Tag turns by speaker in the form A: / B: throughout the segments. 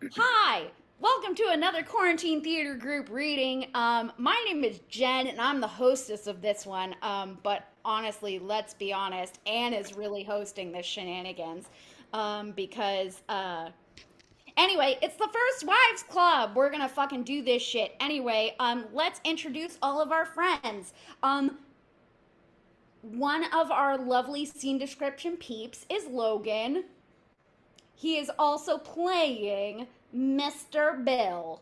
A: Hi, welcome to another Quarantine Theater Group reading. My name is Jen, and I'm the hostess of this one. But honestly, let's be honest, Anne is really hosting this shenanigans. Because anyway, it's the First Wives Club. We're gonna fucking do this shit. Anyway, let's introduce all of our friends. One of our lovely scene description peeps is Logan. He is also playing Mr. Bill.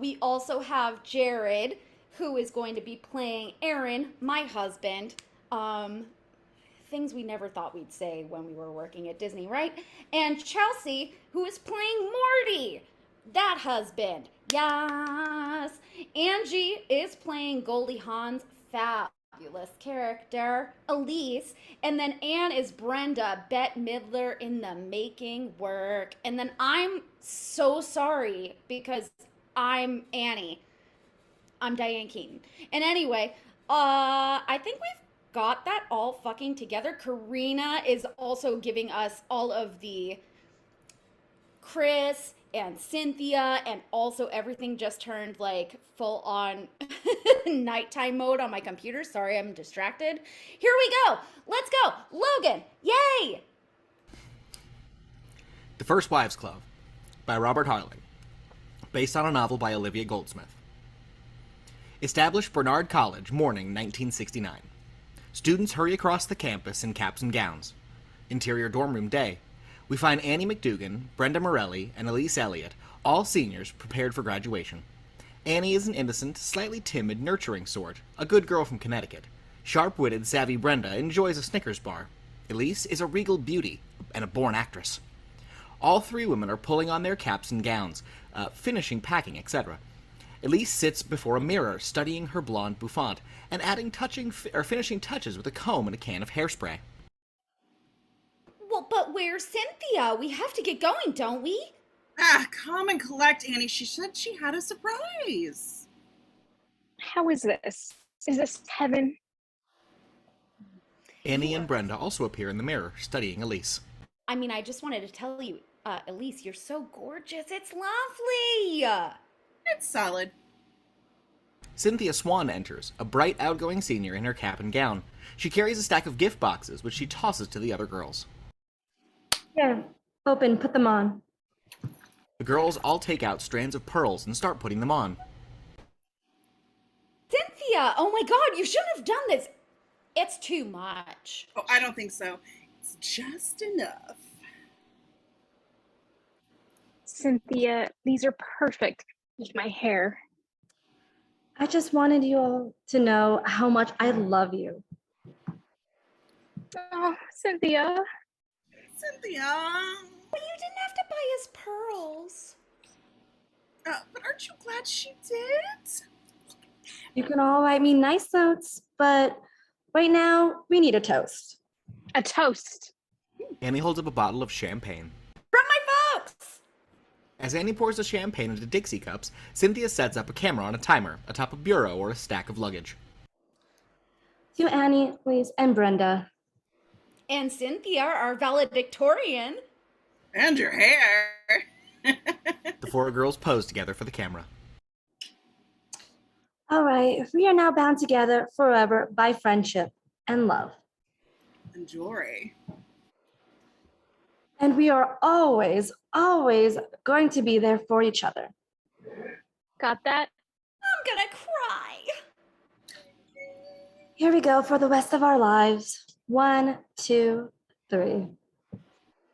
A: We also have Jared, who is going to be playing Aaron, my husband. Um, Things we never thought we'd say when we were working at Disney, right? And Chelsea, who is playing Morty, that husband. Yes. Angie is playing Goldie Hawn's fabulous character, Elise. And then Anne is Brenda, Bette Midler in the making work. And then I'm so sorry because I'm Annie. I'm Diane Keaton. And anyway, I think we've got that all fucking together. Karina is also giving us all of the Chris and Cynthia, and also everything just turned like full on nighttime mode on my computer. Sorry, I'm distracted. Here we go. Let's go. Logan, yay!
B: The First Wives Club by Robert Harling, based on a novel by Olivia Goldsmith. Established Barnard College, morning 1969. Students hurry across the campus in caps and gowns. Interior dorm room day. We find Annie McDougan, Brenda Morelli, and Elise Elliott, all seniors prepared for graduation. Annie is an innocent, slightly timid, nurturing sort, a good girl from Connecticut. Sharp-witted, savvy Brenda enjoys a Snickers bar. Elise is a regal beauty and a born actress. All three women are pulling on their caps and gowns, finishing packing, etc. Elise sits before a mirror, studying her blonde bouffant, and adding finishing touches with a comb and a can of hairspray.
A: Well, but where's Cynthia? We have to get going, don't we?
C: Calm and collect, Annie. She said she had a surprise.
D: How is this? Is this heaven?
B: Annie and Brenda also appear in the mirror, studying Elise.
A: I mean, I just wanted to tell you, Elise, you're so gorgeous. It's lovely.
C: It's solid.
B: Cynthia Swan enters, a bright, outgoing senior in her cap and gown. She carries a stack of gift boxes, which she tosses to the other girls.
E: Here, open, put them on.
B: The girls all take out strands of pearls and start putting them on.
A: Cynthia, oh my god, you shouldn't have done this. It's too much.
C: Oh, I don't think so. It's just enough.
D: Cynthia, these are perfect with my hair.
E: I just wanted you all to know how much I love you.
D: Oh, Cynthia.
C: Cynthia.
A: But you didn't have to buy us pearls.
C: But aren't you glad she did?
E: You can all write me nice notes, but right now we need a toast.
D: A toast.
B: Annie holds up a bottle of champagne.
A: From my folks!
B: As Annie pours the champagne into Dixie cups, Cynthia sets up a camera on a timer atop a bureau or a stack of luggage.
E: To Annie, please, and Brenda.
A: And Cynthia, our valedictorian.
C: And your hair.
B: The four girls pose together for the camera.
E: All right, we are now bound together forever by friendship and love.
C: Enjoy.
E: And we are always, always going to be there for each other.
D: Got that?
A: I'm gonna cry.
E: Here we go for the rest of our lives. 1, 2, 3.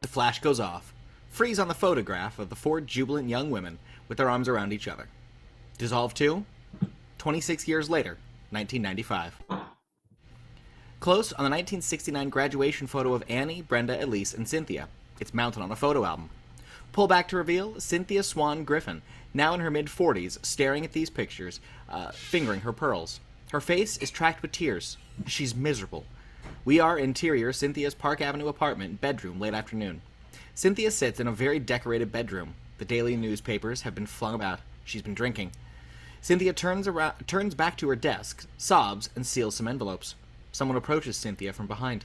B: The flash goes off. Freeze on the photograph of the four jubilant young women with their arms around each other. Dissolve to 26 years later, 1995. Close on the 1969 graduation photo of Annie, Brenda, Elise, and Cynthia. It's mounted on a photo album. Pull back to reveal Cynthia Swan Griffin, now in her mid-40s, staring at these pictures, fingering her pearls. Her face is tracked with tears. She's miserable. We are interior Cynthia's Park Avenue apartment bedroom late afternoon. Cynthia sits in a very decorated bedroom. The daily newspapers have been flung about. She's been drinking. Cynthia turns back to her desk, sobs, and seals some envelopes. Someone approaches Cynthia from behind.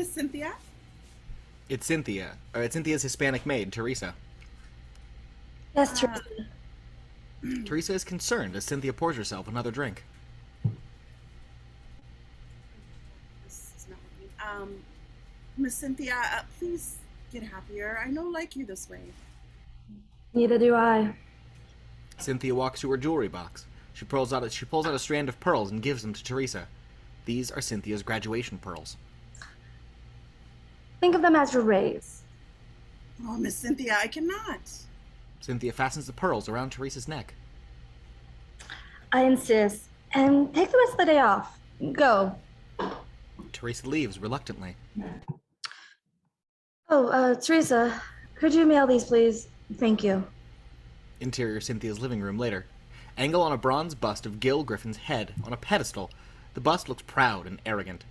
C: Miss Cynthia?
B: It's Cynthia, or it's Cynthia's Hispanic maid, Teresa.
E: Yes,
C: Uh,
E: Teresa.
B: Teresa is concerned as Cynthia pours herself another drink.
C: This is not working. Miss Cynthia, please get happier. I don't like you this way.
E: Neither do I.
B: Cynthia walks to her jewelry box. She pulls out a strand of pearls and gives them to Teresa. These are Cynthia's graduation pearls.
E: Think of them as your rays.
C: Oh, Miss Cynthia, I cannot.
B: Cynthia fastens the pearls around Teresa's neck.
E: I insist. And take the rest of the day off. Go.
B: Teresa leaves reluctantly.
E: Oh, Teresa, could you mail these, please? Thank you.
B: Interior Cynthia's living room later. Angle on a bronze bust of Gil Griffin's head on a pedestal. The bust looks proud and arrogant.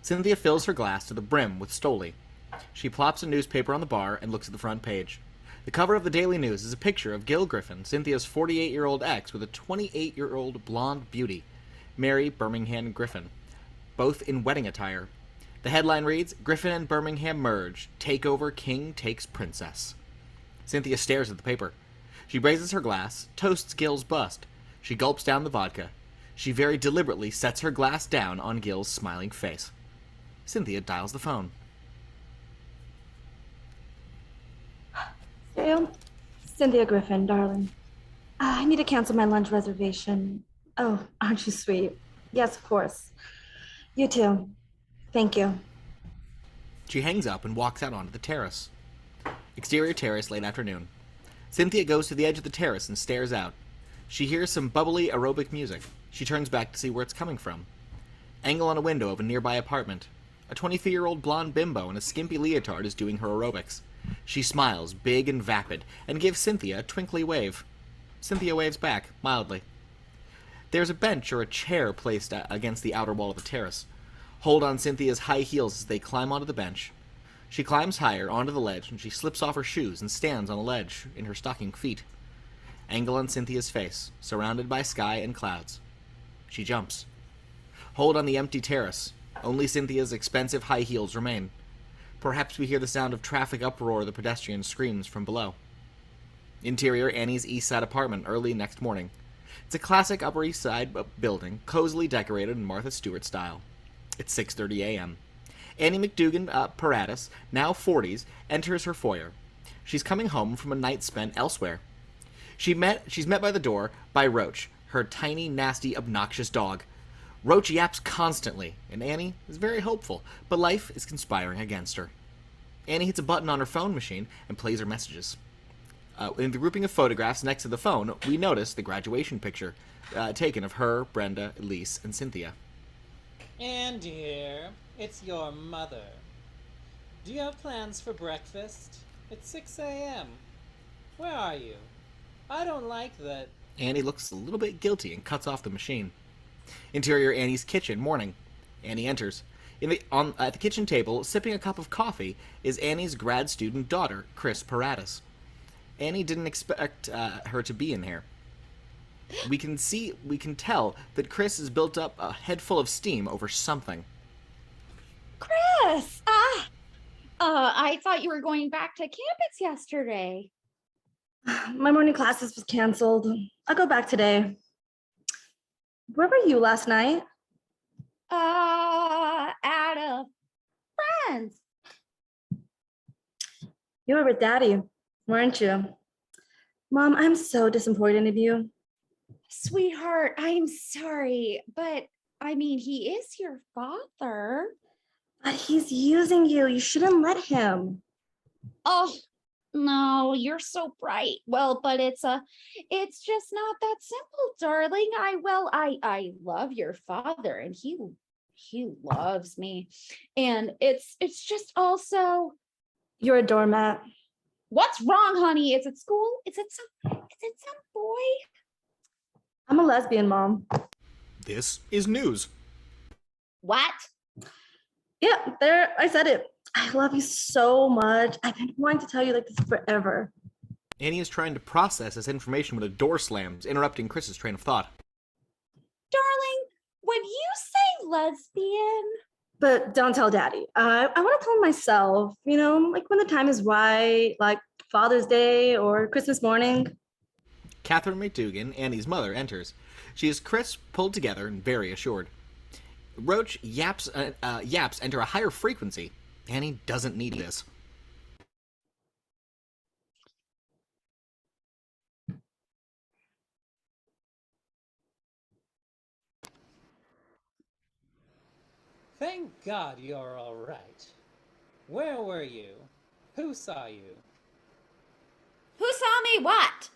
B: Cynthia fills her glass to the brim with Stoli. She plops a newspaper on the bar and looks at the front page. The cover of the Daily News is a picture of Gil Griffin, Cynthia's 48-year-old ex, with a 28-year-old blonde beauty, Mary Birmingham Griffin, both in wedding attire. The headline reads, Griffin and Birmingham merge. Takeover, King takes princess. Cynthia stares at the paper. She raises her glass, toasts Gil's bust. She gulps down the vodka. She very deliberately sets her glass down on Gil's smiling face. Cynthia dials the phone.
E: Dale? Cynthia Griffin, darling. I need to cancel my lunch reservation. Oh, aren't you sweet? Yes, of course. You too. Thank you.
B: She hangs up and walks out onto the terrace. Exterior terrace, late afternoon. Cynthia goes to the edge of the terrace and stares out. She hears some bubbly aerobic music. She turns back to see where it's coming from. Angle on a window of a nearby apartment. A 23-year-old blonde bimbo in a skimpy leotard is doing her aerobics. She smiles, big and vapid, and gives Cynthia a twinkly wave. Cynthia waves back, mildly. There's a bench or a chair placed against the outer wall of the terrace. Hold on Cynthia's high heels as they climb onto the bench. She climbs higher onto the ledge, and she slips off her shoes and stands on the ledge in her stocking feet. Angle on Cynthia's face, surrounded by sky and clouds. She jumps. Hold on the empty terrace. Only Cynthia's expensive high heels remain. Perhaps we hear the sound of traffic uproar the pedestrian screams from below. Interior Annie's East Side apartment early next morning. It's a classic Upper East Side building, cozily decorated in Martha Stewart style. It's 6:30 a.m. Annie McDougan Paratus, now 40s, enters her foyer. She's coming home from a night spent elsewhere. She's met by the door by Roach, her tiny, nasty, obnoxious dog. Roach yaps constantly, and Annie is very hopeful, but life is conspiring against her. Annie hits a button on her phone machine and plays her messages. In the grouping of photographs next to the phone, we notice the graduation picture taken of her, Brenda, Elise, and Cynthia.
F: Anne, dear, it's your mother. Do you have plans for breakfast? It's 6 a.m. Where are you? I don't like that.
B: Annie looks a little bit guilty and cuts off the machine. Interior Annie's kitchen, morning. Annie enters. At the kitchen table, sipping a cup of coffee, is Annie's grad student daughter, Chris Paratus. Annie didn't expect her to be in here. We can tell that Chris has built up a head full of steam over something.
A: Chris! I thought you were going back to campus yesterday.
E: My morning classes was canceled. I'll go back today. Where were you last night?
A: At a friend's.
E: You were with Daddy, weren't you? Mom, I'm so disappointed in you.
A: Sweetheart, I'm sorry, but I mean, he is your father.
E: But he's using you. You shouldn't let him.
A: Oh, no, you're so bright. Well, but it's just not that simple, darling. I love your father, and he loves me. And it's just also,
E: You're a doormat.
A: what's wrong, honey? It's at school? It's at some boy?
E: I'm a lesbian, Mom.
B: This is news.
A: What?
E: Yeah, there, I said it. I love you so much. I've been wanting to tell you like this forever.
B: Annie is trying to process this information when a door slams, interrupting Chris's train of thought.
A: Darling, when you say lesbian,
E: But don't tell Daddy. I want to tell him myself, like when the time is right, like Father's Day or Christmas morning.
B: Catherine McDougan, Annie's mother, enters. She is crisp, pulled together, and very assured. Roach yaps enter a higher frequency. Annie doesn't need this.
F: Thank God you're all right. Where were you? Who saw you?
A: Who saw me what?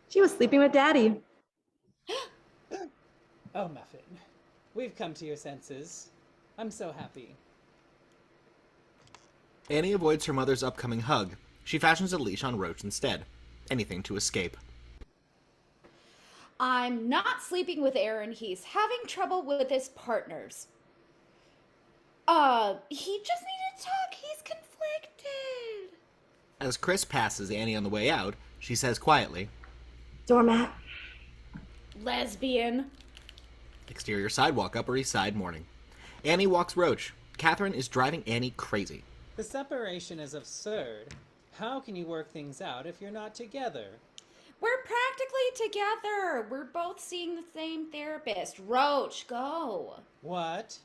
E: She was sleeping with Daddy.
F: Oh, Muffin. We've come to your senses. I'm so happy.
B: Annie avoids her mother's upcoming hug. She fashions a leash on Roach instead. Anything to escape.
A: I'm not sleeping with Aaron. He's having trouble with his partners. He just needed to talk. He's conflicted.
B: As Chris passes Annie on the way out, she says quietly,
E: Doormat.
A: Lesbian.
B: exterior sidewalk, Upper East Side, morning. Annie walks Roach. Catherine is driving Annie crazy.
F: The separation is absurd. How can you work things out if you're not together?
A: We're practically together. We're both seeing the same therapist. Roach, go.
F: What?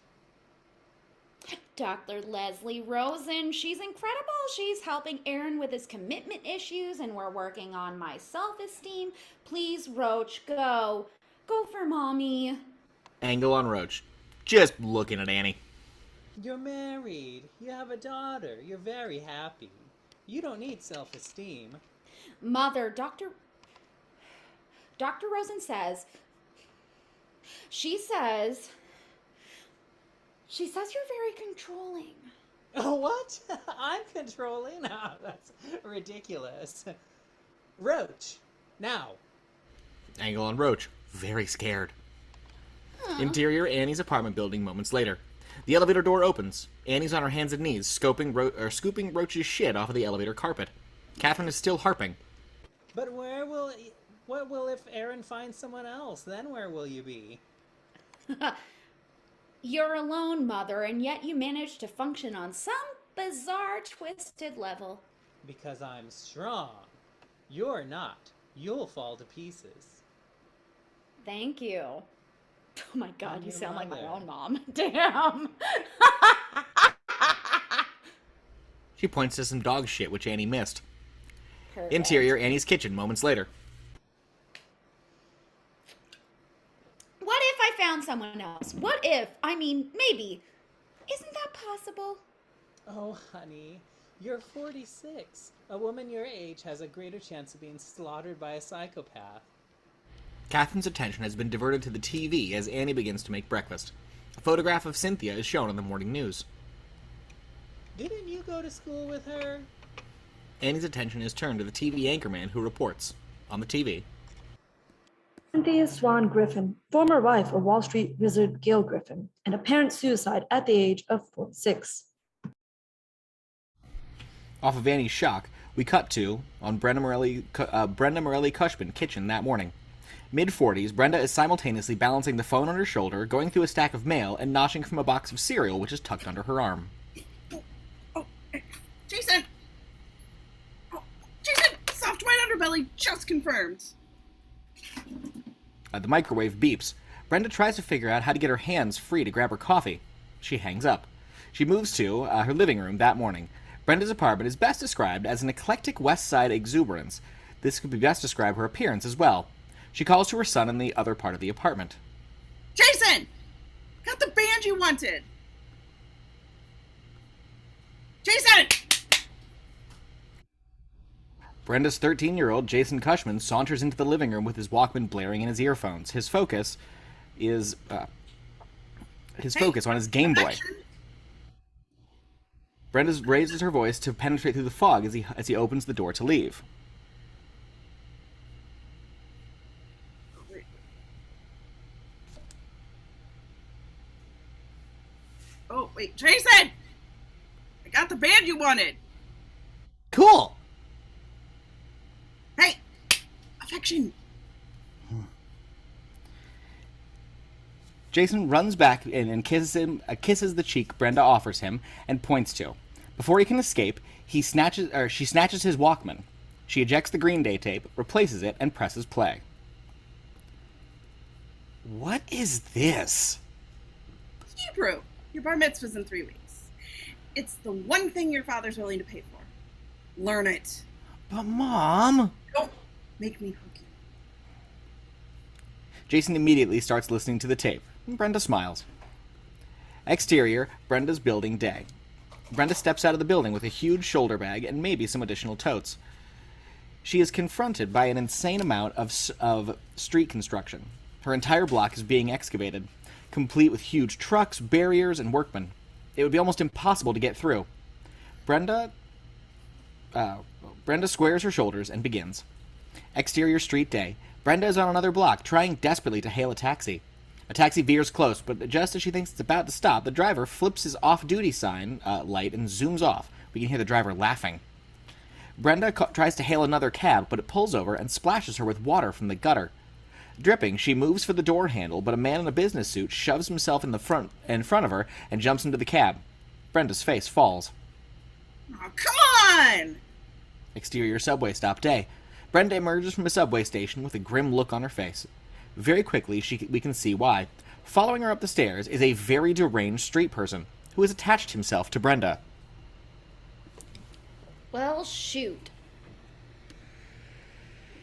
A: Dr. Leslie Rosen. She's incredible. She's helping Aaron with his commitment issues, and we're working on my self-esteem. Please, Roach, go. Go for mommy.
B: Angle on Roach. Just looking at Annie.
F: You're married. You have a daughter. You're very happy. You don't need self-esteem.
A: Mother, Dr. Rosen says, she says you're very controlling.
F: Oh, what? I'm controlling? Oh, that's ridiculous. Roach, now.
B: Angle on Roach. Very scared. Interior, Annie's apartment building moments later. The elevator door opens. Annie's on her hands and knees, scooping Roach's shit off of the elevator carpet. Catherine is still harping.
F: But what will if Aaron finds someone else? Then where will you be?
A: You're alone, Mother, and yet you manage to function on some bizarre, twisted level.
F: Because I'm strong. You're not. You'll fall to pieces.
A: Thank you. Oh my God,
F: I'm
A: you
F: your
A: sound like my
F: mother.
A: own mom. Damn.
B: She points to some dog shit which Annie missed.
A: Perfect.
B: Interior, Annie's kitchen moments later.
A: What if I found someone else? What if? I mean, maybe. Isn't that possible?
F: Oh, honey, you're 46. A woman your age has a greater chance of being slaughtered by a psychopath.
B: Catherine's attention has been diverted to the TV as Annie begins to make breakfast. A photograph of Cynthia is shown on the morning news.
F: Didn't you go to school with her?
B: Annie's attention is turned to the TV anchorman who reports. On the TV.
E: Cynthia Swan Griffin, former wife of Wall Street wizard Gail Griffin, and apparent suicide at the age of 46.
B: Off of Annie's shock, we cut to, on Brenda Morelli Cushman kitchen that morning. Mid-40s, Brenda is simultaneously balancing the phone on her shoulder, going through a stack of mail, and noshing from a box of cereal which is tucked under her arm.
C: Oh, Jason! Oh, Jason! Soft white underbelly just confirmed.
B: The microwave beeps. Brenda tries to figure out how to get her hands free to grab her coffee. She hangs up. She moves to her living room that morning. Brenda's apartment is best described as an eclectic West Side exuberance. This could be best describe her appearance as well. She calls to her son in the other part of the apartment.
C: Jason! Got the band you wanted! Jason!
B: Brenda's 13-year-old Jason Cushman saunters into the living room with his Walkman blaring in his earphones. His focus is focus on his Game Boy. Brenda raises her voice to penetrate through the fog as he opens the door to leave.
C: Oh, wait, Jason! I got the band you wanted!
B: Cool!
C: Hey! Affection!
B: Jason runs back in and kisses the cheek Brenda offers him and points to. Before he can escape, she snatches his Walkman. She ejects the Green Day tape, replaces it, and presses play. What is this?
C: Hebrew. Your bar mitzvah's in 3 weeks. It's the one thing your father's willing to pay for. Learn it.
B: But Mom...
C: Don't make me hook you.
B: Jason immediately starts listening to the tape. Brenda smiles. Exterior, Brenda's building day. Brenda steps out of the building with a huge shoulder bag and maybe some additional totes. She is confronted by an insane amount of street construction. Her entire block is being excavated, complete with huge trucks, barriers, and workmen. It would be almost impossible to get through. Brenda squares her shoulders and begins. Exterior street day. Brenda is on another block, trying desperately to hail a taxi. A taxi veers close, but just as she thinks it's about to stop, the driver flips his off-duty sign light and zooms off. We can hear the driver laughing. Brenda tries to hail another cab, but it pulls over and splashes her with water from the gutter. Dripping, she moves for the door handle, but a man in a business suit shoves himself in front of her and jumps into the cab. Brenda's face falls.
C: Oh, come on!
B: Exterior subway stop day. Brenda emerges from a subway station with a grim look on her face. Very quickly, we can see why. Following her up the stairs is a very deranged street person who has attached himself to Brenda.
A: Well, shoot.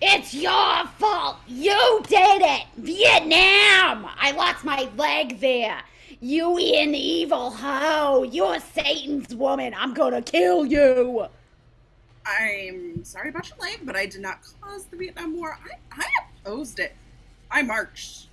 A: It's your fault! You did it! Vietnam! I lost my leg there. You an evil hoe! You're Satan's woman! I'm gonna kill you!
C: I'm sorry about your leg, but I did not cause the Vietnam War. I opposed it. I marched.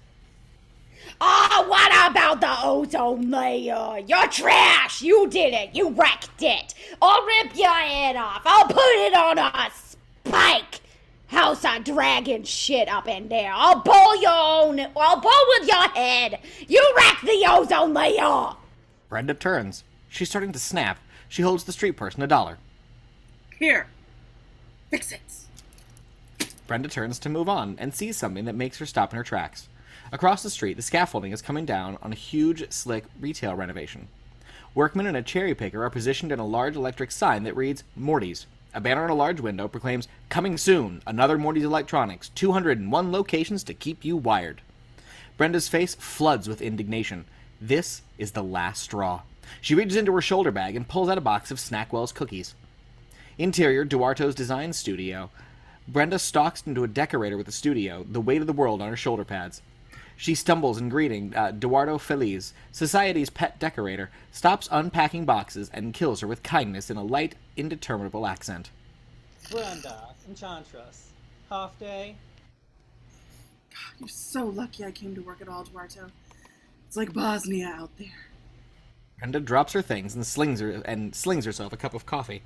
A: Oh, what about the ozone layer? You're trash! You did it! You wrecked it! I'll rip your head off! I'll put it on a spike! House of Dragon shit up in there! I'll bowl with your head! You wrecked the ozone layer!
B: Brenda turns. She's starting to snap. She holds the street person $1.
C: Here. Fix it.
B: Brenda turns to move on and sees something that makes her stop in her tracks. Across the street, the scaffolding is coming down on a huge, slick retail renovation. Workmen and a cherry picker are positioned in a large electric sign that reads, Morty's. A banner in a large window proclaims, Coming soon, another Morty's Electronics, 201 locations to keep you wired. Brenda's face floods with indignation. This is the last straw. She reaches into her shoulder bag and pulls out a box of Snackwell's cookies. Interior, Duarto's design studio. Brenda stalks into a decorator with the studio, the weight of the world on her shoulder pads. She stumbles in greeting Duarto Feliz, society's pet decorator, stops unpacking boxes and kills her with kindness in a light, indeterminable accent.
F: Brenda, Enchantress. Half day?
C: God, you're so lucky I came to work at all, Duarto. It's like Bosnia out there.
B: Brenda drops her things and slings herself a cup of coffee.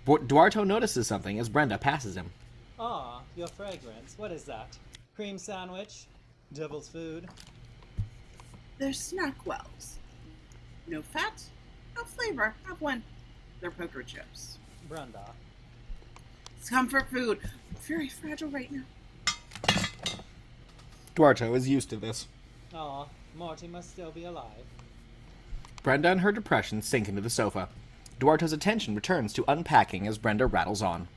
B: Duarto notices something as Brenda passes him.
F: Ah, your fragrance. What is that? Cream sandwich? Devil's food?
C: They're Snackwells. No fat, no flavor. Have one. They're poker chips.
F: Brenda.
C: It's comfort food. I'm very fragile right now.
B: Duarto is used to this.
F: Aw, Morty must still be alive.
B: Brenda and her depression sink into the sofa. Duarto's attention returns to unpacking as Brenda rattles on.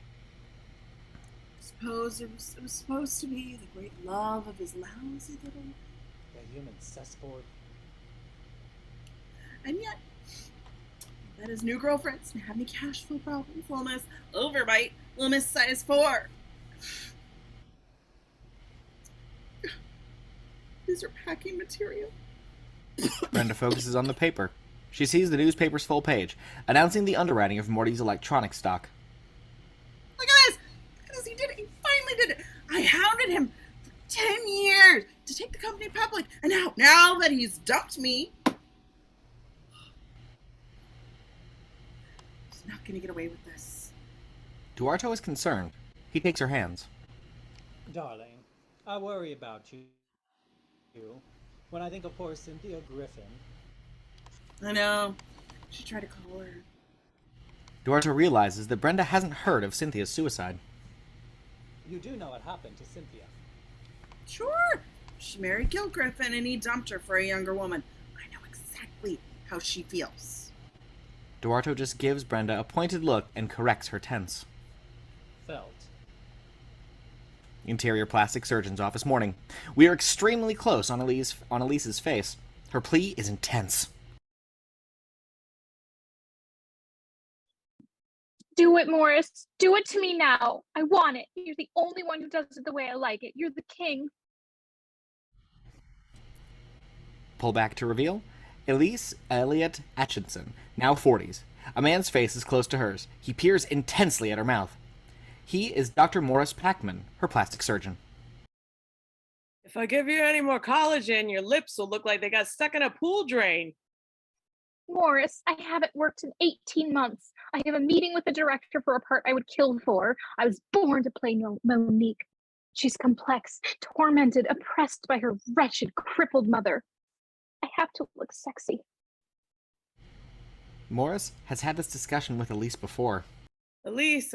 C: Suppose it was supposed to be the great love of his lousy little...
F: The human cesspool.
C: And yet, that his new girlfriends didn't have any cash flow problems. Little Miss Overbite, Little Miss Size 4. These are packing material.
B: Brenda focuses on the paper. She sees the newspaper's full page, announcing the underwriting of Morty's electronics stock.
C: Look at this! Look at this, he did it! He finally did it! I hounded him for 10 years to take the company public, and now that he's dumped me, he's not gonna get away with this.
B: Duarto is concerned. He takes her hands.
F: Darling, I worry about you. When I think of poor Cynthia Griffin.
C: I know. Should try to call her.
B: Duarto realizes that Brenda hasn't heard of Cynthia's suicide.
F: You do know what happened to Cynthia.
C: Sure, She married Gil Griffin and he dumped her for a younger woman. I know exactly how she feels.
B: Duarto just gives Brenda a pointed look and corrects her tense.
F: Felt.
B: Interior plastic surgeon's office morning. We are extremely close on Elise's face. Her plea is intense.
D: Do it, Morris. Do it to me now. I want it. You're the only one who does it the way I like it. You're the king.
B: Pull back to reveal. Elise Elliot Atchison, now 40s. A man's face is close to hers. He peers intensely at her mouth. He is Dr. Morris Packman, her plastic surgeon.
G: If I give you any more collagen, your lips will look like they got stuck in a pool drain.
D: Morris, I haven't worked in 18 months. I have a meeting with the director for a part I would kill for. I was born to play Monique. She's complex, tormented, oppressed by her wretched, crippled mother. I have to look sexy.
B: Morris has had this discussion with Elise before.
G: Elise,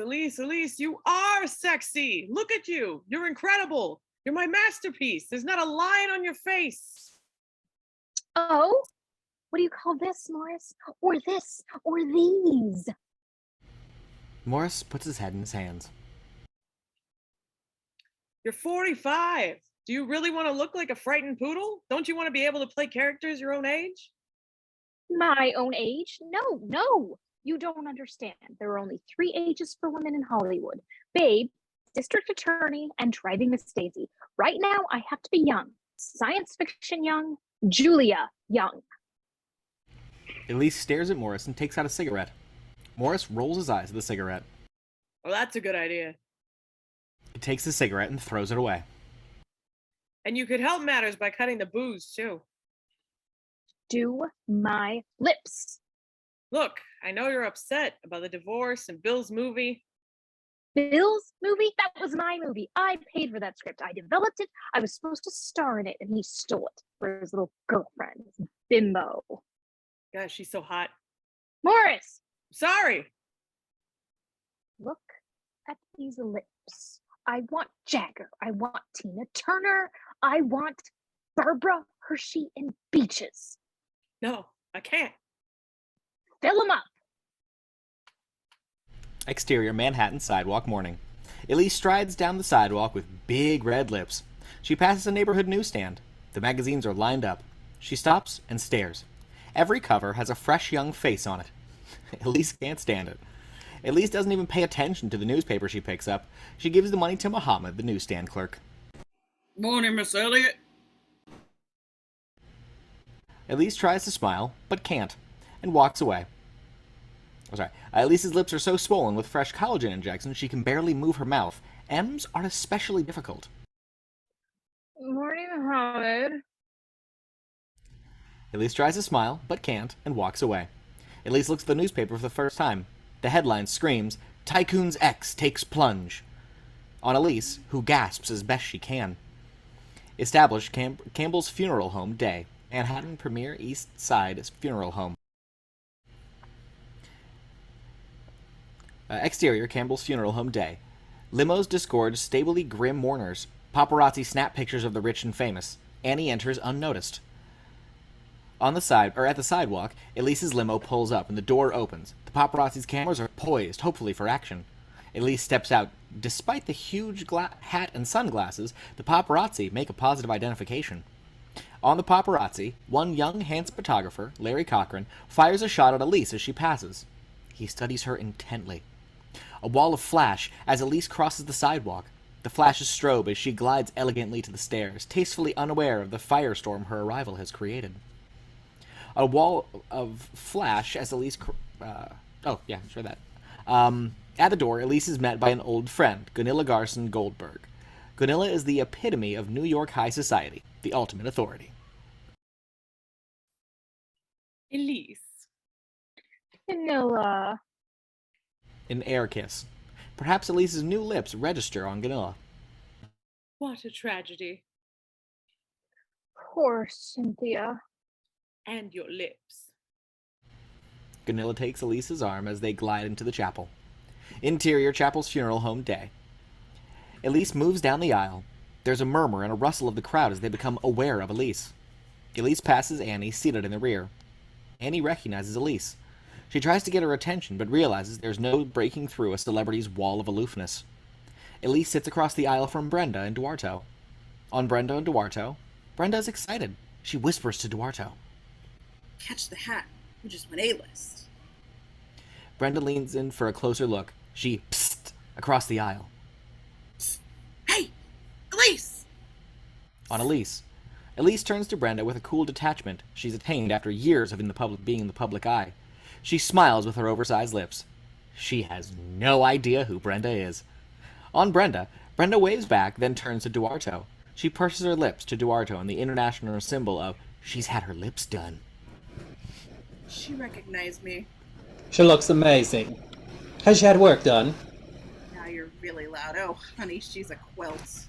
G: you are sexy. Look at you. You're incredible. You're my masterpiece. There's not a line on your face.
D: Oh? What do you call this, Morris? Or this? Or these?
B: Morris puts his head in his hands.
G: You're 45. Do you really want to look like a frightened poodle? Don't you want to be able to play characters your own age?
D: My own age? No. You don't understand. There are only 3 ages for women in Hollywood. Babe, district attorney, and driving Miss Daisy. Right now, I have to be young. Science fiction young. Julia young.
B: Elise stares at Morris and takes out a cigarette. Morris rolls his eyes at the cigarette.
G: Well, that's a good idea.
B: He takes the cigarette and throws it away.
G: And you could help matters by cutting the booze, too.
D: Do my lips.
G: Look, I know you're upset about the divorce and Bill's movie.
D: Bill's movie? That was my movie. I paid for that script. I developed it. I was supposed to star in it, and he stole it for his little girlfriend, bimbo.
G: Gosh, she's so hot.
D: Morris!
G: Sorry.
D: Look at these lips. I want Jagger. I want Tina Turner. I want Barbara Hershey and Beaches.
G: No, I can't.
D: Fill them up.
B: Exterior Manhattan sidewalk morning. Elise strides down the sidewalk with big red lips. She passes a neighborhood newsstand. The magazines are lined up. She stops and stares. Every cover has a fresh young face on it. Elise can't stand it. Elise doesn't even pay attention to the newspaper she picks up. She gives the money to Muhammad, the newsstand clerk.
C: Morning, Miss Elliot.
B: Elise tries to smile, but can't, and walks away. Elise's lips are so swollen with fresh collagen injections she can barely move her mouth. M's are especially difficult.
D: Morning, Muhammad.
B: Elise tries to smile, but can't, and walks away. Elise looks at the newspaper for the first time. The headline screams, "Tycoon's Ex Takes Plunge," on Elise, who gasps as best she can. Established Campbell's Funeral Home Day, Manhattan Premier East Side Funeral Home. Exterior Campbell's Funeral Home Day. Limos disgorge stably grim mourners. Paparazzi snap pictures of the rich and famous. Annie enters unnoticed. At the sidewalk, Elise's limo pulls up and the door opens. The paparazzi's cameras are poised, hopefully for action. Elise steps out. Despite the huge hat and sunglasses, the paparazzi make a positive identification. On the paparazzi, one young, handsome photographer, Larry Cochran, fires a shot at Elise as she passes. He studies her intently. A wall of flash as Elise crosses the sidewalk. The flashes strobe as she glides elegantly to the stairs, tastefully unaware of the firestorm her arrival has created. A wall of flash as Elise... At the door, Elise is met by an old friend, Gunilla Garson Goldberg. Gunilla is the epitome of New York high society, the ultimate authority.
G: Elise.
D: Vanilla.
B: An air kiss. Perhaps Elise's new lips register on Gunilla.
G: What a tragedy.
D: Poor Cynthia.
G: And your lips.
B: Gunilla takes Elise's arm as they glide into the chapel. Interior Chapel's Funeral Home Day. Elise moves down the aisle. There's a murmur and a rustle of the crowd as they become aware of Elise. Elise passes Annie, seated in the rear. Annie recognizes Elise. She tries to get her attention, but realizes there's no breaking through a celebrity's wall of aloofness. Elise sits across the aisle from Brenda and Duarto. On Brenda and Duarto, Brenda is excited. She whispers to Duarto.
C: Catch the hat. We just went A-list.
B: Brenda leans in for a closer look. She psst across the aisle.
C: Hey, Elise!
B: On Elise. Elise turns to Brenda with a cool detachment she's attained after years of being in the public eye. She smiles with her oversized lips. She has no idea who Brenda is. On Brenda, Brenda waves back, then turns to Duarto. She purses her lips to Duarto in the international symbol of she's had her lips done.
C: She recognized me.
F: She looks amazing. Has she had work done?
C: Now you're really loud. Oh, honey, she's a quilt.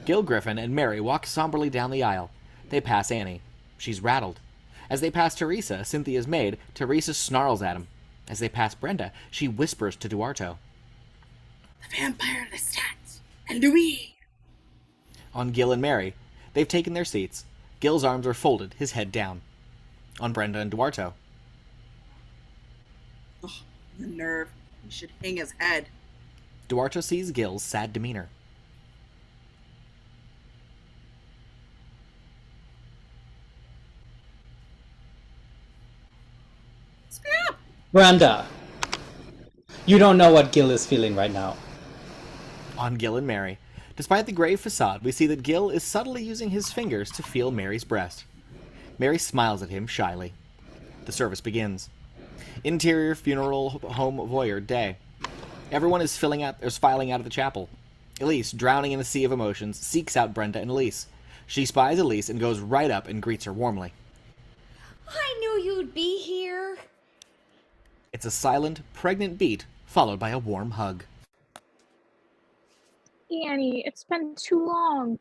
B: Gil Griffin and Mary walk somberly down the aisle. They pass Annie. She's rattled. As they pass Teresa, Cynthia's maid, Teresa snarls at him. As they pass Brenda, she whispers to Duarto.
C: The vampire Lestat and Louis.
B: On Gil and Mary, they've taken their seats. Gil's arms are folded, his head down. On Brenda and Duarto.
C: Oh, the nerve. He should hang his head.
B: Duarto sees Gil's sad demeanor.
C: Speak up!
F: Brenda, you don't know what Gil is feeling right now.
B: On Gil and Mary, despite the grave facade, we see that Gil is subtly using his fingers to feel Mary's breast. Mary smiles at him shyly. The service begins. Interior funeral home voyeur day. Everyone is filing out of the chapel. Elise, drowning in a sea of emotions, seeks out Brenda and Elise. She spies Elise and goes right up and greets her warmly.
A: I knew you'd be here.
B: It's a silent, pregnant beat, followed by a warm hug.
D: Annie, it's been too long.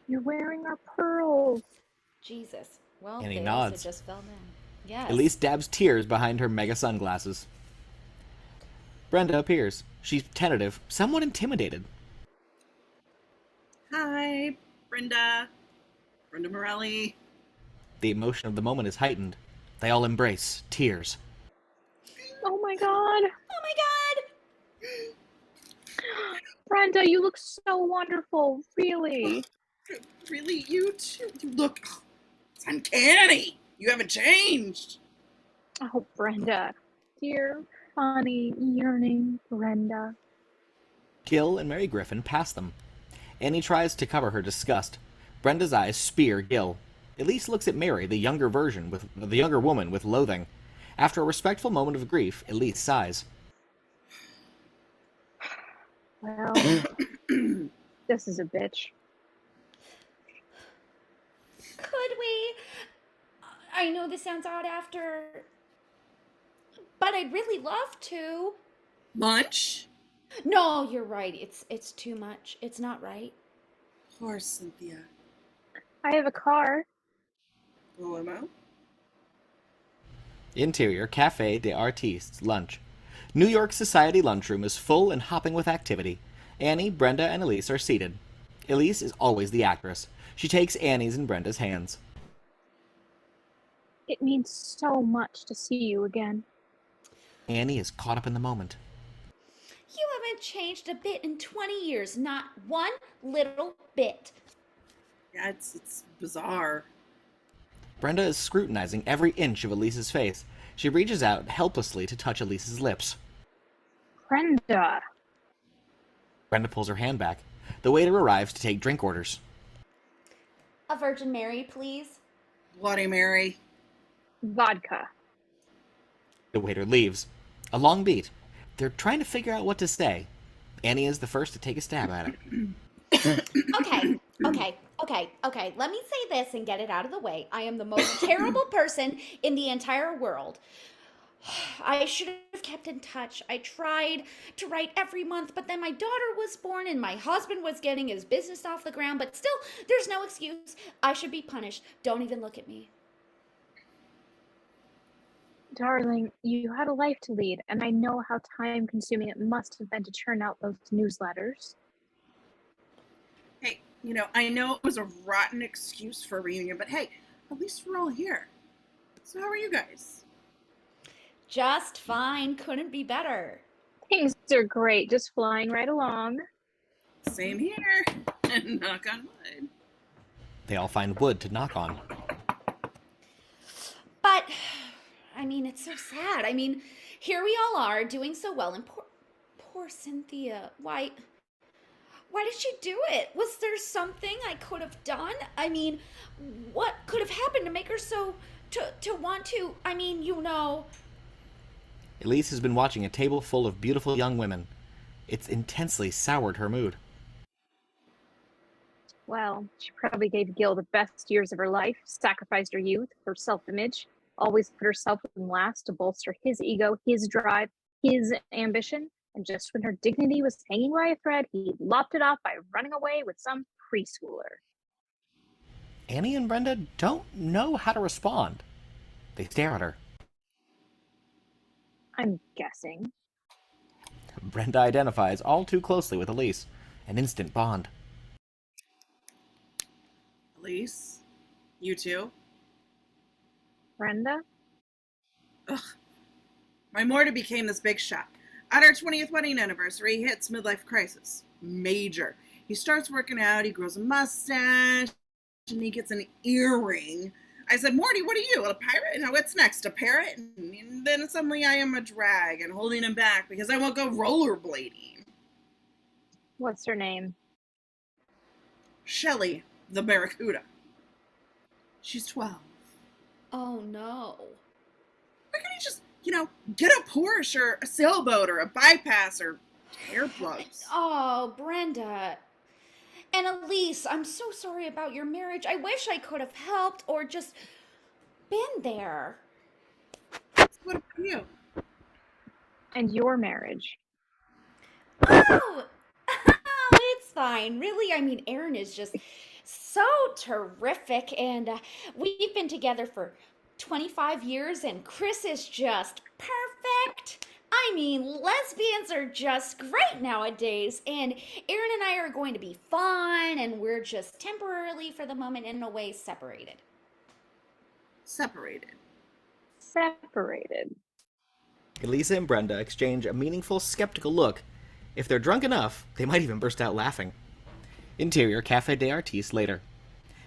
D: You're wearing our pearls.
A: Jesus. Well,
B: Annie
A: they
B: nods.
A: also just fell down. Yes.
B: Elise dabs tears behind her mega sunglasses. Brenda appears. She's tentative, somewhat intimidated.
C: Hi, Brenda. Brenda Morelli.
B: The emotion of the moment is heightened. They all embrace, tears.
D: Oh my god.
A: Oh my god!
D: Brenda, you look so wonderful. Really.
C: Really, you too? You look... It's uncanny. You haven't changed.
D: Oh, Brenda. Dear, funny, yearning Brenda.
B: Gil and Mary Griffin pass them. Annie tries to cover her disgust. Brenda's eyes spear Gil. Elise looks at Mary, the younger woman, with loathing. After a respectful moment of grief, Elise sighs.
D: Well, this is a bitch.
A: Could we? I know this sounds odd after, but I'd really love to.
C: Lunch?
A: No, you're right. It's too much. It's not right.
C: Poor Cynthia.
D: I have a car.
C: The limo?
B: Interior Café des Artistes, lunch. New York Society lunchroom is full and hopping with activity. Annie, Brenda, and Elise are seated. Elise is always the actress. She takes Annie's and Brenda's hands.
D: It means so much to see you again.
B: Annie is caught up in the moment.
A: You haven't changed a bit in 20 years. Not one little bit.
C: Yeah, it's bizarre.
B: Brenda is scrutinizing every inch of Elise's face. She reaches out helplessly to touch Elise's lips.
D: Brenda.
B: Brenda pulls her hand back. The waiter arrives to take drink orders.
A: A Virgin Mary, please.
C: Bloody Mary.
D: Vodka.
B: The waiter leaves. A long beat. They're trying to figure out what to say. Annie is the first to take a stab at it.
A: Okay. Let me say this and get it out of the way. I am the most terrible person in the entire world. I should have kept in touch. I tried to write every month, but then my daughter was born and my husband was getting his business off the ground, but still, there's no excuse. I should be punished. Don't even look at me.
D: Darling, you had a life to lead, and I know how time-consuming it must have been to churn out those newsletters.
C: Hey, I know it was a rotten excuse for a reunion, but hey, at least we're all here. So how are you guys?
A: Just fine. Couldn't be better.
D: Things are great, just flying right along.
C: Same here. Knock on wood.
B: They all find wood to knock on.
A: But, it's so sad. Here we all are doing so well, and poor Cynthia. Why did she do it? Was there something I could have done? What could have happened to make her so, to want to,
B: Elise has been watching a table full of beautiful young women. It's intensely soured her mood.
D: Well, she probably gave Gil the best years of her life, sacrificed her youth, her self-image, always put herself in last to bolster his ego, his drive, his ambition, and just when her dignity was hanging by a thread, he lopped it off by running away with some preschooler.
B: Annie and Brenda don't know how to respond. They stare at her.
D: I'm guessing.
B: Brenda identifies all too closely with Elise. An instant bond.
C: Elise? You too?
D: Brenda?
C: Ugh. My Morty became this big shot. At our 20th wedding anniversary, he hits midlife crisis. Major. He starts working out, he grows a mustache, and he gets an earring. I said, Morty, what are you? A pirate? Now what's next? A parrot? And then suddenly I am a drag and holding him back because I won't go rollerblading.
D: What's her name?
C: Shelly, the Barracuda. She's 12.
A: oh no.
C: Why can't he just, get a Porsche or a sailboat or a bypass or hair plugs?
A: Oh, Brenda. And Elise, I'm so sorry about your marriage. I wish I could have helped or just been there.
C: What about you?
D: And your marriage.
A: Oh, it's fine. Really, Aaron is just so terrific. And we've been together for 25 years, and Chris is just perfect. Lesbians are just great nowadays, and Aaron and I are going to be fine, and we're just temporarily, for the moment, in a way, separated.
C: Separated.
D: Separated.
B: Elisa and Brenda exchange a meaningful, skeptical look. If they're drunk enough, they might even burst out laughing. Interior Cafe des Artistes later.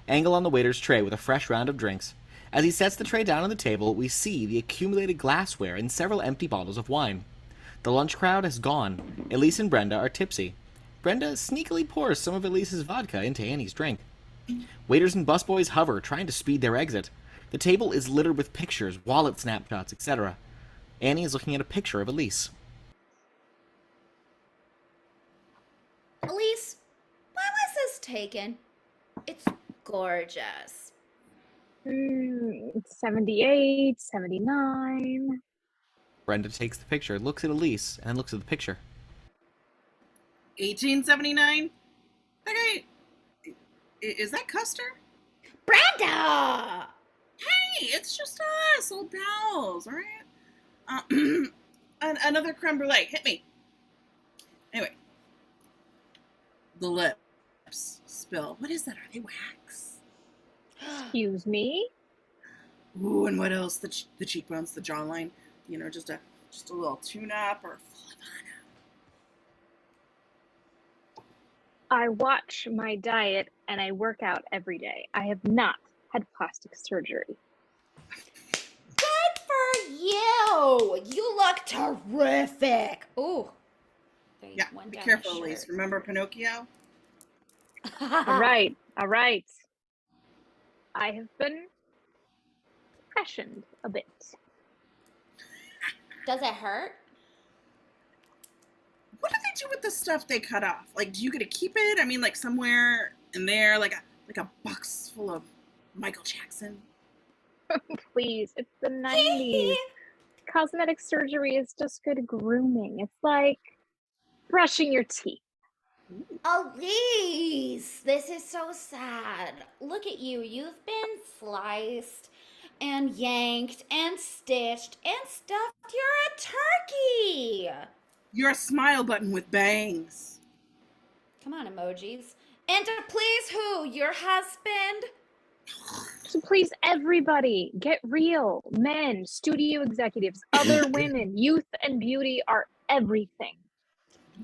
B: Angle on the waiter's tray with a fresh round of drinks. As he sets the tray down on the table, we see the accumulated glassware and several empty bottles of wine. The lunch crowd has gone. Elise and Brenda are tipsy. Brenda sneakily pours some of Elise's vodka into Annie's drink. Waiters and busboys hover, trying to speed their exit. The table is littered with pictures, wallet snapshots, etc. Annie is looking at a picture of Elise.
A: Elise, why was this taken? It's gorgeous.
D: 78, 79.
B: Brenda takes the picture, looks at Elise, and then looks at the picture.
C: 1879? That guy... Is that Custer?
A: Brenda!
C: Hey, it's just us, old pals, alright? Another creme brulee. Hit me. Anyway. The lips spill. What is that? Are they wax?
D: Excuse me?
C: Ooh, and what else? The cheekbones, the jawline. Just a little tune-up or full of
D: I watch my diet and I work out every day. I have not had plastic surgery.
A: Good for you! You look terrific! Ooh.
C: Yeah, be careful, Elise. Remember Pinocchio?
D: All right. I have been freshened a bit.
A: Does it hurt?
C: What do they do with the stuff they cut off? Like, do you get to keep it? Somewhere in there, like a box full of Michael Jackson?
D: Please, it's the 90s. Cosmetic surgery is just good grooming. It's like brushing your teeth.
A: Elise, this is so sad. Look at you. You've been sliced and yanked and stitched and stuffed. You're a turkey.
C: You're a smile button with bangs.
A: Come on, emojis. And to please who? Your husband?
D: To please everybody, get real. Men, studio executives, other women, youth and beauty are everything.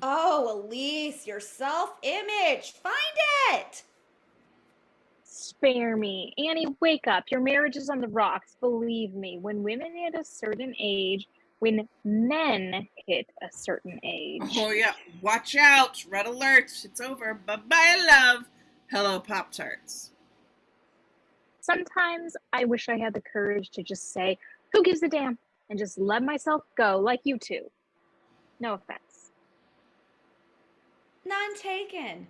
A: Oh, Elise, your self-image. Find it!
D: Spare me. Annie, wake up. Your marriage is on the rocks. Believe me, when women hit a certain age, when men hit a certain age.
C: Oh, yeah. Watch out. Red alert. It's over. Bye-bye, love. Hello, Pop-Tarts.
D: Sometimes I wish I had the courage to just say, who gives a damn? And just let myself go like you two. No offense.
A: None taken.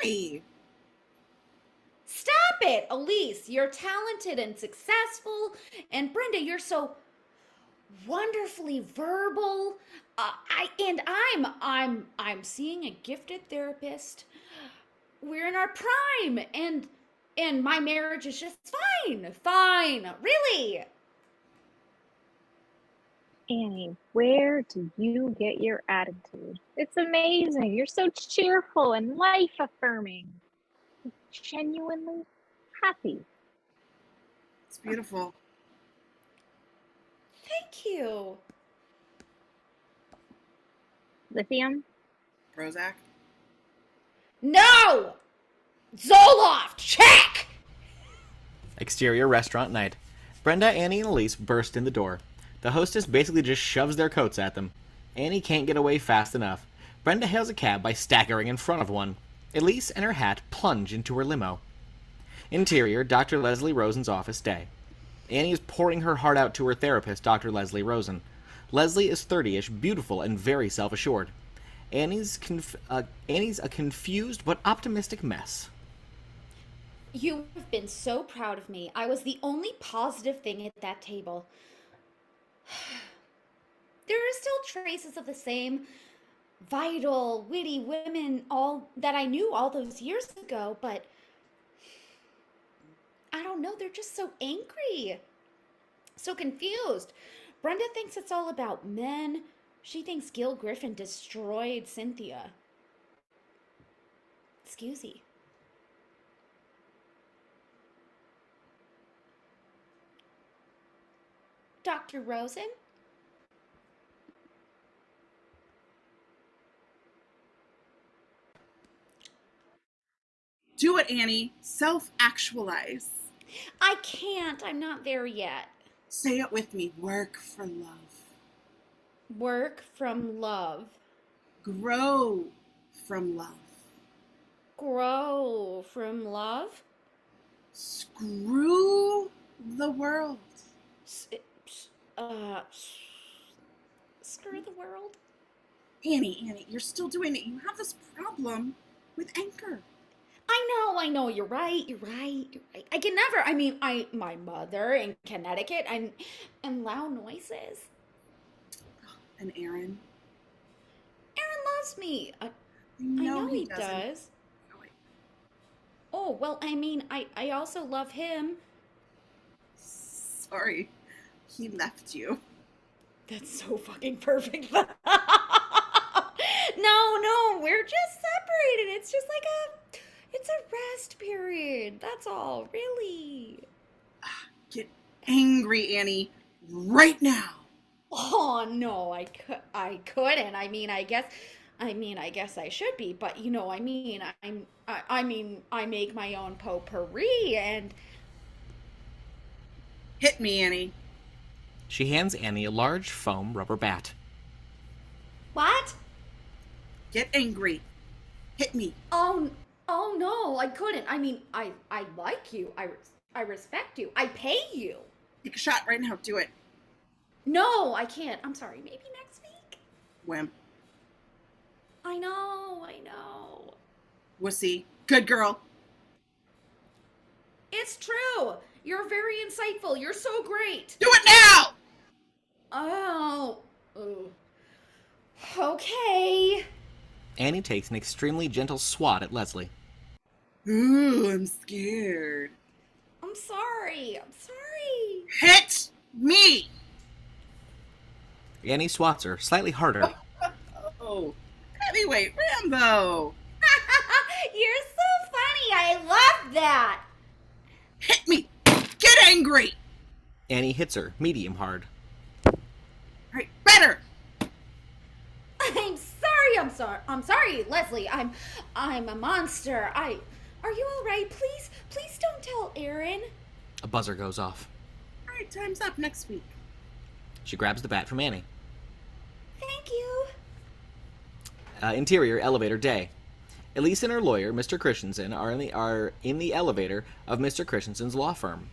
C: Annie.
A: Stop it, Elise. You're talented and successful. And Brenda, you're so wonderfully verbal. I'm seeing a gifted therapist. We're in our prime, and my marriage is just fine, really.
D: Annie, where do you get your attitude? It's amazing. You're so cheerful and life affirming. Genuinely happy.
C: It's beautiful.
A: Thank you.
D: Lithium?
C: Prozac.
A: No! Zoloft, check!
B: Exterior restaurant night. Brenda, Annie, and Elise burst in the door. The hostess basically just shoves their coats at them. Annie can't get away fast enough. Brenda hails a cab by staggering in front of one. Elise and her hat plunge into her limo. Interior, Dr. Leslie Rosen's office day. Annie is pouring her heart out to her therapist, Dr. Leslie Rosen. Leslie is 30-ish, beautiful, and very self-assured. Annie's a confused but optimistic mess.
A: You have been so proud of me. I was the only positive thing at that table. There are still traces of the same vital, witty women all that I knew all those years ago, but I don't know, they're just so angry, so confused. Brenda thinks it's all about men. She thinks Gil Griffin destroyed Cynthia. Excusey. Dr. Rosen?
C: Do it, Annie. Self-actualize.
A: I can't. I'm not there yet.
C: Say it with me. Work for love.
A: Work from love.
C: Grow from love.
A: Grow from love?
C: Screw the world.
A: Screw the world?
C: Annie, you're still doing it. You have this problem with Anchor.
A: I know, you're right. I can never, my mother in Connecticut and loud noises.
C: And Aaron.
A: Aaron loves me. I
C: know
A: know he
C: doesn't.
A: does.
C: Oh, wait.
A: Oh, well, I also love him.
C: Sorry, he left you.
A: That's so fucking perfect. No, we're just separated. It's just like it's a rest period. That's all, really.
C: Get angry, Annie, right now.
A: Oh no, I couldn't. I guess I should be, but I make my own potpourri and
C: Hit me, Annie.
B: She hands Annie a large foam rubber bat.
A: what?
C: Get angry. Hit me.
A: Oh no, I couldn't. I like you. I respect you. I pay you.
C: Take a shot right now. Do it.
A: No, I can't. I'm sorry. Maybe next week.
C: Wimp.
A: I know.
C: Wussy. Good girl.
A: It's true. You're very insightful. You're so great.
C: Do it now!
A: Oh. Okay.
B: Annie takes an extremely gentle swat at Leslie.
C: Ooh, I'm scared.
A: I'm sorry.
C: Hit me!
B: Annie swats her slightly harder.
C: Oh, heavyweight Rambo.
A: You're so I love that!
C: Hit me! Get angry!
B: Annie hits her, medium hard.
C: Alright, better!
A: I'm sorry, Leslie. I'm a monster. Are you alright? Please don't tell Aaron.
B: A buzzer goes off.
C: Alright, time's up next week.
B: She grabs the bat from Annie.
A: Thank you.
B: Interior elevator day. Elise and her lawyer, Mr. Christensen, are in the elevator of Mr. Christensen's law firm.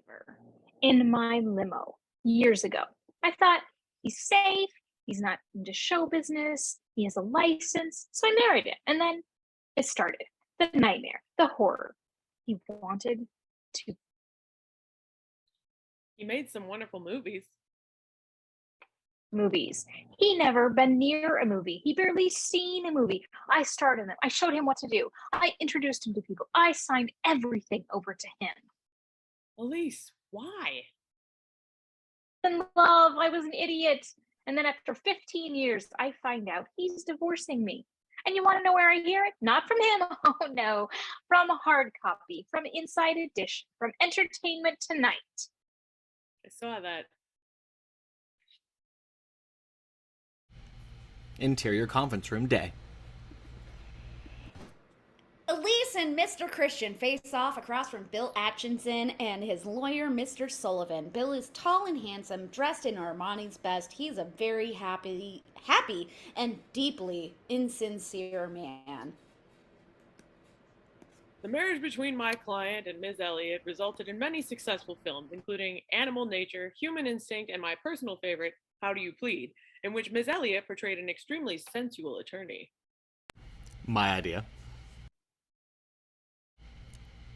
D: Driver in my limo years ago. I thought, he's safe, he's not into show business, he has a license, so I married him. And then it started. The nightmare, the horror. He wanted to.
G: He made some wonderful movies.
D: Movies. He never been near a movie. He barely seen a movie. I started them. I showed him what to do. I introduced him to people. I signed everything over to him.
G: Elise, why?
D: In love, I was an idiot. And then after 15 years, I find out he's divorcing me. And you want to know where I hear it? Not from him. Oh no. From a hard copy, from Inside Edition, from Entertainment Tonight.
G: I saw that.
B: Interior conference room day.
A: Elise and Mr. Christian face off across from Bill Atchison and his lawyer, Mr. Sullivan. Bill is tall and handsome, dressed in Armani's best. He's a very happy and deeply insincere man.
G: The marriage between my client and Ms. Elliott resulted in many successful films, including Animal Nature, Human Instinct, and my personal favorite, How Do You Plead, in which Ms. Elliott portrayed an extremely sensual attorney.
B: My idea.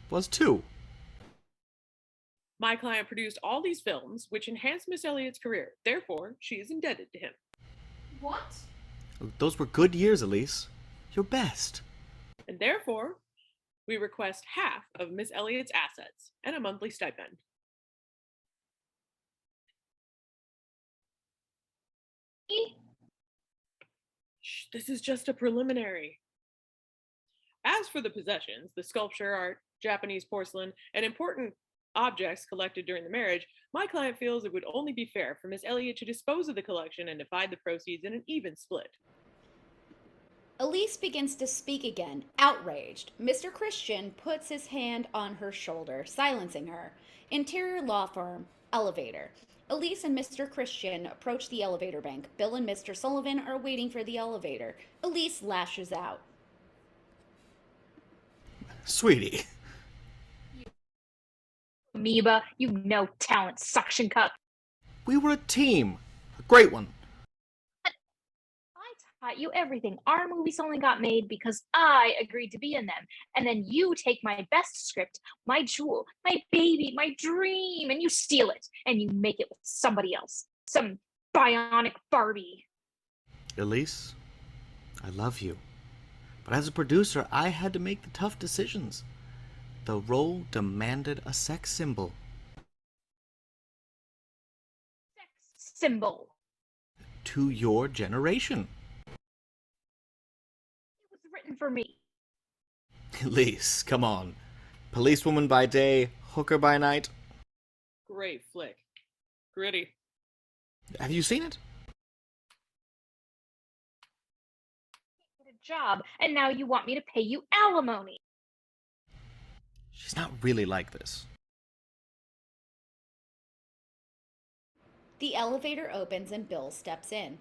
B: Was 2.
G: My client produced all these films, which enhanced Miss Elliott's career. Therefore, she is indebted to him.
A: What?
B: Those were good years, Elise. Your best.
G: And therefore, we request half of Miss Elliott's assets and a monthly stipend. Shh, this is just a preliminary. As for the possessions, the sculpture, art, Japanese porcelain, and important objects collected during the marriage, my client feels it would only be fair for Miss Elliott to dispose of the collection and divide the proceeds in an even split.
A: Elise begins to speak again, outraged. Mr. Christian puts his hand on her shoulder, silencing her. Interior law firm, elevator. Elise and Mr. Christian approach the elevator bank. Bill and Mr. Sullivan are waiting for the elevator. Elise lashes out.
B: Sweetie.
D: Amoeba, you no talent suction cup.
B: We were a team. A great one.
D: I taught you everything. Our movies only got made because I agreed to be in them. And then you take my best script, my jewel, my baby, my dream, and you steal it. And you make it with somebody else. Some bionic Barbie.
B: Elise, I love you. But as a producer, I had to make the tough decisions. The role demanded a sex symbol.
D: Sex symbol.
B: To your generation.
D: It was written for me.
B: Elise, come on. Policewoman by day, hooker by night.
G: Great flick. Gritty.
B: Have you seen it?
D: Get a job, and now you want me to pay you alimony.
B: She's not really like this.
A: The elevator opens and Bill steps in.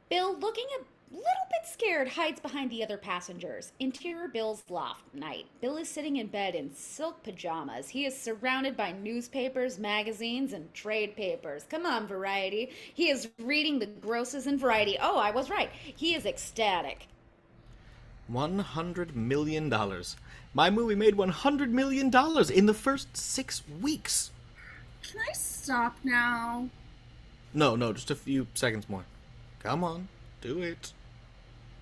A: Bill, looking a little bit scared, hides behind the other passengers. Interior Bill's loft night. Bill is sitting in bed in silk pajamas. He is surrounded by newspapers, magazines, and trade papers. Come on, Variety. He is reading the grosses in Variety. Oh, I was right. He is ecstatic.
B: $100 million. My movie made $100 million in the first 6 weeks.
C: Can I stop now?
B: No, just a few seconds more. Come on, do it.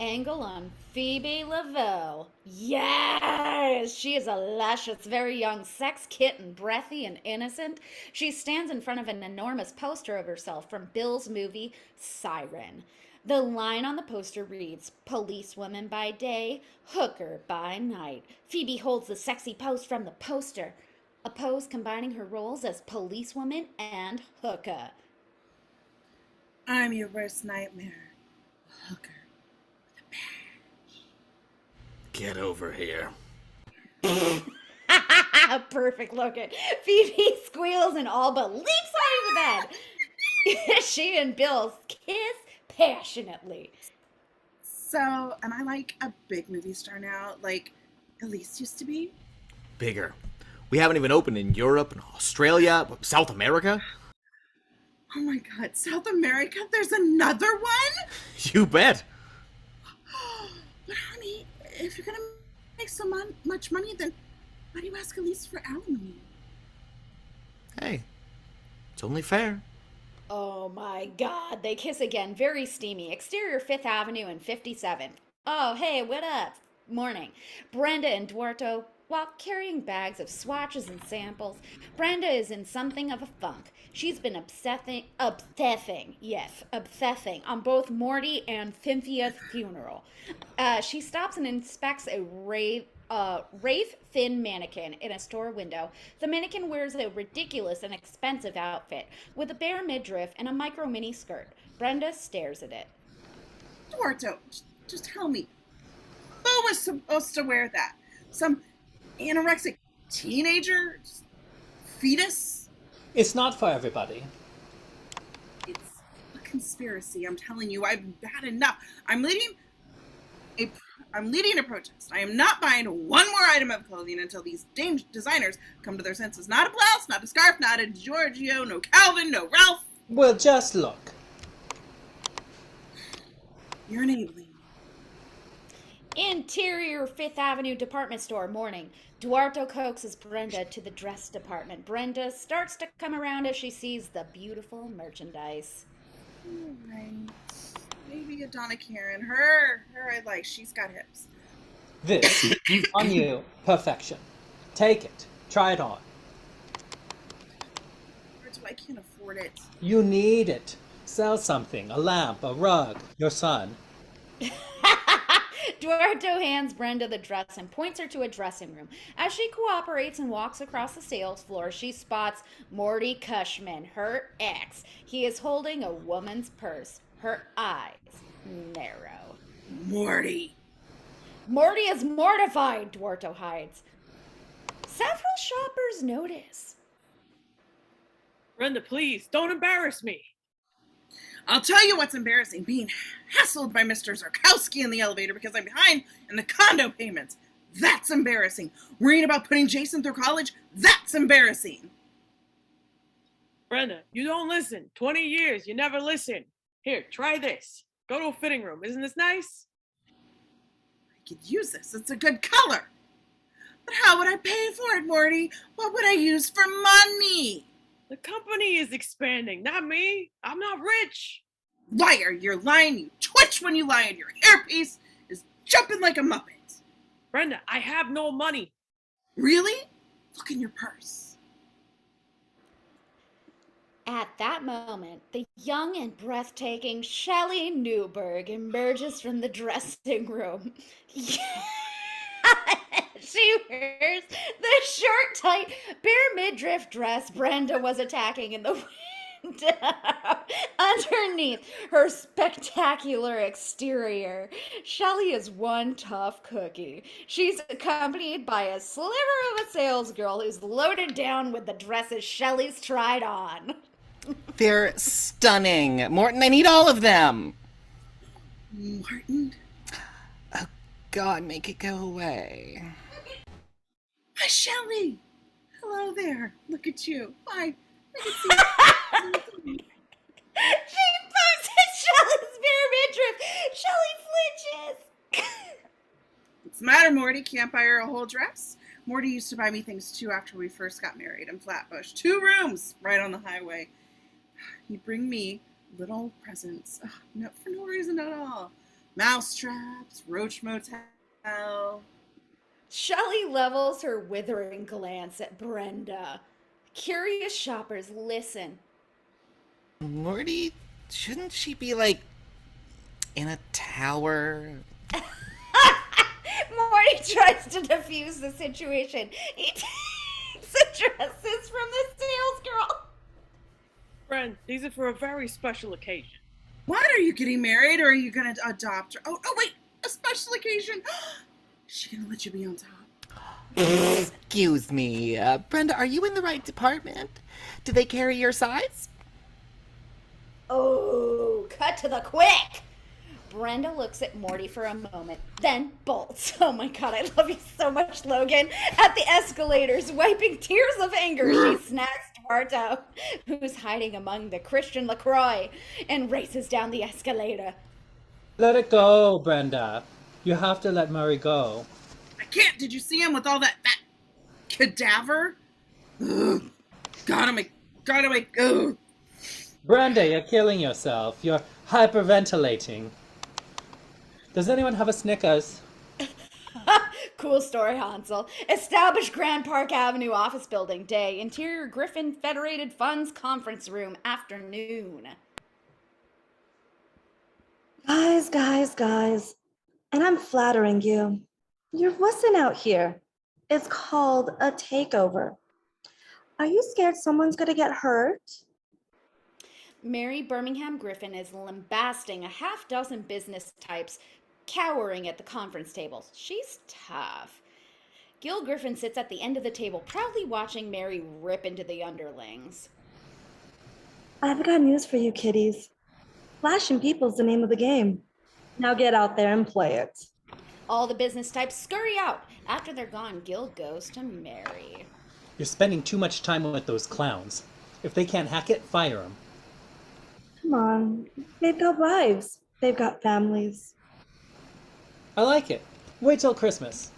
A: Angle on Phoebe Lavelle. Yes! She is a luscious, very young sex kitten, breathy and innocent. She stands in front of an enormous poster of herself from Bill's movie Siren. The line on the poster reads, Policewoman by day, hooker by night. Phoebe holds the sexy pose from the poster, a pose combining her roles as policewoman and hooker.
C: I'm your worst nightmare. Hooker.
B: Get over here.
A: Perfect looking. Phoebe squeals and all but leaps out of the bed. She and Bill kiss passionately.
C: So, am I like a big movie star now, like Elise used to be?
B: Bigger. We haven't even opened in Europe and Australia, South America.
C: Oh my god, South America? There's another one?
B: You bet.
C: But honey, if you're gonna make so much money, then why do you ask Elise for alimony?
B: Hey, it's only fair.
A: Oh my god, they kiss again, very steamy. Exterior 5th Avenue and 57th. Oh, hey, what up? Morning. Brenda and Duarto, while carrying bags of swatches and samples, Brenda is in something of a funk. She's been obsessing on both Morty and Cynthia's funeral. She stops and inspects a Wraith thin mannequin in a store window. The mannequin wears a ridiculous and expensive outfit with a bare midriff and a micro mini skirt. Brenda stares at it.
C: Duarto, just tell me, who was supposed to wear that? Some anorexic teenager? Fetus?
F: It's not for everybody.
C: It's a conspiracy, I'm telling you. I've had enough. I'm leading a protest. I am not buying one more item of clothing until these dame designers come to their senses. Not a blouse, not a scarf, not a Giorgio, no Calvin, no Ralph.
F: Well, just look.
C: You're enabling.
A: Interior 5th Avenue department store, morning. Duarto coaxes Brenda to the dress department. Brenda starts to come around as she sees the beautiful merchandise.
C: All right. Maybe a Donna Karen. Her I like. She's got hips.
F: This, on you, perfection. Take it. Try it on.
C: I can't afford it.
F: You need it. Sell something. A lamp, a rug, your son.
A: Duarto hands Brenda the dress and points her to a dressing room. As she cooperates and walks across the sales floor, she spots Morty Cushman, her ex. He is holding a woman's purse. Her eyes narrow.
C: Morty.
A: Morty is mortified, Duarto hides. Several shoppers notice.
G: Brenda, please, don't embarrass me.
C: I'll tell you what's embarrassing. Being hassled by Mr. Zarkowski in the elevator because I'm behind in the condo payments. That's embarrassing. Worrying about putting Jason through college. That's embarrassing.
G: Brenda, you don't listen. 20 years, you never listen. Here, try this. Go to a fitting room. Isn't this nice?
C: I could use this. It's a good color. But how would I pay for it, Morty? What would I use for money?
G: The company is expanding, not me. I'm not rich.
C: Liar, you're lying. You twitch when you lie, and your hairpiece is jumping like a muppet.
G: Brenda, I have no money.
C: Really? Look in your purse.
A: At that moment, the young and breathtaking Shelley Newberg emerges from the dressing room. She wears the short, tight, bare midriff dress Brenda was attacking in the window. Underneath her spectacular exterior, Shelley is one tough cookie. She's accompanied by a sliver of a salesgirl who's loaded down with the dresses Shelley's tried on.
B: They're stunning. Morton, I need all of them.
C: Martin?
B: Oh, God, make it go away.
C: Hi, Shelley. Hello there. Look at you. Hi. I can see you.
A: She pokes at Shelley's bare midriff. Shelley flinches.
C: What's the matter, Morty? Can't buy her a whole dress? Morty used to buy me things too after we first got married in Flatbush. 2 rooms right on the highway. He'd bring me little presents. For no reason at all. Mousetraps, Roach Motel.
A: Shelley levels her withering glance at Brenda. Curious shoppers listen.
B: Morty, shouldn't she be, like, in a tower?
A: Morty tries to defuse the situation. He takes addresses from the sales girl.
G: Friend, these are for a very special occasion.
C: What? Are you getting married or are you going to adopt her? Oh, wait. A special occasion. Is she going to let you be on top?
B: Excuse me, Brenda, are you in the right department? Do they carry your size?
A: Oh, cut to the quick. Brenda looks at Morty for a moment, then bolts. Oh my god, I love you so much, Logan. At the escalators, wiping tears of anger, she snags Duarto, who's hiding among the Christian LaCroix, and races down the escalator.
F: Let it go, Brenda. You have to let Murray go.
C: I can't. Did you see him with all that cadaver? Ugh. Gotta make. Ugh.
F: Brenda, you're killing yourself. You're hyperventilating. Does anyone have a Snickers?
A: Cool story, Hansel. Established Grand Park Avenue office building day. Interior Griffin Federated Funds conference room afternoon.
E: Guys. And I'm flattering you. You're wussing out here. It's called a takeover. Are you scared someone's gonna get hurt?
A: Mary Birmingham Griffin is lambasting a half-dozen business types cowering at the conference tables. She's tough. Gil Griffin sits at the end of the table, proudly watching Mary rip into the underlings.
E: I've got news for you, kiddies. Flashing people's the name of the game. Now get out there and play it.
A: All the business types scurry out. After they're gone, Gil goes to Mary.
F: You're spending too much time with those clowns. If they can't hack it, fire them.
E: Come on. They've got lives. They've got families.
F: I like it. Wait till Christmas.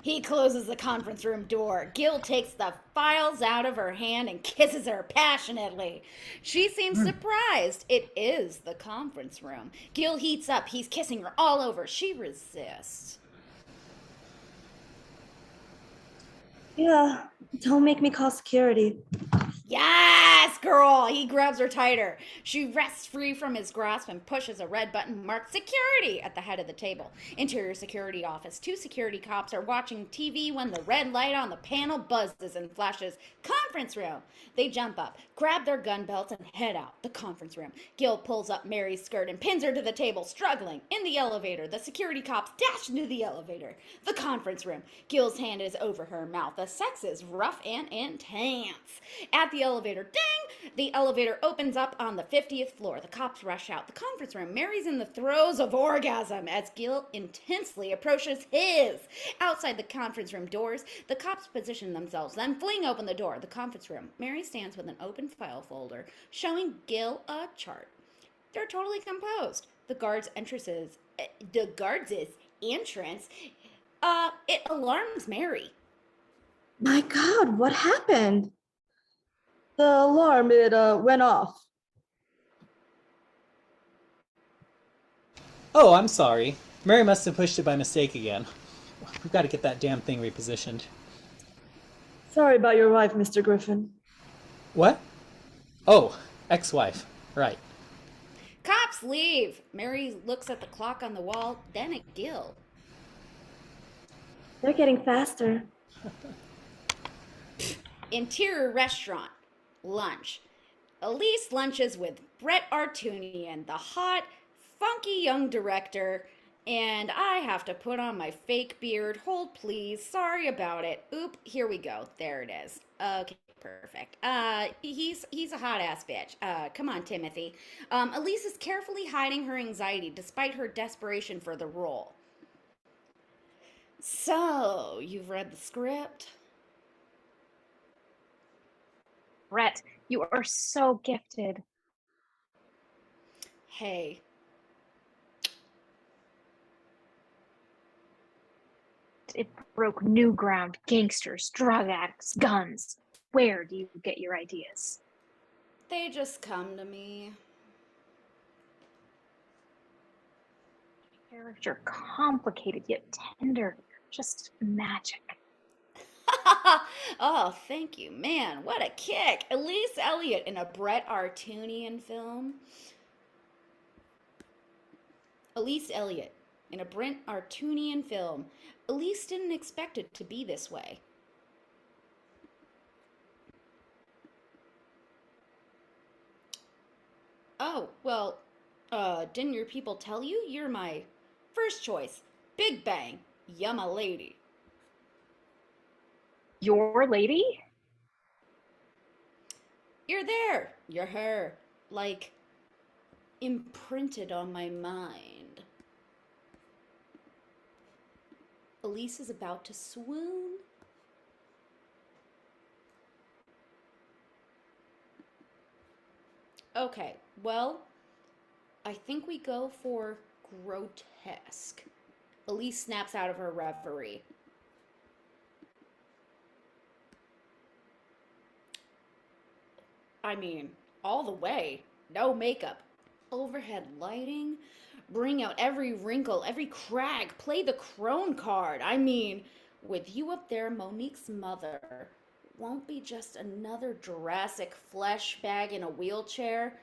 A: He closes the conference room door. Gil takes the files out of her hand and kisses her passionately. She seems surprised. It is the conference room. Gil heats up. He's kissing her all over. She resists.
E: Yeah, don't make me call security.
A: Yes, girl! He grabs her tighter. She wrests free from his grasp and pushes a red button marked security at the head of the table. Interior security office. 2 security cops are watching TV when the red light on the panel buzzes and flashes. Conference room! They jump up, grab their gun belts, and head out the conference room. Gil pulls up Mary's skirt and pins her to the table, struggling. In the elevator, the security cops dash into the elevator. The conference room. Gil's hand is over her mouth. The sex is rough and intense. At the elevator, ding! The elevator opens up on the 50th floor. The cops rush out the conference room. Mary's in the throes of orgasm as Gil intensely approaches his. Outside the conference room doors, the cops position themselves, then fling open the door. The conference room. Mary stands with an open file folder, showing Gil a chart. They're totally composed. The guards' entrance, it alarms Mary.
E: My God, what happened? The alarm, it went off.
F: Oh, I'm sorry. Mary must have pushed it by mistake again. We've got to get that damn thing repositioned.
E: Sorry about your wife, Mr. Griffin.
F: What? Oh, ex-wife. Right.
A: Cops leave. Mary looks at the clock on the wall, then at Gil.
E: They're getting faster.
A: Interior restaurant. Lunch. Elise lunches with Brett Artunian, the hot, funky young director, and I have to put on my fake beard. Hold, please. Sorry about it. Oop, here we go. There it is. Okay, perfect. He's a hot-ass bitch. Come on, Timothy. Elise is carefully hiding her anxiety despite her desperation for the role. So, you've read the script?
D: Brett, you are so gifted.
A: Hey.
D: It broke new ground. Gangsters, drug addicts, guns. Where do you get your ideas?
A: They just come to me.
D: character, complicated yet tender, just magic.
A: Oh, thank you. Man, what a kick. Elise Elliott in a Bret Artunian film. Elise Elliott in a Brent Artunian film. Elise didn't expect it to be this way. Oh, well, didn't your people tell you? You're my first choice. Big Bang. Yumma lady.
D: Your lady?
A: You're there. You're her. Like, imprinted on my mind. Elise is about to swoon. Okay, well, I think we go for grotesque. Elise snaps out of her reverie. I mean, all the way. No makeup. Overhead lighting. Bring out every wrinkle, every crack. Play the crone card. I mean, with you up there, Monique's mother won't be just another Jurassic flesh bag in a wheelchair.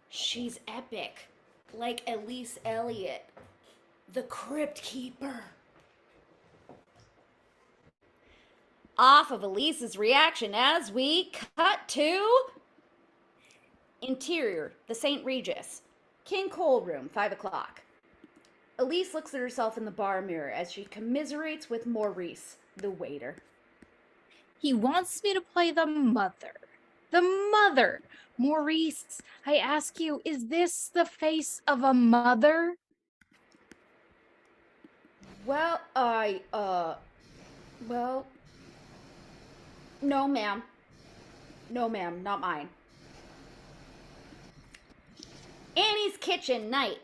A: She's epic. Like Elise Elliott, the Crypt Keeper. Off of Elise's reaction as we cut to interior, the St. Regis. King Cole room, 5 o'clock. Elise looks at herself in the bar mirror as she commiserates with Maurice, the waiter.
D: He wants me to play the mother. The mother! Maurice, I ask you, is this the face of a mother?
A: Well, well, no, ma'am. No, ma'am, not mine. Annie's Kitchen night.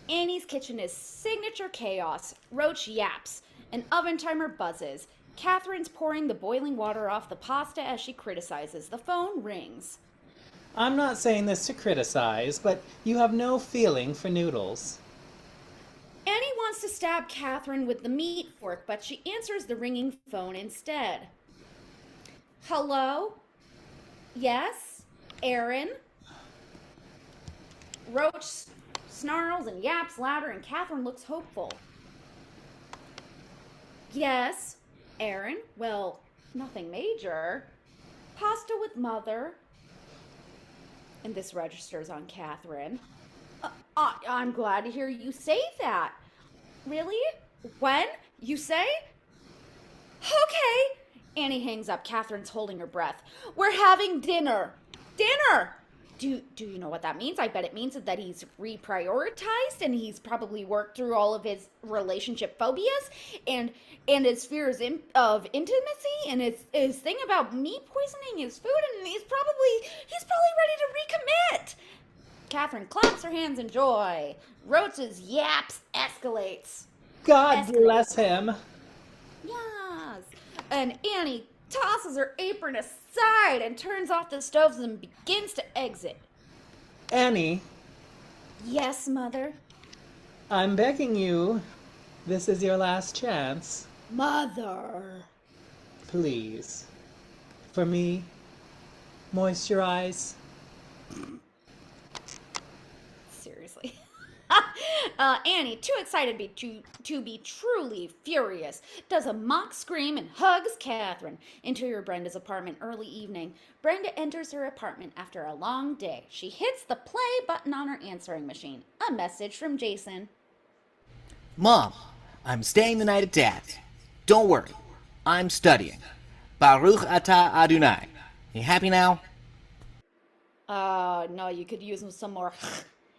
A: Annie's Kitchen is signature chaos. Roach yaps. An oven timer buzzes. Catherine's pouring the boiling water off the pasta as she criticizes. The phone rings.
F: I'm not saying this to criticize, but you have no feeling for noodles.
A: Annie wants to stab Catherine with the meat fork, but she answers the ringing phone instead. Hello? Yes? Aaron? Roach snarls and yaps louder, and Catherine looks hopeful. Yes? Aaron? Well, nothing major. Pasta with mother. And this registers on Catherine. I'm glad to hear you say that. Really? When? You say? Okay. Annie hangs up. Catherine's holding her breath. We're having dinner. Dinner! Do you know what that means? I bet it means that he's reprioritized and he's probably worked through all of his relationship phobias and his fears of intimacy and his thing about meat poisoning his food, and he's probably ready to recommit. Catherine claps her hands in joy. Roach's yaps escalates.
F: God bless him.
A: Yes. And Annie tosses her apron aside and turns off the stoves and begins to exit.
F: Annie,
A: Yes, Mother.
F: I'm begging you. This is your last chance.
A: Mother.
F: Please. For me, moisturize.
A: Seriously. Annie, too excited to be truly furious, does a mock scream and hugs Catherine. Interior Brenda's apartment, early evening. Brenda enters her apartment after a long day. She hits the play button on her answering machine. A message from Jason.
B: Mom, I'm staying the night at Dad's. Don't worry, I'm studying. Baruch atah Adonai. You happy now?
A: No, you could use some more.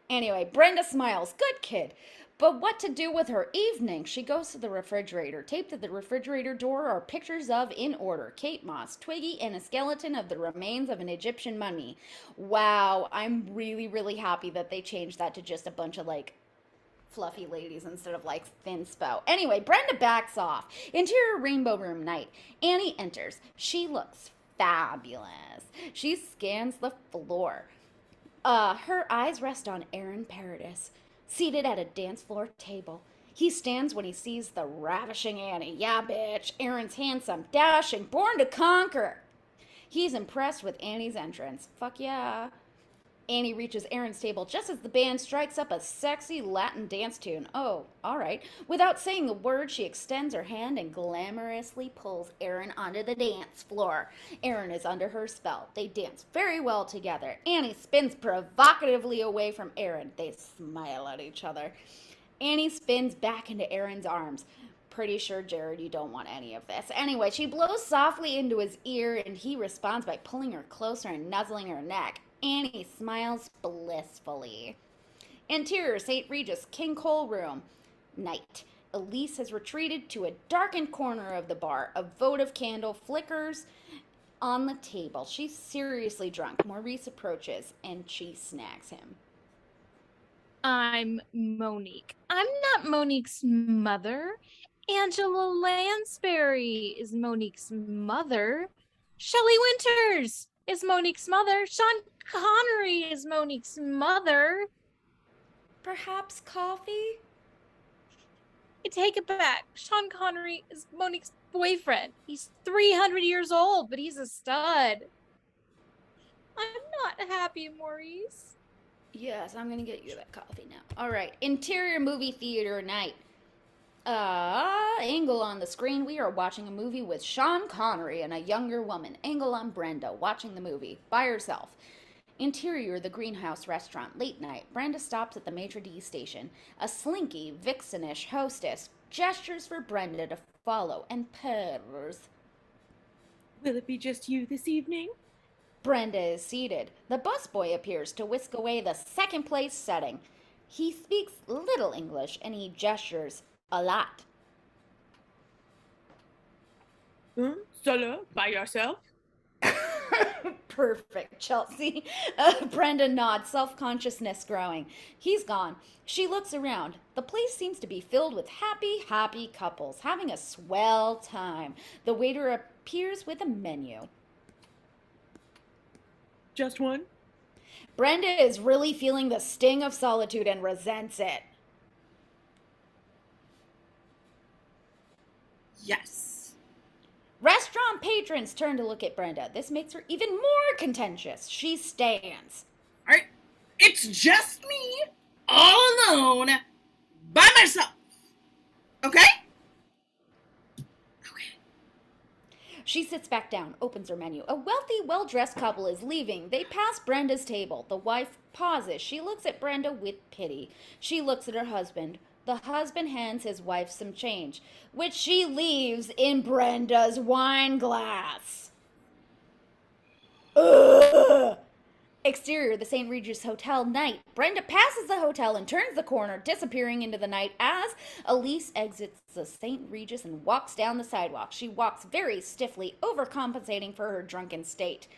A: Anyway, Brenda smiles. Good kid. But what to do with her evening? She goes to the refrigerator. Taped to the refrigerator door are pictures of, in order, Kate Moss, Twiggy, and a skeleton of the remains of an Egyptian mummy. Wow, I'm really, really happy that they changed that to just a bunch of, like, fluffy ladies instead of, like, thin spout. Anyway, Brenda backs off. Interior rainbow room night. Annie enters. She looks fabulous. She scans the floor. Her eyes rest on Aaron Paradis. seated at a dance floor table. He stands when he sees the ravishing Annie. Yeah, bitch. Aaron's handsome, dashing, born to conquer. He's impressed with Annie's entrance. Fuck yeah. Annie reaches Aaron's table just as the band strikes up a sexy Latin dance tune. Oh, all right. Without saying a word, she extends her hand and glamorously pulls Aaron onto the dance floor. Aaron is under her spell. They dance very well together. Annie spins provocatively away from Aaron. They smile at each other. Annie spins back into Aaron's arms. Pretty sure, Jared, you don't want any of this. Anyway, she blows softly into his ear, and he responds by pulling her closer and nuzzling her neck. Annie smiles blissfully. Interior, St. Regis, King Cole room. Night. Elise has retreated to a darkened corner of the bar. A votive candle flickers on the table. She's seriously drunk. Maurice approaches, and she snags him.
D: I'm Monique. I'm not Monique's mother. Angela Lansbury is Monique's mother. Shelley Winters is Monique's mother. Sean Connery is Monique's mother.
A: Perhaps coffee?
D: I take it back. Sean Connery is Monique's boyfriend. He's 300 years old, but he's a stud. I'm not happy, Maurice.
A: Yes, I'm gonna get you that coffee now. All right, interior movie theater night. Angle on the screen. We are watching a movie with Sean Connery and a younger woman. Angle on Brenda, watching the movie by herself. Interior, the Greenhouse restaurant, late night. Brenda stops at the maitre d' station. A slinky, vixenish hostess gestures for Brenda to follow and purrs.
G: Will it be just you this evening?
A: Brenda is seated. The busboy appears to whisk away the second place setting. He speaks little English and he gestures a lot.
G: Solo, by yourself?
A: Perfect, Chelsea. Brenda nods, self-consciousness growing. He's gone. She looks around. The place seems to be filled with happy couples, having a swell time. The waiter appears with a menu.
G: Just one?
A: Brenda is really feeling the sting of solitude and resents it.
C: Yes.
A: Restaurant patrons turn to look at Brenda. This makes her even more contentious. She stands.
C: All right. It's just me, all alone, by myself. Okay? Okay.
A: She sits back down, opens her menu. A wealthy, well-dressed couple is leaving. They pass Brenda's table. The wife pauses. She looks at Brenda with pity. She looks at her husband. The husband hands his wife some change, which she leaves in Brenda's wine glass. Ugh. Exterior, the St. Regis Hotel, night. Brenda passes the hotel and turns the corner, disappearing into the night as Elise exits the St. Regis and walks down the sidewalk. She walks very stiffly, overcompensating for her drunken state.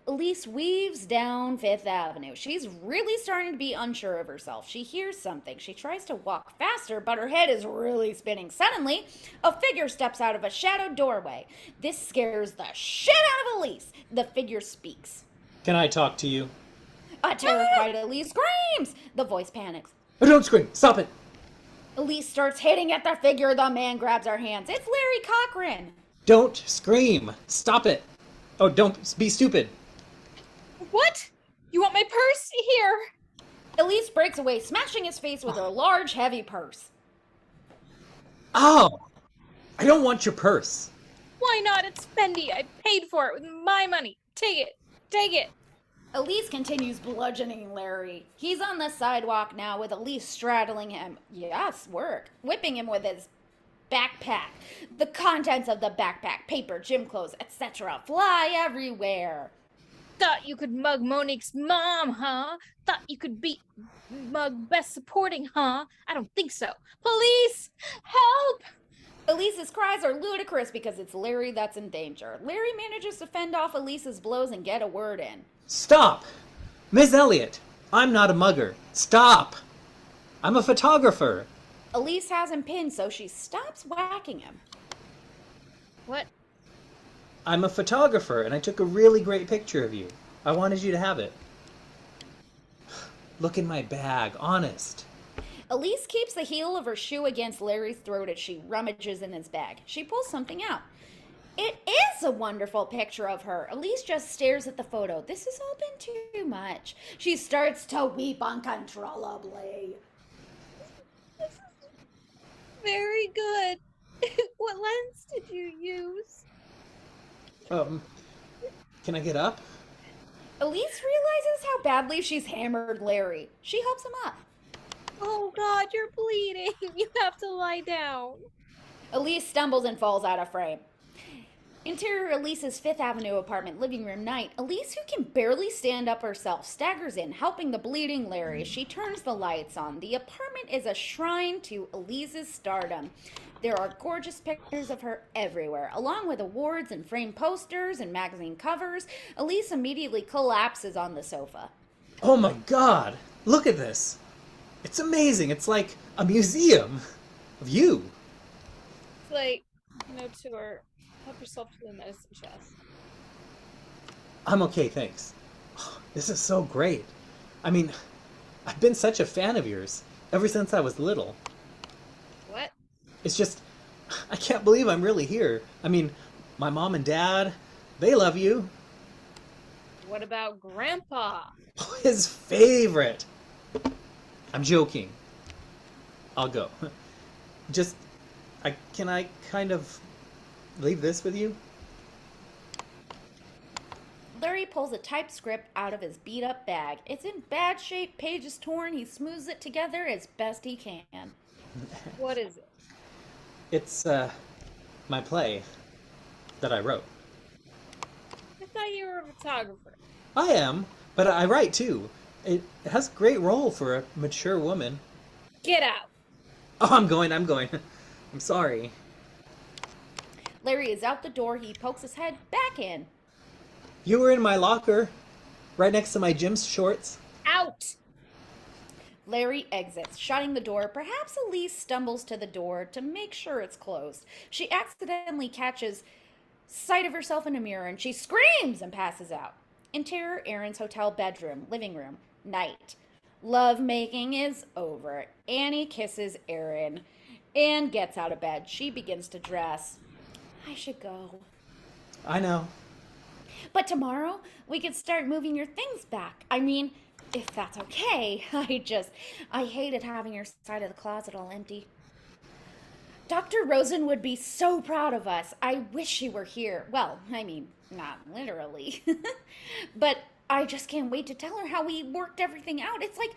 A: Elise weaves down Fifth Avenue. She's really starting to be unsure of herself. She hears something. She tries to walk faster, but her head is really spinning. Suddenly, a figure steps out of a shadowed doorway. This scares the shit out of Elise. The figure speaks.
F: Can I talk to you?
A: A terrified Elise screams. The voice panics.
F: Oh, don't scream! Stop it!
A: Elise starts hitting at the figure. The man grabs her hands. It's Larry Cochran.
F: Don't scream! Stop it! Oh, don't be stupid!
D: What? You want my purse? Here.
A: Elise breaks away, smashing his face with her large, heavy purse.
F: Oh! I don't want your purse.
D: Why not? It's Fendi. I paid for it with my money. Take it. Take it.
A: Elise continues bludgeoning Larry. He's on the sidewalk now with Elise straddling him. Yes, work. Whipping him with his backpack. The contents of the backpack, paper, gym clothes, etc. fly everywhere.
D: Thought you could mug Monique's mom, huh? Thought you could beat mug Best Supporting, huh? I don't think so. Police! Help!
A: Elise's cries are ludicrous because it's Larry that's in danger. Larry manages to fend off Elise's blows and get a word in.
F: Stop! Miss Elliot, I'm not a mugger. Stop! I'm a photographer.
A: Elise has him pinned, so she stops whacking him.
D: What?
F: I'm a photographer, and I took a really great picture of you. I wanted you to have it. Look in my bag, honest.
A: Elise keeps the heel of her shoe against Larry's throat as she rummages in his bag. She pulls something out. It is a wonderful picture of her. Elise just stares at the photo. This has all been too much. She starts to weep uncontrollably.
H: Very good. What lens did you use?
F: Can I get up?
A: Elise realizes how badly she's hammered Larry. She helps him up.
H: Oh God, you're bleeding. You have to lie down.
A: Elise stumbles and falls out of frame. Interior Elise's Fifth Avenue apartment living room night. Elise, who can barely stand up herself, staggers in, helping the bleeding Larry. She turns the lights on. The apartment is a shrine to Elise's stardom. There are gorgeous pictures of her everywhere, along with awards and framed posters and magazine covers. Elise immediately collapses on the sofa.
F: Oh my God! Look at this! It's amazing! It's like a museum of you!
H: It's like, tour. Help yourself to the medicine chest.
F: I'm okay, thanks. This is so great. I mean, I've been such a fan of yours ever since I was little.
H: What?
F: It's just, I can't believe I'm really here. I mean, my mom and dad, they love you.
H: What about Grandpa?
F: His favorite. I'm joking. I'll go. Just, can I kind of leave this with you?
A: Larry pulls a typescript out of his beat-up bag. It's in bad shape, pages torn. He smooths it together as best he can.
H: What is it?
F: It's, my play that I wrote.
H: I thought you were a photographer.
F: I am, but I write too. It has a great role for a mature woman.
H: Get out.
F: Oh, I'm going. I'm sorry.
A: Larry is out the door. He pokes his head back in.
F: You were in my locker, right next to my gym shorts.
H: Out.
A: Larry exits, shutting the door. Perhaps Elise stumbles to the door to make sure it's closed. She accidentally catches sight of herself in a mirror and she screams and passes out. Interior Aaron's hotel bedroom, living room, night. Love making is over. Annie kisses Aaron and gets out of bed. She begins to dress. I should go.
F: I know.
A: But tomorrow, we could start moving your things back. I mean, if that's okay. I hated having your side of the closet all empty. Dr. Rosen would be so proud of us. I wish she were here. Well, I mean, not literally. But I just can't wait to tell her how we worked everything out. It's like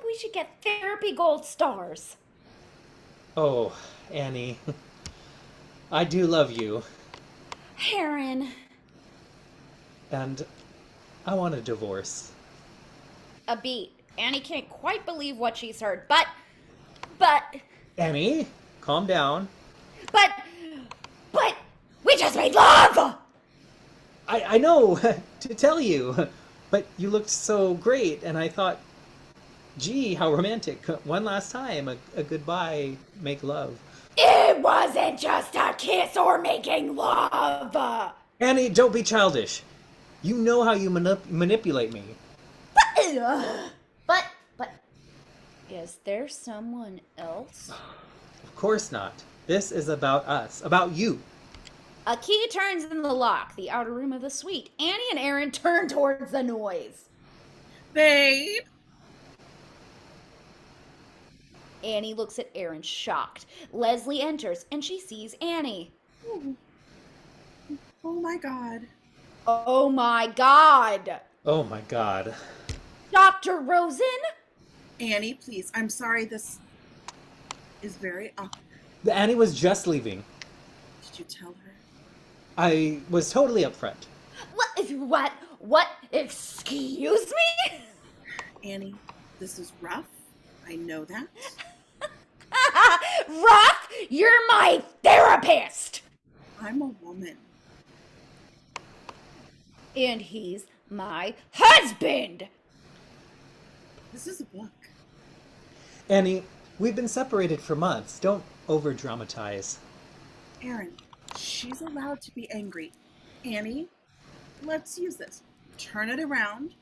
A: we should get therapy gold stars.
F: Oh, Annie. I do love you.
A: Aaron.
F: And I want a divorce.
A: A beat. Annie can't quite believe what she's heard, but...
F: Annie, calm down.
A: But, we just made love!
F: I know, to tell you, but you looked so great, and I thought, gee, how romantic. One last time, a goodbye, make love.
A: It wasn't just a kiss or making love!
F: Annie, don't be childish. You know how you manipulate me.
A: But, is there someone else?
F: Of course not. This is about us, about you.
A: A key turns in the lock, the outer room of the suite. Annie and Aaron turn towards the noise.
C: Babe.
A: Annie looks at Aaron, shocked. Leslie enters, and she sees Annie.
C: Oh my God.
A: Oh my God!
F: Oh my God.
A: Dr. Rosen?
C: Annie, please. I'm sorry this is very awkward.
F: Annie was just leaving.
C: Did you tell her?
F: I was totally upfront.
A: What? Excuse me?
C: Annie, this is rough. I know that.
A: Rough? You're my therapist!
C: I'm a woman.
A: And he's my husband!
C: This is a book.
F: Annie, we've been separated for months. Don't over-dramatize.
C: Aaron, she's allowed to be angry. Annie, let's use this. Turn it around.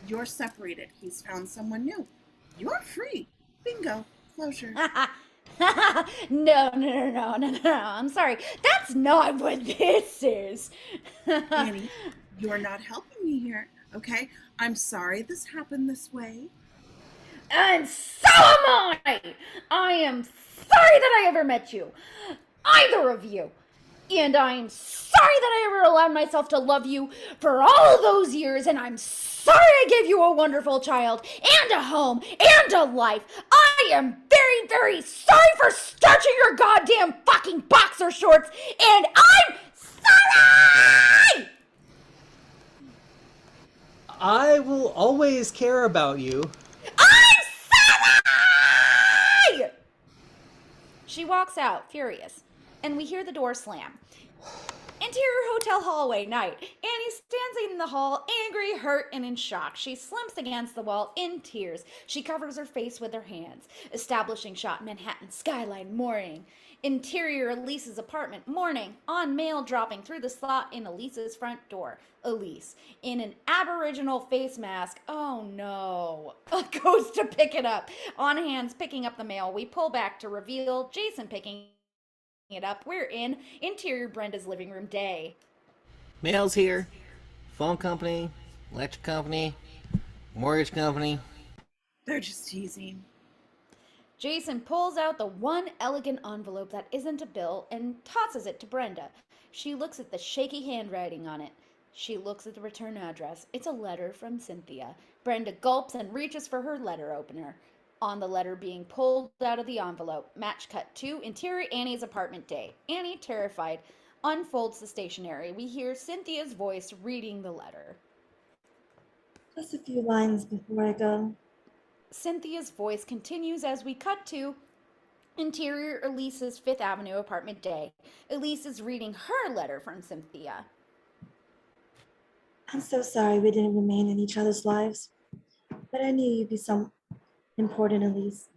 C: You're separated. He's found someone new. You're free. Bingo. Closure.
A: No. I'm sorry. That's not what this is.
C: Annie, you're not helping me here, okay? I'm sorry this happened this way.
A: And so am I! I am sorry that I ever met you. Either of you. And I am sorry that I ever allowed myself to love you for all those years, and I'm sorry I gave you a wonderful child, and a home, and a life. I am very, very sorry for starching your goddamn fucking boxer shorts, and I'm sorry!
F: I will always care about you.
A: I'm sorry! She walks out, furious, and we hear the door slam. Interior hotel hallway night. Annie stands in the hall, angry, hurt, and in shock. She slumps against the wall in tears. She covers her face with her hands. Establishing shot Manhattan skyline morning. Interior Elise's apartment morning. On mail dropping through the slot in Elise's front door. Elise, in an aboriginal face mask. Oh no. Goes to pick it up. On hands picking up the mail. We pull back to reveal Jason picking it up. We're in Interior Brenda's living room day.
B: Mail's here. Phone company, electric company, mortgage company.
C: They're just teasing.
A: Jason pulls out the one elegant envelope that isn't a bill and tosses it to Brenda. She looks at the shaky handwriting on it. She looks at the return address. It's a letter from Cynthia. Brenda gulps and reaches for her letter opener. On the letter being pulled out of the envelope, match cut to Interior Annie's apartment day. Annie, terrified, unfolds the stationery. We hear Cynthia's voice reading the letter.
E: Just a few lines before I go.
A: Cynthia's voice continues as we cut to Interior Elise's Fifth Avenue apartment day. Elise is reading her letter from Cynthia.
E: I'm so sorry we didn't remain in each other's lives, but I knew you'd be so important, Elise.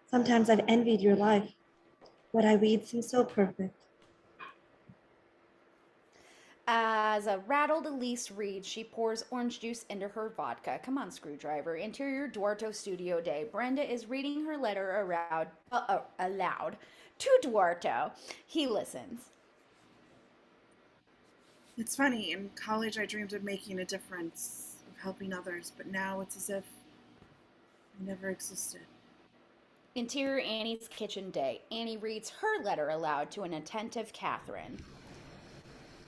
E: Sometimes I've envied your life. What I read seems so perfect.
A: As a rattled Elise reads, she pours orange juice into her vodka. Come on, screwdriver. Interior Duarto studio day. Brenda is reading her letter aloud to Duarto. He listens.
C: It's funny, in college I dreamed of making a difference, of helping others, but now it's as if I never existed.
A: Interior Annie's kitchen day. Annie reads her letter aloud to an attentive Catherine.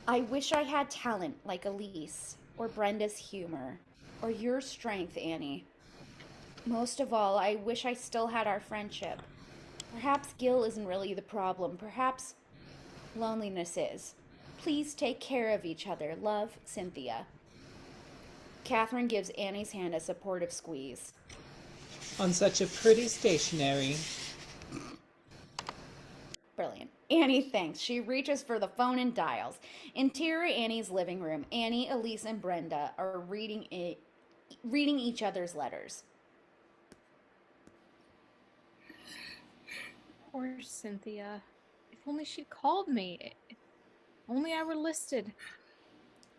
A: I wish I had talent like Elise, or Brenda's humor, or your strength, Annie. Most of all, I wish I still had our friendship. Perhaps Gil isn't really the problem. Perhaps loneliness is. Please take care of each other. Love, Cynthia. Catherine gives Annie's hand a supportive squeeze.
F: On such a pretty stationery.
A: Brilliant. Annie thanks. She reaches for the phone and dials. Interior Annie's living room. Annie, Elise, and Brenda are reading each other's letters.
H: Poor Cynthia. If only she'd called me. If only I were listed.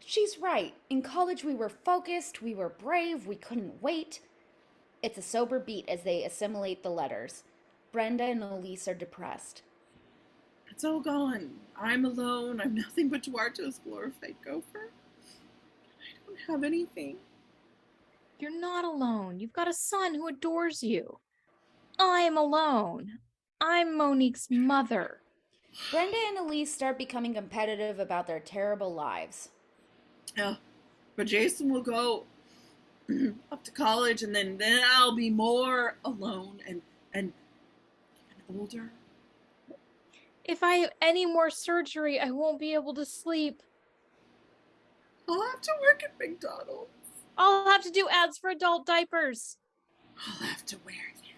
A: She's right. In college we were focused, we were brave, we couldn't wait. It's a sober beat as they assimilate the letters. Brenda and Elise are depressed.
C: It's all gone. I'm alone. I'm nothing but Duarto's glorified gopher. I don't have anything.
H: You're not alone. You've got a son who adores you. I'm alone. I'm Monique's mother.
A: Brenda and Elise start becoming competitive about their terrible lives.
C: Yeah, but Jason will go up to college, and then I'll be more alone and older.
H: If I have any more surgery, I won't be able to sleep.
C: I'll have to work at McDonald's.
H: I'll have to do ads for adult diapers.
C: I'll have to wear them.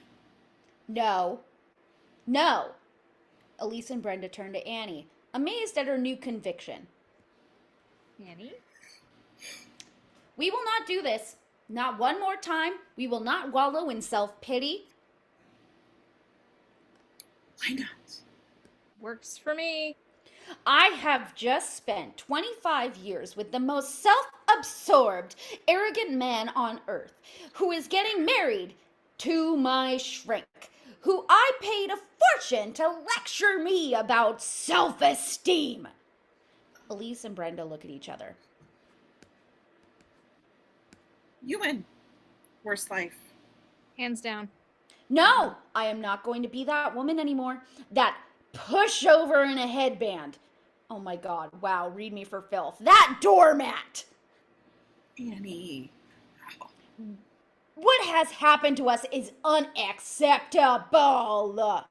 A: No. No. Elise and Brenda turn to Annie, amazed at her new conviction.
H: Annie?
A: We will not do this. Not one more time. We will not wallow in self-pity.
C: Why not?
H: Works for me.
A: I have just spent 25 years with the most self-absorbed, arrogant man on earth, who is getting married to my shrink, who I paid a fortune to lecture me about self-esteem. Elise and Brenda look at each other.
C: You win. Worst life.
H: Hands down.
A: No, I am not going to be that woman anymore. That pushover in a headband. Oh my God, wow, read me for filth. That doormat!
C: Annie.
A: What has happened to us is unacceptable.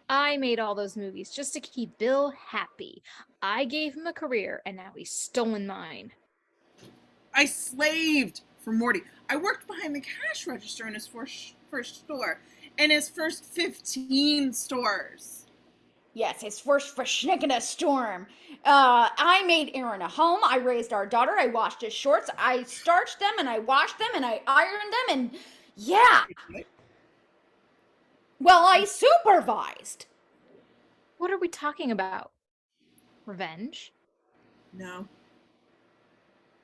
H: I made all those movies just to keep Bill happy. I gave him a career, and now he's stolen mine.
C: I slaved for Morty. I worked behind the cash register in his first store, and his first 15 stores.
A: Yes, his first Freshnick in a storm. I made Aaron a home. I raised our daughter. I washed his shorts. I starched them, and I washed them, and I ironed them, and yeah. Well, I supervised.
H: What are we talking about? Revenge?
C: No.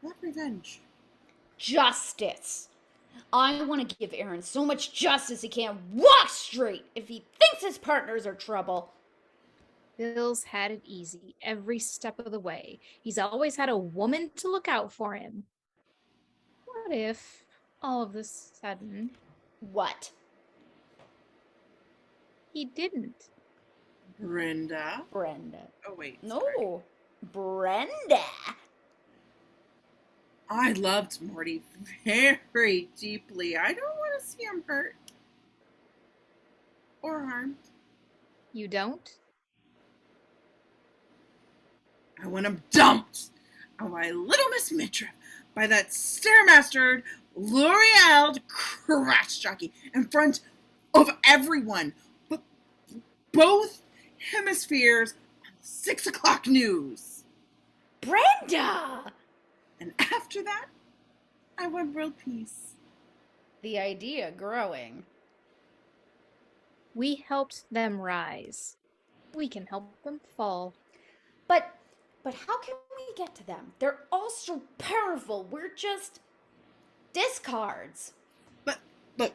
C: Not revenge.
A: Justice. I want to give Aaron so much justice he can't walk straight if he thinks his partners are trouble.
H: Bill's had it easy every step of the way. He's always had a woman to look out for him. What if all of a sudden
A: What?
H: he didn't?
C: Brenda.
A: Brenda.
C: Oh, wait.
A: No,
C: sorry.
A: Brenda.
C: I loved Morty very deeply. I don't want to see him hurt or harmed.
H: You don't?
C: I want him dumped on my little Miss Midriff by that stairmastered L'Oreal crash jockey in front of everyone, but both hemispheres on the 6 o'clock news.
A: Brenda!
C: And after that, I want world peace.
A: The idea growing.
H: We helped them rise. We can help them fall.
A: But how can we get to them? They're all so powerful. We're just discards.
C: But look,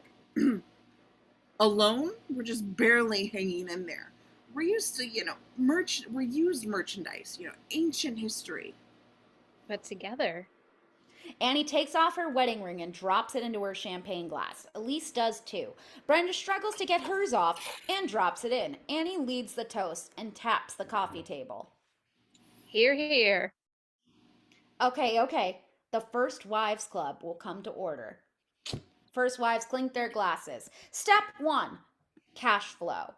C: alone, we're just barely hanging in there. We're used to, we're used merchandise, ancient history.
H: But together.
A: Annie takes off her wedding ring and drops it into her champagne glass. Elise does too. Brenda struggles to get hers off and drops it in. Annie leads the toast and taps the coffee table.
H: Hear, hear.
A: Okay. The First Wives Club will come to order. First wives clink their glasses. Step 1, cash flow.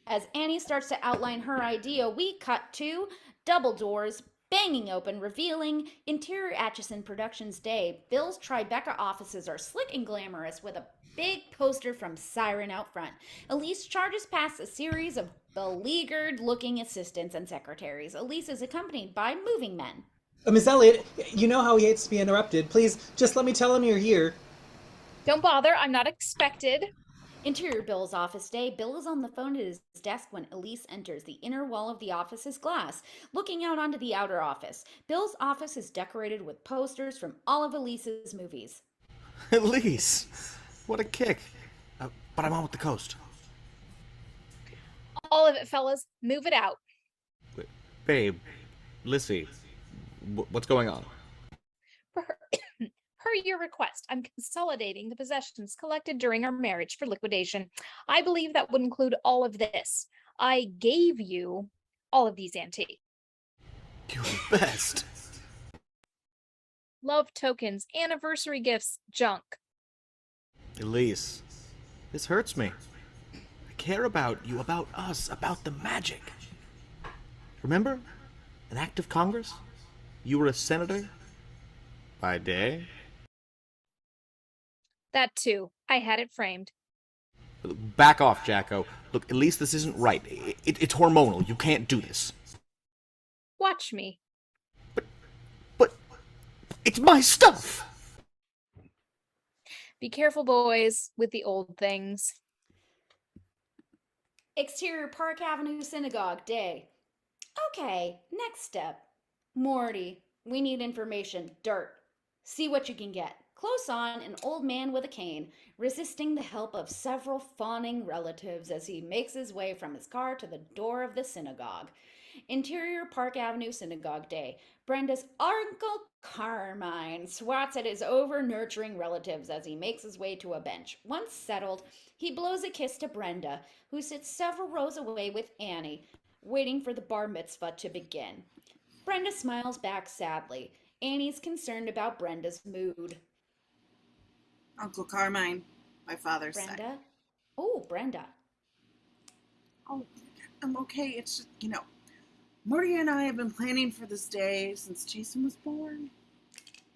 A: As Annie starts to outline her idea, we cut to double doors banging open, revealing Interior Atchison Productions Day. Bill's Tribeca offices are slick and glamorous with a big poster from Siren out front. Elise charges past a series of beleaguered-looking assistants and secretaries. Elise is accompanied by moving men.
I: Miss Elliot, you know how he hates to be interrupted. Please, just let me tell him you're here.
H: Don't bother, I'm not expected.
A: Interior Bill's office day. Bill is on the phone at his desk when Elise enters. The inner wall of the office is glass, looking out onto the outer office. Bill's office is decorated with posters from all of Elise's movies.
B: Elise! What a kick. But I'm on with the coast.
H: All of it, fellas. Move it out.
B: Babe, Lissy, what's going on?
H: Per your request, I'm consolidating the possessions collected during our marriage for liquidation. I believe that would include all of this. I gave you all of these antiques.
B: You're the best.
H: Love tokens, anniversary gifts, junk.
B: Elise, this hurts me. I care about you, about us, about the magic. Remember? An act of Congress? You were a senator? By day?
H: That too. I had it framed.
B: Back off, Jacko. Look, at least this isn't right. It's hormonal. You can't do this.
H: Watch me.
B: But it's my stuff!
H: Be careful, boys, with the old things.
A: Exterior Park Avenue Synagogue day. Okay, next step. Morty, we need information. Dirt. See what you can get. Close on, an old man with a cane, resisting the help of several fawning relatives as he makes his way from his car to the door of the synagogue. Interior Park Avenue Synagogue Day. Brenda's Uncle Carmine swats at his over-nurturing relatives as he makes his way to a bench. Once settled, he blows a kiss to Brenda, who sits several rows away with Annie, waiting for the bar mitzvah to begin. Brenda smiles back sadly. Annie's concerned about Brenda's mood.
C: Uncle Carmine, my father's side.
A: Brenda? Oh, Brenda.
C: Oh, I'm okay. It's just, Morty and I have been planning for this day since Jason was born.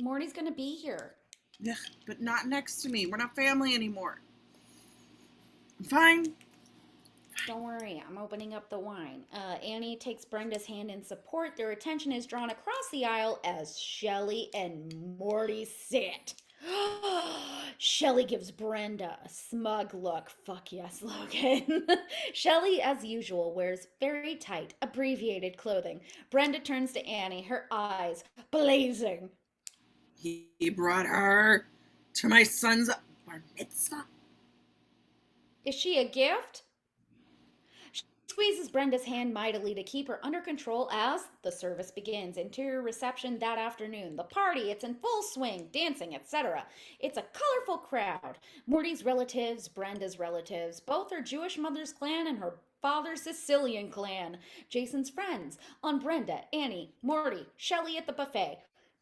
A: Morty's gonna be here.
C: Ugh, but not next to me. We're not family anymore. I'm fine.
A: Don't worry, I'm opening up the wine. Annie takes Brenda's hand in support. Their attention is drawn across the aisle as Shelley and Morty sit. Shelley gives Brenda a smug look. Fuck yes, Logan. Shelley, as usual, wears very tight, abbreviated clothing. Brenda turns to Annie, her eyes blazing.
C: He brought her to my son's bar mitzvah.
A: Is she a gift? She squeezes Brenda's hand mightily to keep her under control as the service begins. Interior reception that afternoon. The party, it's in full swing, dancing, etc. It's a colorful crowd. Morty's relatives, Brenda's relatives, both her Jewish mother's clan and her father's Sicilian clan. Jason's friends. On Brenda, Annie, Morty, Shelley at the buffet.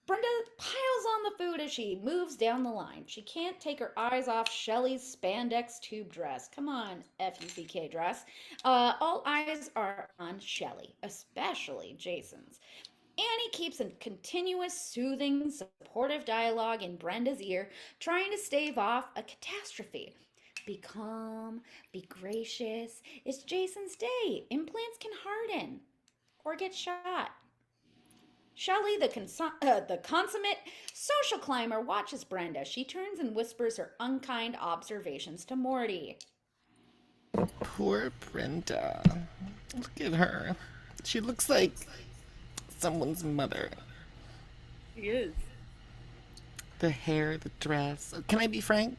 A: Brenda piles on the food as she moves down the line. She can't take her eyes off Shelley's spandex tube dress. Come on, F-U-C-K dress. All eyes are on Shelley, especially Jason's. Annie keeps a continuous, soothing, supportive dialogue in Brenda's ear, trying to stave off a catastrophe. Be calm, be gracious. It's Jason's day. Implants can harden or get shot. Shelley, the consummate social climber, watches Brenda. She turns and whispers her unkind observations to Morty.
B: Poor Brenda. Look at her. She looks like someone's mother.
G: She is.
B: The hair, the dress. Can I be frank?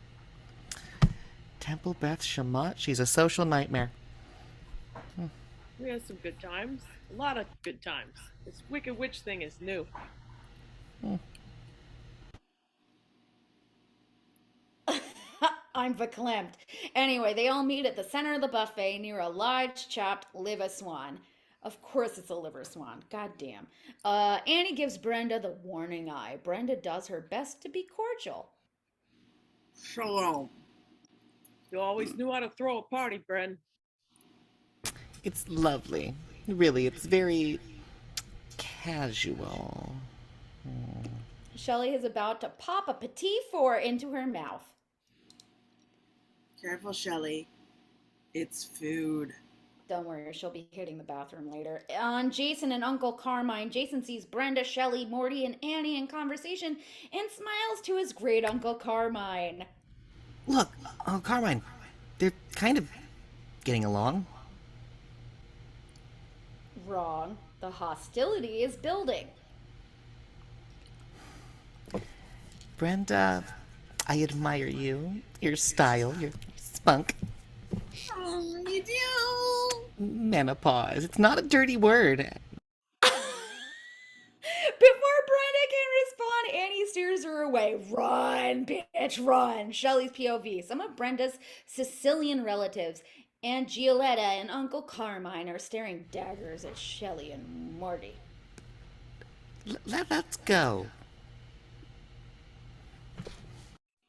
B: Temple Beth Shamot, she's a social nightmare.
G: We had some good times. A lot of good times. This Wicked Witch thing is new.
A: I'm verklempt. Anyway, they all meet at the center of the buffet near a large chopped liver swan. Of course it's a liver swan. Goddamn. Annie gives Brenda the warning eye. Brenda does her best to be cordial.
C: Shalom.
G: You always knew how to throw a party, Bren.
B: It's lovely. Really, it's very casual.
A: Shelley is about to pop a petit four into her mouth.
C: Careful, Shelley. It's food.
A: Don't worry, she'll be hitting the bathroom later. On Jason and Uncle Carmine, Jason sees Brenda, Shelley, Morty, and Annie in conversation and smiles to his great Uncle Carmine.
B: Look, Uncle Carmine, they're kind of getting along.
A: Wrong. The hostility is building.
B: Brenda, I admire you, your style, your spunk.
C: Oh, you do.
B: Menopause. It's not a dirty word.
A: Before Brenda can respond, Annie steers her away. Run, bitch, run. Shelley's POV. Some of Brenda's Sicilian relatives, Aunt Gioletta and Uncle Carmine, are staring daggers at Shelley and Morty.
B: Let's go.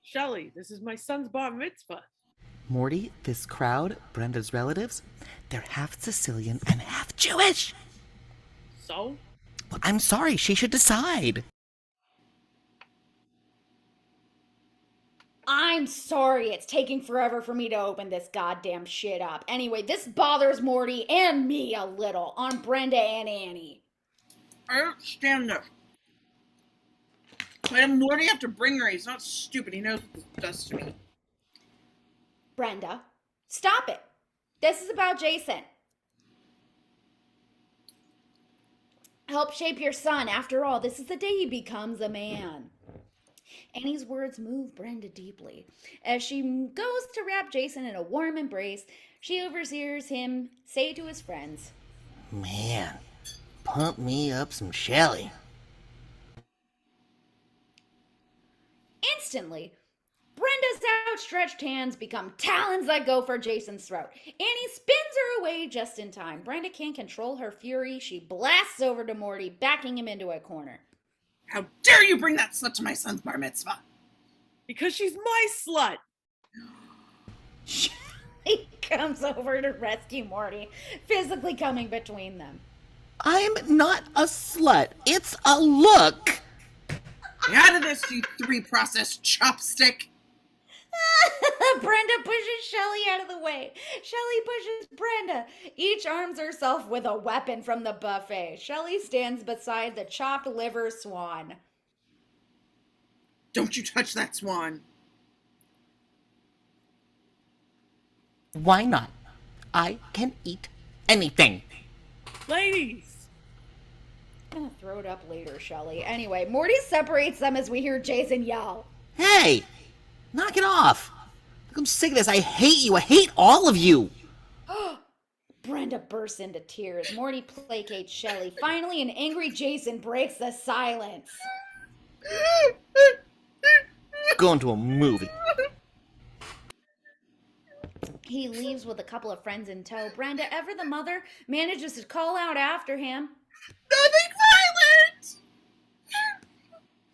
G: Shelley, this is my son's bar mitzvah.
B: Morty, this crowd, Brenda's relatives, they're half Sicilian and half Jewish.
G: So?
B: Well, I'm sorry, she should decide.
A: I'm sorry it's taking forever for me to open this goddamn shit up. Anyway, this bothers Morty and me a little on Brenda and Annie.
C: I don't stand there. Why did Morty have to bring her? He's not stupid. He knows what this does to me.
A: Brenda, stop it. This is about Jason. Help shape your son. After all, this is the day he becomes a man. Annie's words move Brenda deeply. As she goes to wrap Jason in a warm embrace, she overhears him say to his friends,
B: Man, pump me up some Shelly.
A: Instantly, Brenda's outstretched hands become talons that go for Jason's throat. Annie spins her away just in time. Brenda can't control her fury. She blasts over to Morty, backing him into a corner.
C: How dare you bring that slut to my son's bar mitzvah?
G: Because she's my slut.
A: He comes over to rescue Morty, physically coming between them.
B: I'm not a slut. It's a look.
C: Get out of this, you three-processed chopstick.
A: Brenda pushes Shelly out of the way. Shelly pushes Brenda. Each arms herself with a weapon from the buffet. Shelly stands beside the chopped liver swan.
C: Don't you touch that swan.
B: Why not? I can eat anything.
G: Ladies!
A: I'm gonna throw it up later, Shelly. Anyway, Morty separates them as we hear Jason yell.
B: Hey! Knock it off! Look, I'm sick of this. I hate you. I hate all of you.
A: Brenda bursts into tears. Morty placates Shelly. Finally, an angry Jason breaks the silence.
B: Going to a movie.
A: He leaves with a couple of friends in tow. Brenda, ever the mother, manages to call out after him.
C: Nothing violent!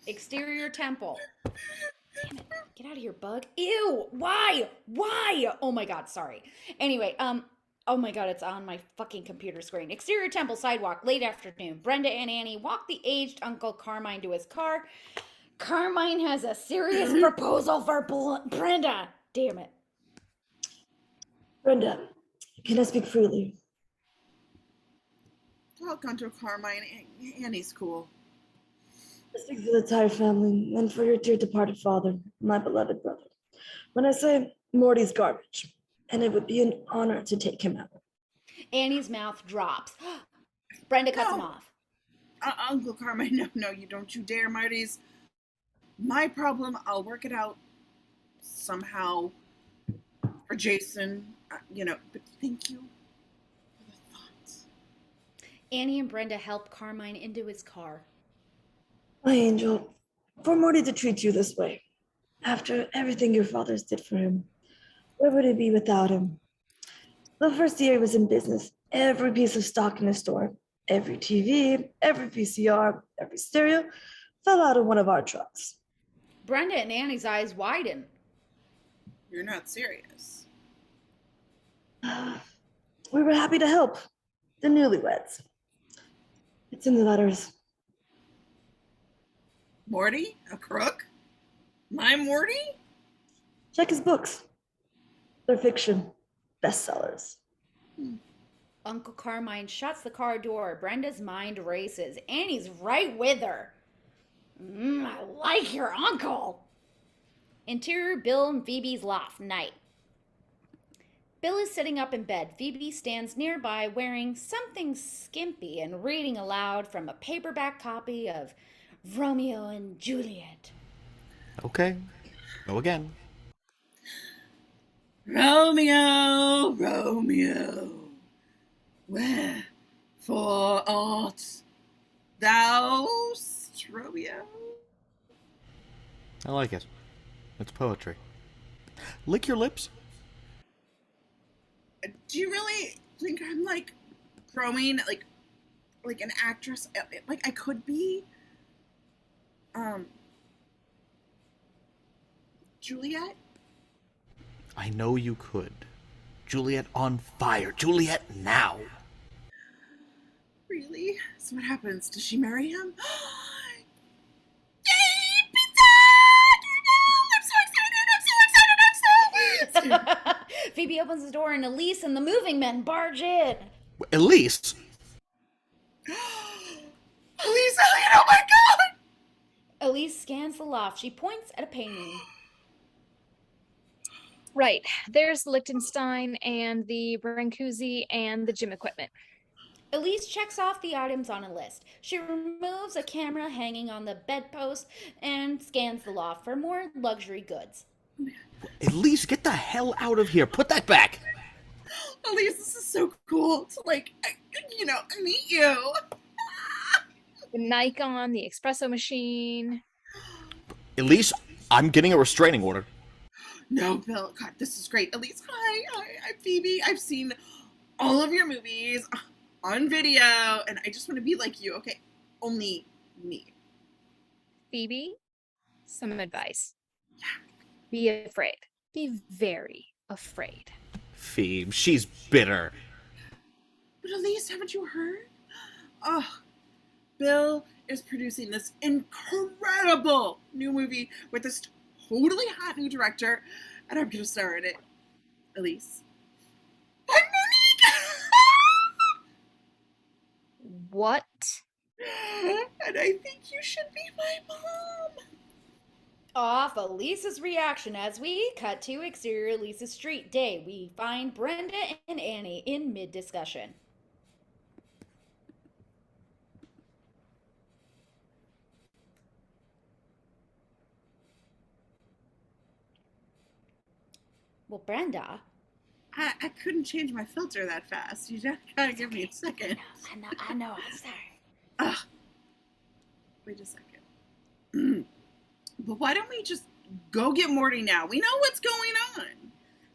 A: Exterior temple. Damn it. Get out of here, bug. Ew. Why? Why? Oh my god, sorry. Anyway, oh my god, it's on my fucking computer screen. Exterior temple sidewalk, late afternoon. Brenda and Annie walk the aged Uncle Carmine to his car. Carmine has a serious proposal for Brenda. Damn it.
E: Brenda, can I speak freely?
C: Talk onto Carmine. Annie's cool.
E: I speak for the entire family and for your dear departed father, my beloved brother. When I say Morty's garbage, and it would be an honor to take him out.
A: Annie's mouth drops. Brenda cuts him off.
C: Uncle Carmine, no, you don't you dare, Marty's my problem. I'll work it out somehow for Jason, but thank you for the thoughts.
A: Annie and Brenda help Carmine into his car.
E: My angel, for Morty to treat you this way, after everything your fathers did for him, where would he be without him? The first year he was in business, every piece of stock in the store, every TV, every VCR, every stereo fell out of one of our trucks.
A: Brenda and Annie's eyes widen.
C: You're not serious.
E: We were happy to help the newlyweds. It's in the letters.
C: Morty? A crook? My Morty?
E: Check his books. They're fiction. Bestsellers.
A: Uncle Carmine shuts the car door. Brenda's mind races. Annie's right with her. I like your uncle. Interior Bill and Phoebe's loft, night. Bill is sitting up in bed. Phoebe stands nearby wearing something skimpy and reading aloud from a paperback copy of Romeo and Juliet.
B: Okay. Go again.
C: Romeo, Romeo, wherefore art thou, Romeo?
B: I like it. It's poetry. Lick your lips.
C: Do you really think I'm like growing like an actress? Like I could be Juliet?
B: I know you could. Juliet on fire. Juliet now.
C: Really? So what happens? Does she marry him?
A: Phoebe opens the door and Elise and the moving men barge in.
B: Elise?
C: Elise Elliott, oh my god!
A: Elise scans the loft. She points at a painting.
H: Right. There's Liechtenstein and the Brancusi and the gym equipment.
A: Elise checks off the items on a list. She removes a camera hanging on the bedpost and scans the loft for more luxury goods.
B: Elise, get the hell out of here. Put that back.
C: Elise, this is so cool to, meet you.
H: The Nikon, the espresso machine.
B: Elise, I'm getting a restraining order.
C: No, Bill. God, this is great. Elise, hi. I'm Phoebe. I've seen all of your movies on video, and I just want to be like you, okay? Only me.
H: Phoebe, some advice. Be afraid. Be very afraid.
B: Phoebe, she's bitter.
C: But Elise, haven't you heard? Oh, Bill is producing this incredible new movie with this totally hot new director, and I'm going to star in it. Elise. I'm Monique!
H: What?
C: And I think you should be my mom.
A: Off Elise's reaction as we cut to exterior Elise's street day. We find Brenda and Annie in mid-discussion. Well, Brenda.
C: I couldn't change my filter that fast. You just gotta give me a second.
A: I know. I'm sorry.
C: Ugh. Wait a second. But why don't we just go get Morty now? We know what's going on.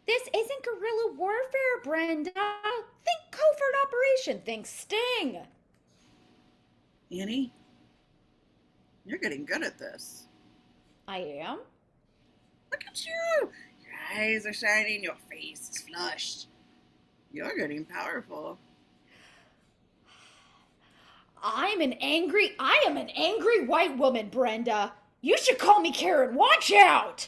A: This isn't guerrilla warfare, Brenda. Think covert operation. Think Sting.
C: Annie, you're getting good at this.
A: I am?
C: Look at you. Your eyes are shining. Your face is flushed. You're getting powerful.
A: I am an angry white woman, Brenda. You should call me Karen. Watch out!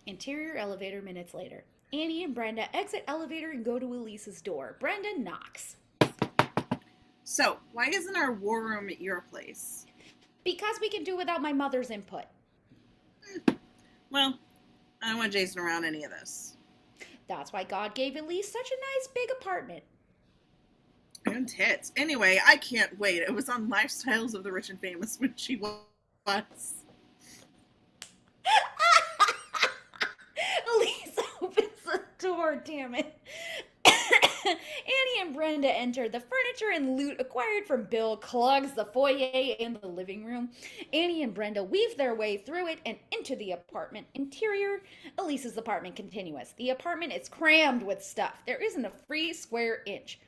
A: Interior elevator minutes later. Annie and Brenda exit elevator and go to Elise's door. Brenda knocks.
C: So, why isn't our war room at your place?
A: Because we can do without my mother's input.
C: Well, I don't want Jason around any of this.
A: That's why God gave Elise such a nice big apartment.
C: And tits. Anyway, I can't wait. It was on Lifestyles of the Rich and Famous when she was.
A: Elise opens the door, damn it. Annie and Brenda enter. The furniture and loot acquired from Bill clogs the foyer and the living room. Annie and Brenda weave their way through it and into the apartment. Interior, Elise's apartment continuous. The apartment is crammed with stuff. There isn't a free square inch.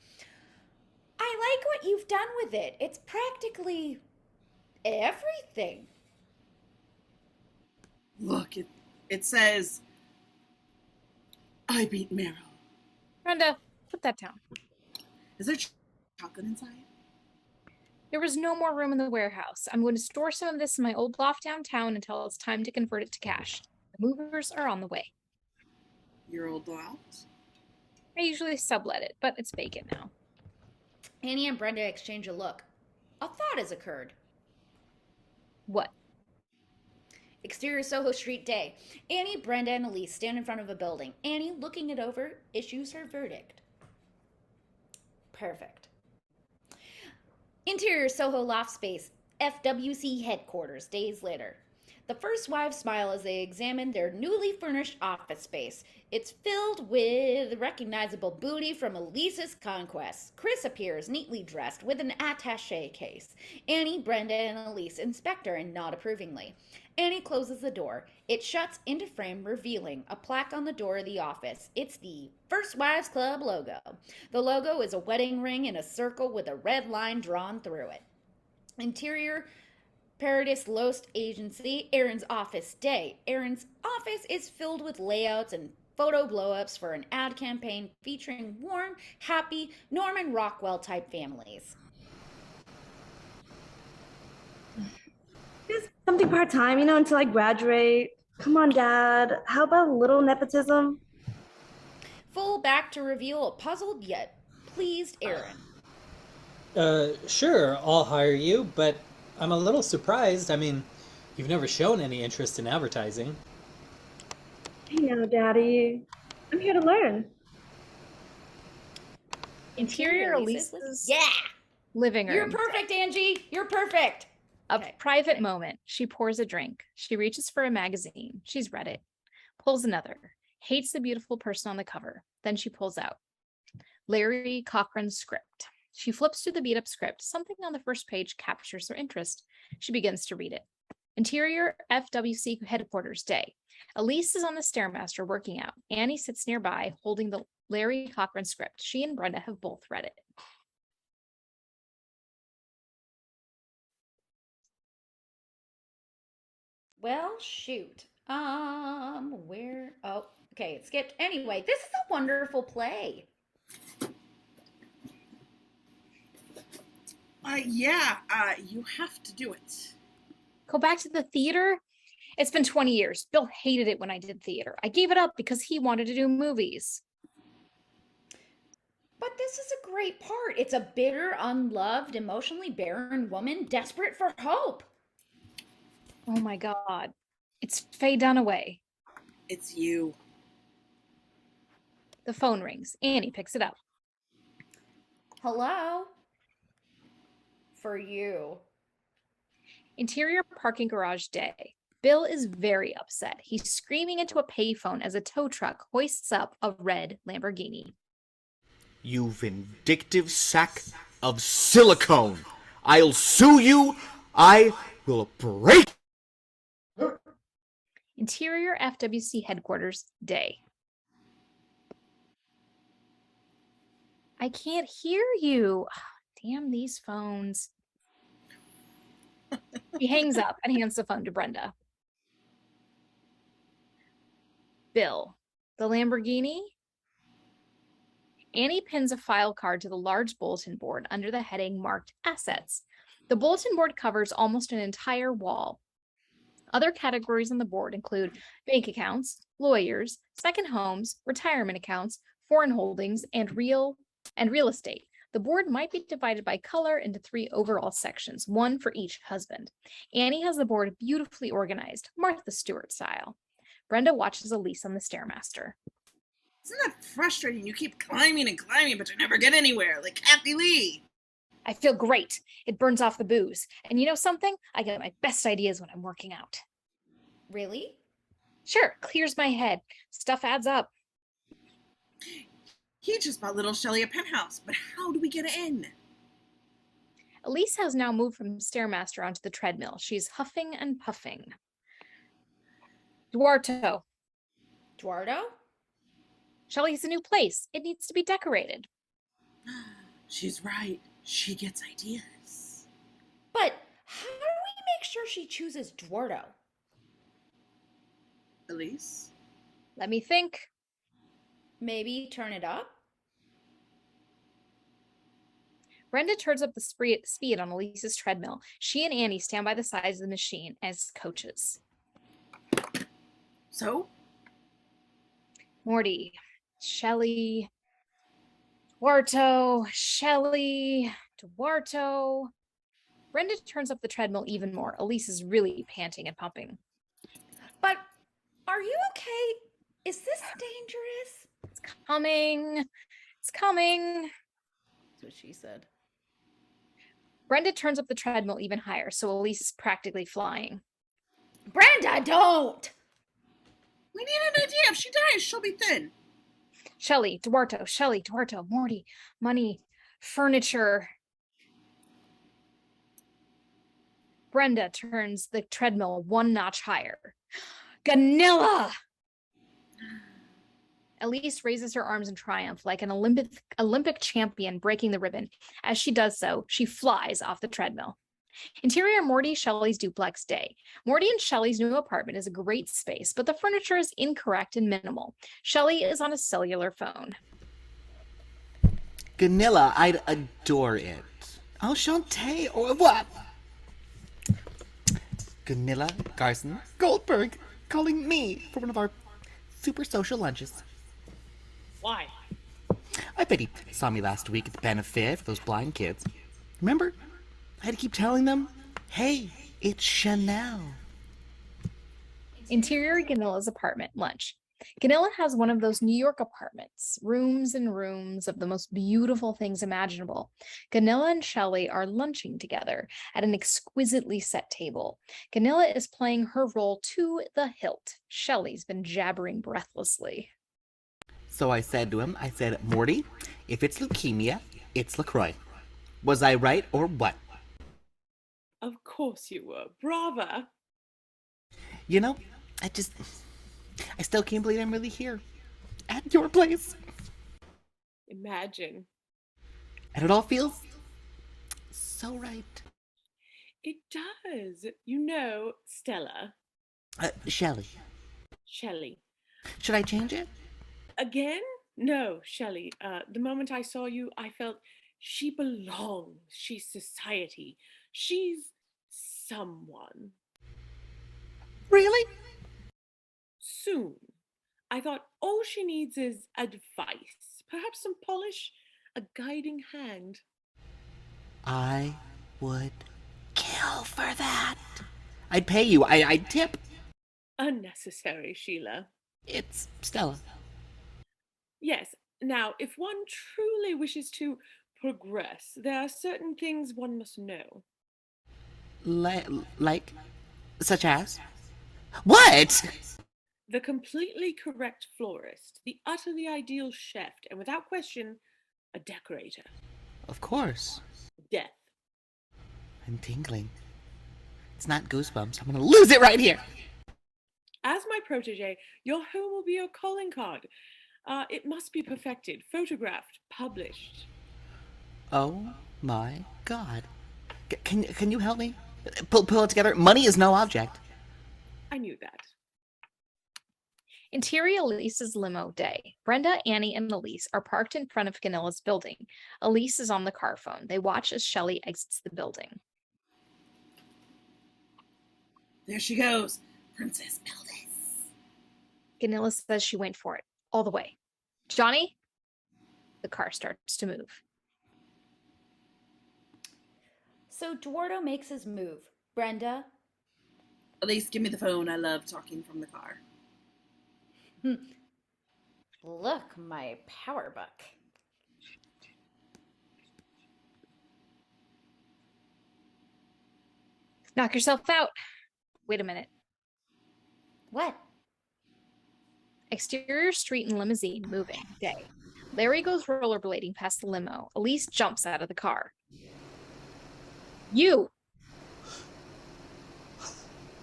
A: I like what you've done with it. It's practically everything.
C: Look, it says, I beat Meryl.
H: Brenda, put that down.
C: Is there chocolate inside?
H: There was no more room in the warehouse. I'm going to store some of this in my old loft downtown until it's time to convert it to cash. The movers are on the way.
C: Your old loft?
H: I usually sublet it, but it's vacant now.
A: Annie and Brenda exchange a look. A thought has occurred.
H: What?
A: Exterior Soho Street day. Annie, Brenda, and Elise stand in front of a building. Annie, looking it over, issues her verdict. Perfect. Interior Soho loft space. FWC headquarters, days later. The first wives smile as they examine their newly furnished office space. It's filled with recognizable booty from Elise's conquests. Chris appears neatly dressed with an attaché case. Annie, Brenda, and Elise inspect her and nod approvingly. Annie closes the door. It shuts into frame, revealing a plaque on the door of the office. It's the First Wives Club logo. The logo is a wedding ring in a circle with a red line drawn through it. Interior, Paradis Lost Agency, Aaron's office day. Aaron's office is filled with layouts and photo blow-ups for an ad campaign featuring warm, happy, Norman Rockwell-type families.
E: Just something part-time, until I graduate. Come on, Dad. How about a little nepotism?
A: Full back to reveal a puzzled yet pleased Aaron.
I: Sure, I'll hire you, but I'm a little surprised. I mean, you've never shown any interest in advertising.
E: Hey now, Daddy. I'm here to learn.
H: Interior
A: Elise's
H: Elise's
A: Yeah.
H: living room.
A: You're perfect, Angie. You're perfect.
H: A
A: Okay,
H: private
A: okay.
H: moment. She pours a drink. She reaches for a magazine. She's read it. Pulls another. Hates the beautiful person on the cover. Then she pulls out Larry Cochran's script. She flips through the beat up script. Something on the first page captures her interest. She begins to read it. Interior FWC headquarters day. Elise is on the Stairmaster working out. Annie sits nearby holding the Larry Cochran script. She and Brenda have both read it.
A: Well, shoot. Where? Oh, okay, it skipped. Anyway, this is a wonderful play.
C: You have to do it.
H: Go back to the theater? It's been 20 years. Bill hated it when I did theater. I gave it up because he wanted to do movies.
A: But this is a great part. It's a bitter, unloved, emotionally barren woman desperate for hope.
H: Oh my God. It's Faye Dunaway.
C: It's you.
H: The phone rings. Annie picks it up.
A: Hello? For you.
H: Interior parking garage day. Bill is very upset. He's screaming into a payphone as a tow truck hoists up a red Lamborghini.
B: You vindictive sack of silicone! I'll sue you! I will break!
H: Interior FWC headquarters day. I can't hear you. Damn these phones. He hangs up and hands the phone to Brenda. Bill, the Lamborghini? Annie pins a file card to the large bulletin board under the heading marked Assets. The bulletin board covers almost an entire wall. Other categories on the board include bank accounts, lawyers, second homes, retirement accounts, foreign holdings, and real estate. The board might be divided by color into 3 overall sections, one for each husband. Annie has the board beautifully organized, Martha Stewart style. Brenda watches Elise on the Stairmaster.
C: Isn't that frustrating? You keep climbing and climbing, but you never get anywhere, like Kathy Lee.
H: I feel great. It burns off the booze. And you know something? I get my best ideas when I'm working out.
A: Really?
H: Sure, clears my head. Stuff adds up.
C: He just bought little Shelley a penthouse, but how do we get in?
H: Elise has now moved from Stairmaster onto the treadmill. She's huffing and puffing. Duarto.
A: Eduardo?
H: Shelley's a new place. It needs to be decorated.
C: She's right. She gets ideas.
A: But how do we make sure she chooses Eduardo?
C: Elise?
H: Let me think.
A: Maybe turn it up?
H: Brenda turns up the speed on Elise's treadmill. She and Annie stand by the sides of the machine as coaches.
C: So?
H: Morty, Shelley, Duarto, Shelley, Duarto. Brenda turns up the treadmill even more. Elise is really panting and pumping.
A: But are you okay? Is this dangerous?
H: It's coming. It's coming.
A: That's what she said.
H: Brenda turns up the treadmill even higher, so Elise is practically flying.
A: Brenda, don't!
C: We need an idea. If she dies, she'll be thin.
H: Shelley, Duarto, Morty, money, furniture. Brenda turns the treadmill 1 notch higher. Ganilla! Elise raises her arms in triumph like an Olympic champion breaking the ribbon. As she does so, she flies off the treadmill. Interior Morty Shelley's duplex day. Morty and Shelley's new apartment is a great space, but the furniture is incorrect and minimal. Shelley is on a cellular phone.
B: Ganilla, I'd adore it. Enchanté, or what? Ganilla Garson Goldberg calling me for one of our super social lunches.
G: Why?
B: I bet he saw me last week at the benefit for those blind kids. Remember? I had to keep telling them, hey, it's Chanel.
H: Interior Ganilla's apartment lunch. Ganilla has one of those New York apartments, rooms and rooms of the most beautiful things imaginable. Ganilla and Shelley are lunching together at an exquisitely set table. Ganilla is playing her role to the hilt. Shelley's been jabbering breathlessly.
B: So I said to him, Morty, if it's leukemia, it's LaCroix. Was I right or what?
G: Of course you were. Brava.
B: You know, I still can't believe I'm really here. At your place.
G: Imagine.
B: And it all feels so right.
G: It does. You know, Stella.
B: Shelley.
G: Shelley.
B: Should I change it?
G: Again? No, Shelley. The moment I saw you, I felt she belongs. She's society. She's someone.
B: Really?
G: Soon. I thought all she needs is advice, perhaps some polish, a guiding hand.
B: I would kill for that. I'd pay you. I'd tip.
G: Unnecessary, Sheila.
B: It's Stella.
G: Yes. Now, if one truly wishes to progress, there are certain things one must know.
B: Like? Such as? What?
G: The completely correct florist, the utterly ideal chef, and without question, a decorator.
B: Of course.
G: Death.
B: I'm tingling. It's not goosebumps. I'm gonna lose it right here.
G: As my protege, your home will be your calling card. It must be perfected, photographed, published.
B: Oh my god. Can you help me? Pull it together. Money is no object.
G: I knew that.
H: Interior Elise's limo day. Brenda, Annie, and Elise are parked in front of Ganilla's building. Elise is on the car phone. They watch as Shelley exits the building.
C: There she goes, Princess Elvis.
H: Ganilla says she went for it, all the way. Johnny? The car starts to move.
A: So Duardo makes his move. Brenda?
C: Elise, give me the phone. I love talking from the car.
A: Look, my power book.
H: Knock yourself out. Wait a minute.
A: What?
H: Exterior street and limousine moving. Day. Larry goes rollerblading past the limo. Elise jumps out of the car. You!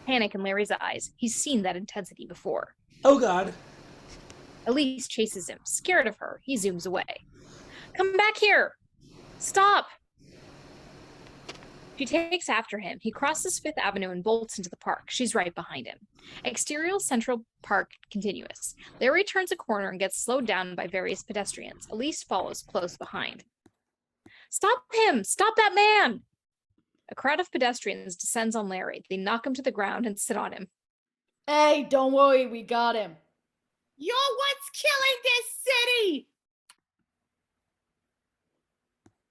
H: Panic in Larry's eyes. He's seen that intensity before.
I: Oh god.
H: Elise chases him. Scared of her, he zooms away. Come back here! Stop! She takes after him. He crosses Fifth Avenue and bolts into the park. She's right behind him. Exterior Central Park continuous. Larry turns a corner and gets slowed down by various pedestrians. Elise follows close behind. Stop him! Stop that man! A crowd of pedestrians descends on Larry. They knock him to the ground and sit on him.
A: Hey, don't worry, we got him.
G: You're what's killing this city!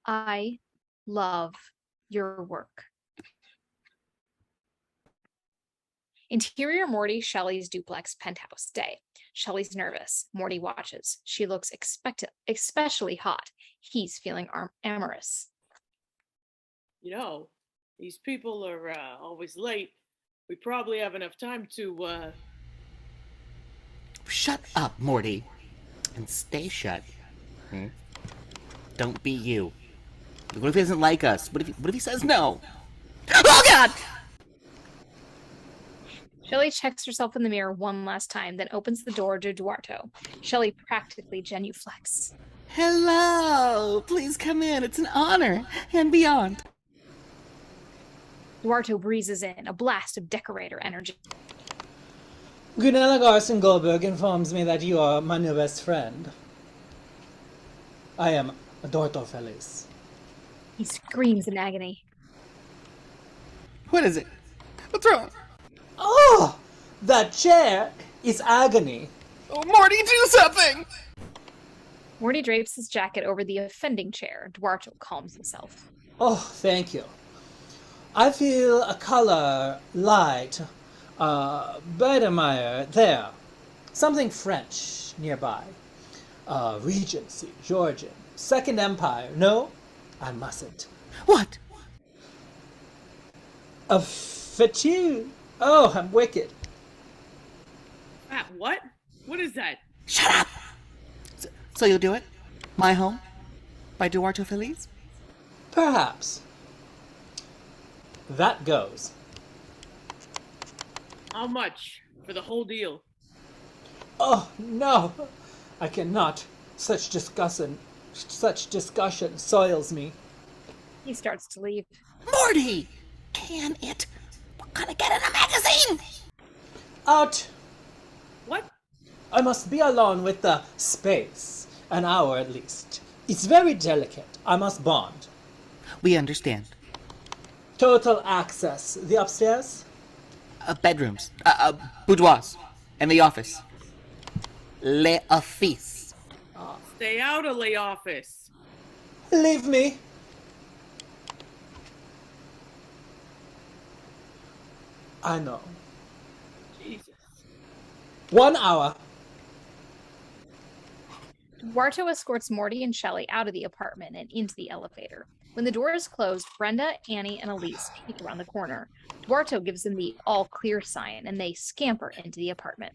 H: I love your work. Interior Morty, Shelley's duplex penthouse day. Shelley's nervous. Morty watches. She looks especially hot. He's feeling amorous.
G: You know, these people are always late. We probably have enough time to,
B: Shut up, Morty. And stay shut. Don't be you. What if he doesn't like us? What if he says no? Oh god!
H: Shelley checks herself in the mirror one last time, then opens the door to Duarto. Shelley practically genuflects.
B: Hello! Please come in. It's an honor. And beyond.
H: Duarto breezes in, a blast of decorator energy.
I: Gunilla Garson Goldberg informs me that you are my new best friend. I am Dorto Feliz.
H: He screams in agony.
B: What is it? What's wrong?
I: Oh! That chair is agony.
B: Oh, Morty, do something!
H: Morty drapes his jacket over the offending chair. Duarto calms himself.
I: Oh, thank you. I feel a color light, Biedermeier there. Something French nearby. Regency, Georgian, Second Empire. No, I mustn't.
B: What?
I: A fatu. Oh, I'm wicked.
G: What? What is that?
B: Shut up! So you'll do it? My Home? By Duarto Feliz?
I: Perhaps. That goes.
G: How much for the whole deal?
I: Oh, no! I cannot. Such discussion soils me.
H: He starts to leave.
B: Morty! Can it? We're gonna get in a magazine!
I: Out!
G: What?
I: I must be alone with the space. An hour at least. It's very delicate. I must bond.
B: We understand.
I: Total access. The upstairs?
B: Bedrooms. Boudoirs. And the office. Le office.
G: Stay out of the office.
I: Leave me. I know.
G: Jesus.
I: 1 hour.
H: Duarto escorts Morty and Shelley out of the apartment and into the elevator. When the door is closed, Brenda, Annie, and Elise peek around the corner. Duarto gives them the all clear sign, and they scamper into the apartment.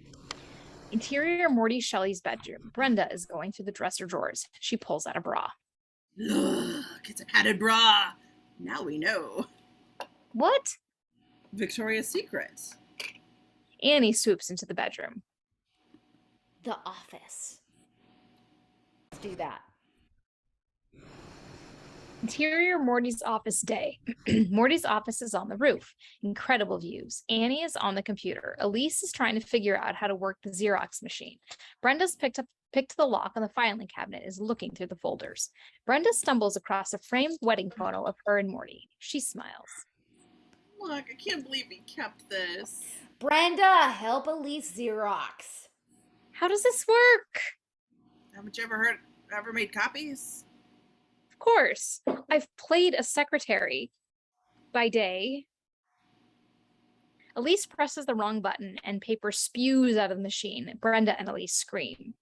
H: Interior Morty Shelley's bedroom. Brenda is going through the dresser drawers. She pulls out a bra.
C: Look, it's a padded bra. Now we know.
H: What?
C: Victoria's Secret.
H: Annie swoops into the bedroom.
A: The office. Let's do that.
H: Interior Morty's office day. Morty's office is on the roof. Incredible views. Annie is on the computer. Elise is trying to figure out how to work the Xerox machine. Brenda's picked the lock on the filing cabinet and is looking through the folders. Brenda stumbles across a framed wedding photo of her and Morty. She smiles.
C: Look, I can't believe he kept this.
A: Brenda, help Elise Xerox.
H: How does this work?
C: Haven't you ever made copies?
H: Of course. I've played a secretary by day. Elise presses the wrong button and paper spews out of the machine. Brenda and Elise scream.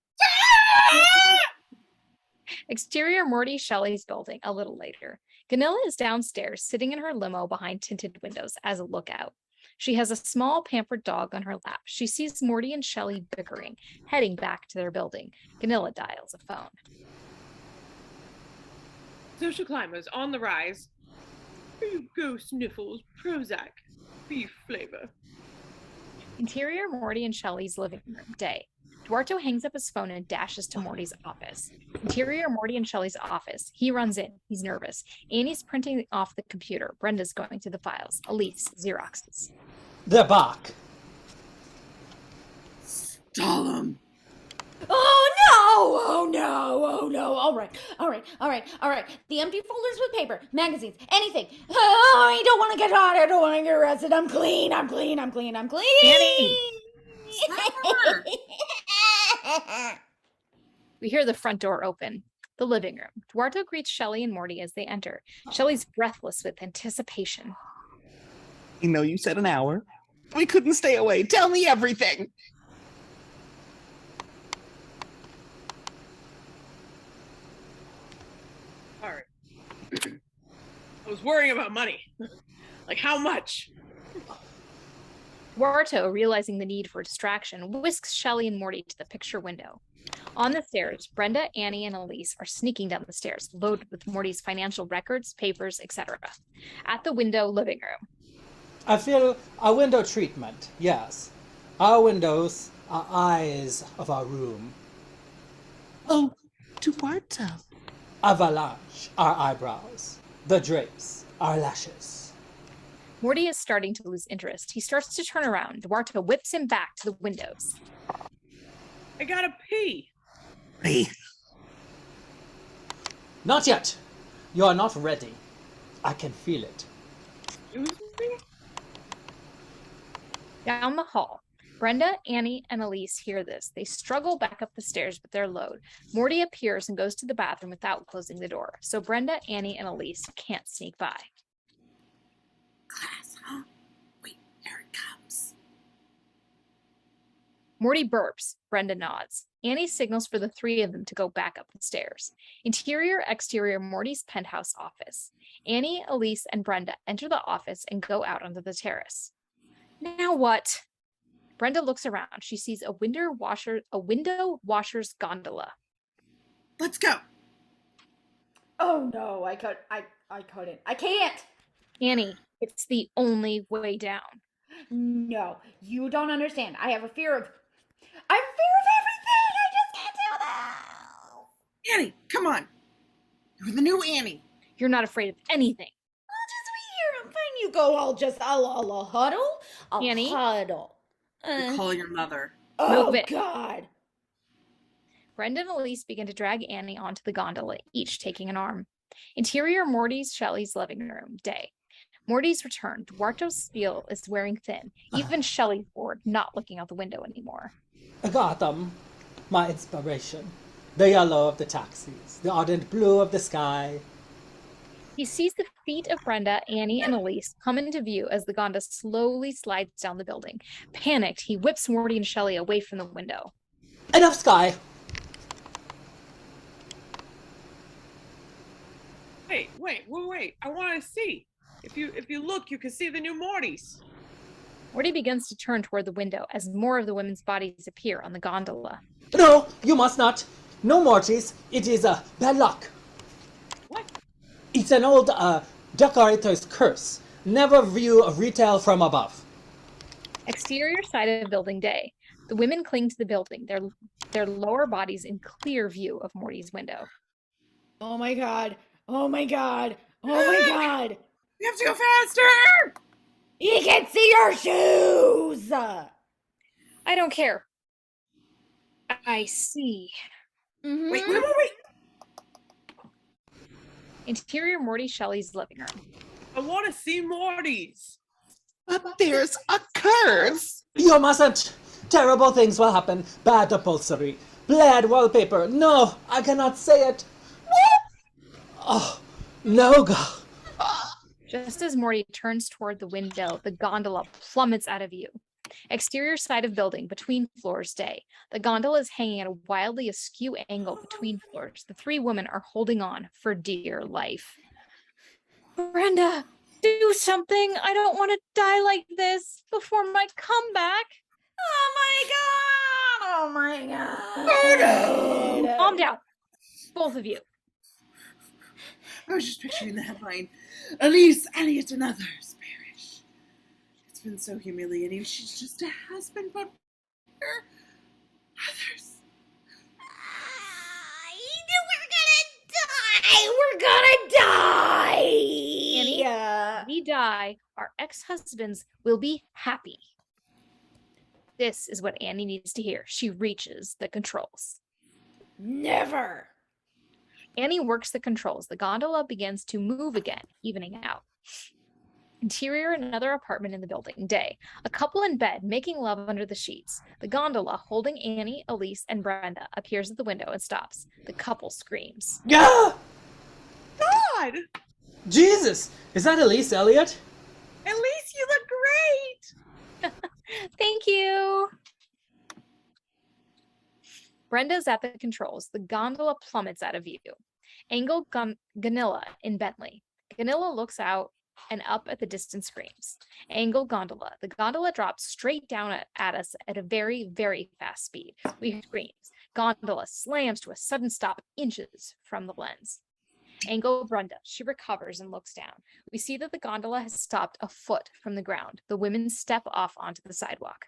H: Exterior Morty Shelley's building a little later. Ganilla is downstairs, sitting in her limo behind tinted windows as a lookout. She has a small pampered dog on her lap. She sees Morty and Shelley bickering, heading back to their building. Ganilla dials a phone.
G: Social climbers on the rise. Here you go, Sniffles. Prozac. Beef flavor.
H: Interior Morty and Shelley's living room. Day. Duarto hangs up his phone and dashes to Morty's office. Interior Morty and Shelley's office. He runs in. He's nervous. Annie's printing off the computer. Brenda's going through the files. Elise Xeroxes.
I: They're back.
C: Stall him.
A: Oh no! Oh no! Oh no! All right. The empty folders with paper, magazines, anything. Oh, I don't want to get caught. I don't want to get arrested. I'm clean.
H: Annie!
C: Slap her.
H: We hear the front door open. The living room. Duarto greets Shelley and Morty as they enter. Shelley's breathless with anticipation.
B: You know you said an hour. We couldn't stay away. Tell me everything.
G: All right. I was worrying about money. Like, how much?
H: Duarto, realizing the need for distraction, whisks Shelley and Morty to the picture window. On the stairs, Brenda, Annie, and Elise are sneaking down the stairs, loaded with Morty's financial records, papers, etc. At the window living room.
I: I feel a window treatment, yes. Our windows are eyes of our room.
B: Oh, Duarto.
I: Avalanche, our eyebrows. The drapes, our lashes.
H: Morty is starting to lose interest. He starts to turn around. Duarto whips him back to the windows.
G: I gotta pee.
B: Hey.
I: Not yet. You are not ready. I can feel it.
G: Excuse me?
H: Down the hall. Brenda, Annie, and Elise hear this. They struggle back up the stairs with their load. Morty appears and goes to the bathroom without closing the door. So Brenda, Annie, and Elise can't sneak by.
C: Class, huh? Wait, here it comes.
H: Morty burps. Brenda nods. Annie signals for the three of them to go back up the stairs. Interior, exterior, Morty's penthouse office. Annie, Elise, and Brenda enter the office and go out onto the terrace. Now what? Brenda looks around. She sees a window washer's gondola.
C: Let's go.
A: Oh no, I couldn't. I can't.
H: Annie, it's the only way down.
A: No, you don't understand. I have a fear of everything. I just can't do that.
C: Annie, come on. You're the new Annie.
H: You're not afraid of anything.
A: I'll just be here. I'm fine. You go. I'll huddle. I'll
H: Annie?
A: huddle.
C: Call your mother.
A: Oh
H: Move it.
A: God.
H: Brenda and Elise begin to drag Annie onto the gondola, each taking an arm. Interior, Morty's Shelley's living room. Day. Morty's returned. Duarto's Spiel is wearing thin. Even Shelley's bored, not looking out the window anymore.
I: Gotham, my inspiration. The yellow of the taxis, the ardent blue of the sky.
H: He sees the feet of Brenda, Annie, and Elise come into view as the gondola slowly slides down the building. Panicked, he whips Morty and Shelley away from the window.
I: Enough sky!
G: Wait. I want to see. If you look, you can see the new Mortys.
H: Morty begins to turn toward the window as more of the women's bodies appear on the gondola.
I: No, you must not. No Mortys. It is bad luck.
G: What?
I: It's an old decorator's curse. Never view retail from above.
H: Exterior side of building. Day. The women cling to the building, their lower bodies in clear view of Morty's window.
A: Oh my God. Oh my God. Oh my God.
C: We have to go faster.
A: He can see your shoes.
H: I don't care. I see.
A: Mhm.
C: Wait.
H: Interior, Morty Shelley's living room.
G: I want to see Mortys.
B: But there's a curse.
I: You mustn't. Terrible things will happen. Bad upholstery. Bad wallpaper. No, I cannot say it. Oh, no, God.
H: Just as Morty turns toward the window, the gondola plummets out of view. Exterior side of building, between floors. Day. The gondola is hanging at a wildly askew angle between floors. The three women are holding on for dear life. Brenda, do something. I don't want to die like this before my comeback.
A: Oh my God.
H: Calm down, both of you.
C: I was just picturing the headline. Elise, Elliot, and others perish. It's been so humiliating. She's just a husband, but her others.
A: We're gonna die.
H: Annie, when we die, our ex-husbands will be happy. This is what Annie needs to hear. She reaches the controls.
A: Never.
H: Annie works the controls. The gondola begins to move again, evening out. Interior, another apartment in the building. Day. A couple in bed, making love under the sheets. The gondola, holding Annie, Elise, and Brenda, appears at the window and stops. The couple screams.
I: Yeah!
G: God!
I: Jesus! Is that Elise Elliot?
G: Elise, you look great!
H: Thank you. Brenda's at the controls. The gondola plummets out of view. Angle Ganilla in Bentley. Ganilla looks out and up at the distant screams. Angle gondola. The gondola drops straight down at us at a very, very fast speed. We hear screams. Gondola slams to a sudden stop inches from the lens. Angle Brenda. She recovers and looks down. We see that the gondola has stopped a foot from the ground. The women step off onto the sidewalk.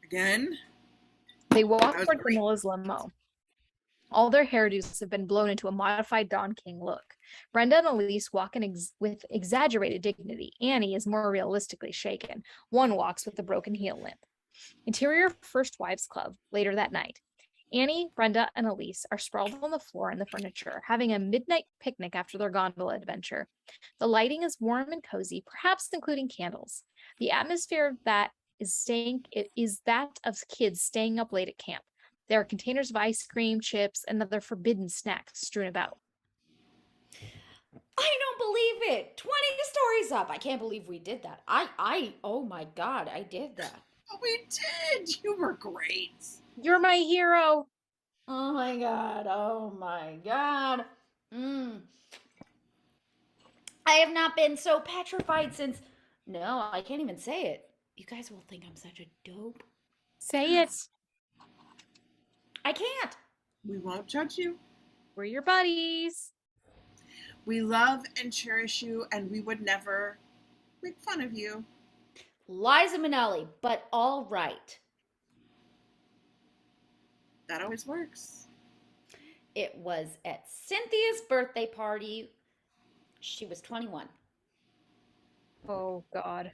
C: Again?
H: They walk
C: That was
H: toward
C: great.
H: Ganilla's limo. All their hairdos have been blown into a modified Don King look. Brenda and Elise walk with exaggerated dignity. Annie is more realistically shaken. One walks with a broken heel limp. Interior First Wives Club, later that night. Annie, Brenda, and Elise are sprawled on the floor in the furniture, having a midnight picnic after their gondola adventure. The lighting is warm and cozy, perhaps including candles. The atmosphere that is that of kids staying up late at camp. There are containers of ice cream, chips, and other forbidden snacks strewn about.
A: I don't believe it. 20 stories up. I can't believe we did that. Oh my God, I did that.
C: Oh, we did. You were great.
H: You're my hero.
A: Oh my God. Oh my God. I have not been so petrified since. No, I can't even say it. You guys will think I'm such a dope.
H: Say it.
A: I can't.
C: We won't judge you.
H: We're your buddies.
C: We love and cherish you, and we would never make fun of you.
A: Liza Minnelli, but all right.
C: That always works.
A: It was at Cynthia's birthday party. She was 21.
H: Oh, God.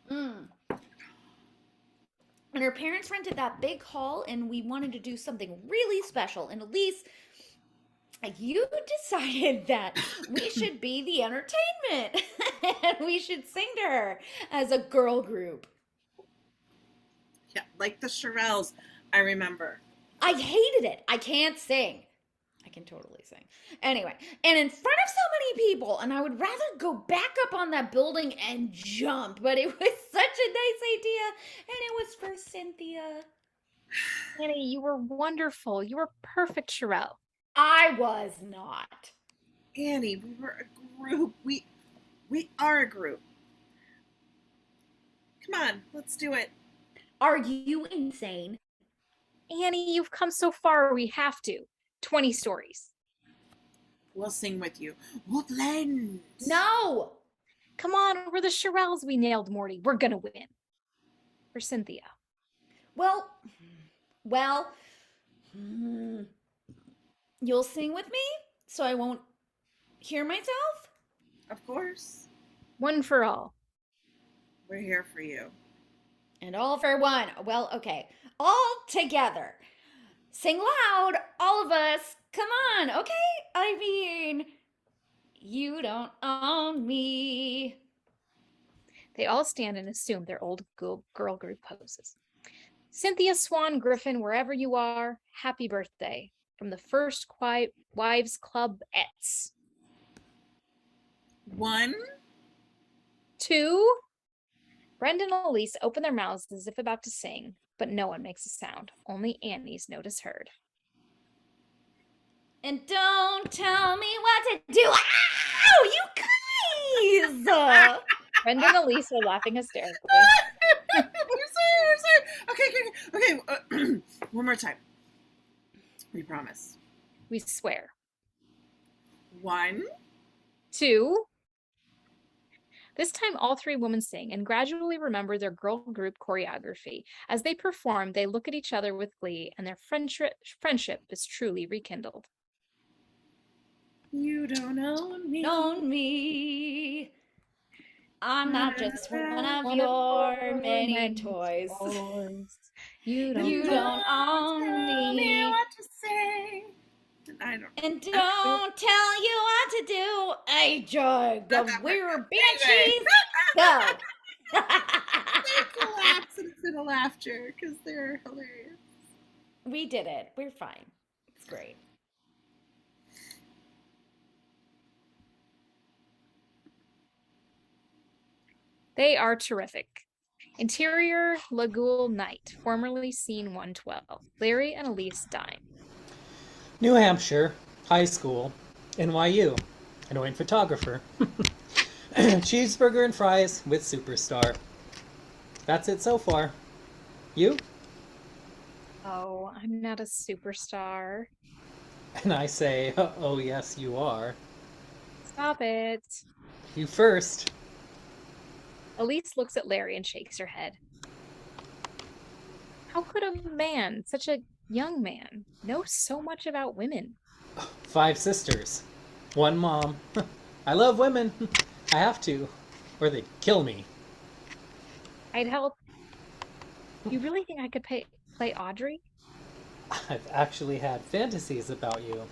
A: And her parents rented that big hall, and we wanted to do something really special. And Elise, you decided that we should be the entertainment and we should sing to her as a girl group.
C: Yeah, like the Shirelles, I remember.
A: I hated it. I can't sing. I can totally sing. Anyway, and in front of so many people, and I would rather go back up on that building and jump, but it was such a nice idea, and it was for Cynthia.
H: Annie, you were wonderful. You were perfect, Shirelle.
A: I was not.
C: Annie, we were a group. We are a group. Come on, let's do it.
A: Are you insane?
H: Annie, you've come so far. We have to. 20 stories.
C: We'll sing with you. We'll blend.
A: No.
H: Come on, we're the Shirelles. We nailed Morty. We're gonna win. For Cynthia.
A: Well, you'll sing with me so I won't hear myself?
C: Of course.
H: One for all.
C: We're here for you.
A: And all for one. Well, okay. All together. Sing loud, all of us. Come on, okay? I mean, you don't own me.
H: They all stand and assume their old girl group poses. Cynthia Swan Griffin, wherever you are, happy birthday. From the First Wives Club Ets.
C: 1,
H: 2. Brendan and Elise open their mouths as if about to sing, but no one makes a sound. Only Annie's note is heard.
A: And don't tell me what to do. Ow, you guys!
H: Brendan and Elise are laughing hysterically.
C: You're sorry. Okay. One more time. We promise.
H: We swear.
C: 1,
H: 2. This time, all three women sing and gradually remember their girl group choreography. As they perform, they look at each other with glee, and their friendship is truly rekindled.
C: You don't own me.
A: Own me. I'm not just one of your many toys.
H: You
A: don't own
C: Tell me
A: me.
C: what to say. I don't.
A: And don't tell you what to do. Hey, Joy, the we're banshees. Go.
C: They collapse into laughter because they're hilarious.
A: We did it. We're fine. It's great.
H: They are terrific. Interior Lagool Night, formerly Scene 112. Larry and Elise dine.
I: New Hampshire, high school, NYU, annoying photographer. Cheeseburger and fries with superstar. That's it so far. You?
H: Oh, I'm not a superstar.
I: And I say, oh yes, you are.
H: Stop it.
I: You first.
H: Elise looks at Larry and shakes her head. How could a man, such a young man, know so much about women?
I: 5 sisters. 1 mom. I love women. I have to, or they'd kill me.
H: I'd help. You really think I could play Audrey?
I: I've actually had fantasies about you.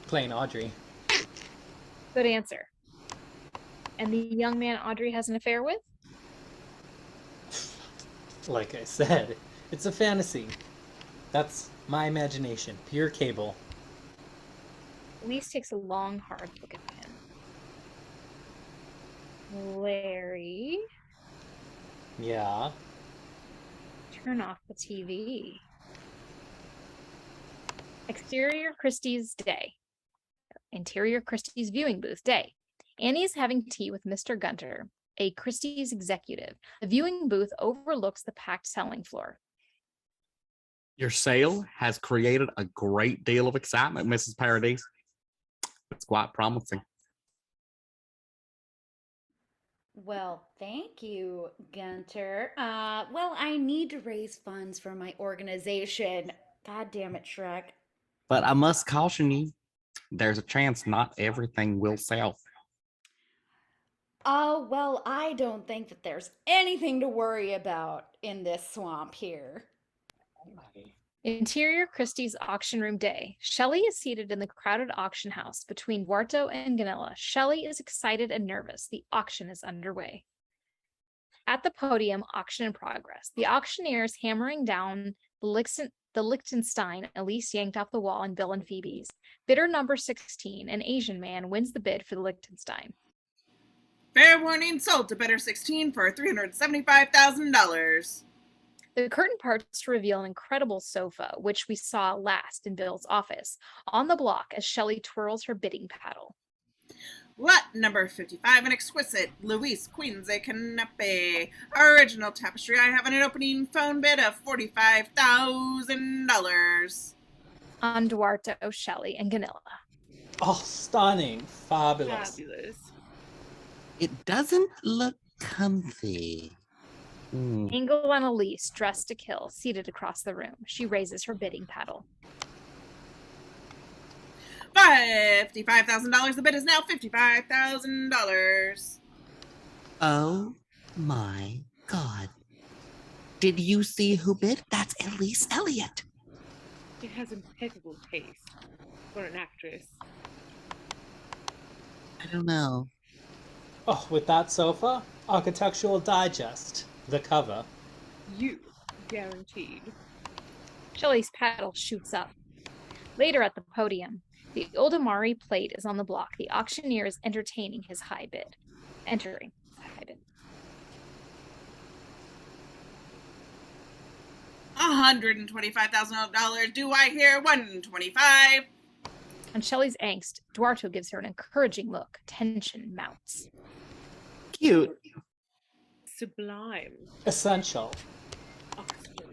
I: Playing Audrey.
H: Good answer. And the young man Audrey has an affair with?
I: Like I said, it's a fantasy. That's my imagination, pure cable.
H: Elise takes a long, hard look at him. Larry,
I: Yeah.
H: turn off the TV. Exterior Christie's day. Interior Christie's viewing booth day. Annie is having tea with Mr. Gunter, a Christie's executive. The viewing booth overlooks the packed selling floor.
B: Your sale has created a great deal of excitement, Mrs. Paradise. It's quite promising.
A: Well, thank you, Gunter. Well, I need to raise funds for my organization. God damn it, Shrek.
B: But I must caution you, there's a chance not everything will sell.
A: Oh, well, I don't think that there's anything to worry about in this swamp here.
H: Interior Christie's auction room day. Shelley is seated in the crowded auction house between Duarto and Ganella. Shelley is excited and nervous. The auction is underway. At the podium, auction in progress. The auctioneer is hammering down the Liechtenstein Elise yanked off the wall and Bill and Phoebe's. Bidder number 16, an Asian man, wins the bid for the Liechtenstein.
C: Fair warning, sold to bidder 16 for $375,000.
H: The curtain parts to reveal an incredible sofa, which we saw last in Bill's office, on the block as Shelley twirls her bidding paddle.
C: Lot number 55, an exquisite Louise Queen's Canapé. Original tapestry. I have an opening phone bid of $45,000.
H: On Duarto, Shelley, and Ganilla.
I: Oh, stunning. Fabulous.
G: Fabulous.
B: It doesn't look comfy.
H: Angle on Elise, dressed to kill, seated across the room. She raises her bidding paddle.
C: $55,000. The bid is now $55,000.
B: Oh my God. Did you see who bid? That's Elise Elliott.
G: It has impeccable taste for an actress.
B: I don't know.
I: Oh, with that sofa? Architectural Digest. The cover.
G: You guaranteed.
H: Shelley's paddle shoots up. Later at the podium, the old Amari plate is on the block. The auctioneer is entertaining his high bid. Entering his high bid.
C: $125,000. Do I hear 125?
H: On Shelley's angst, Duarto gives her an encouraging look. Tension mounts.
B: Cute.
G: Sublime.
I: Essential.
G: Oxygen.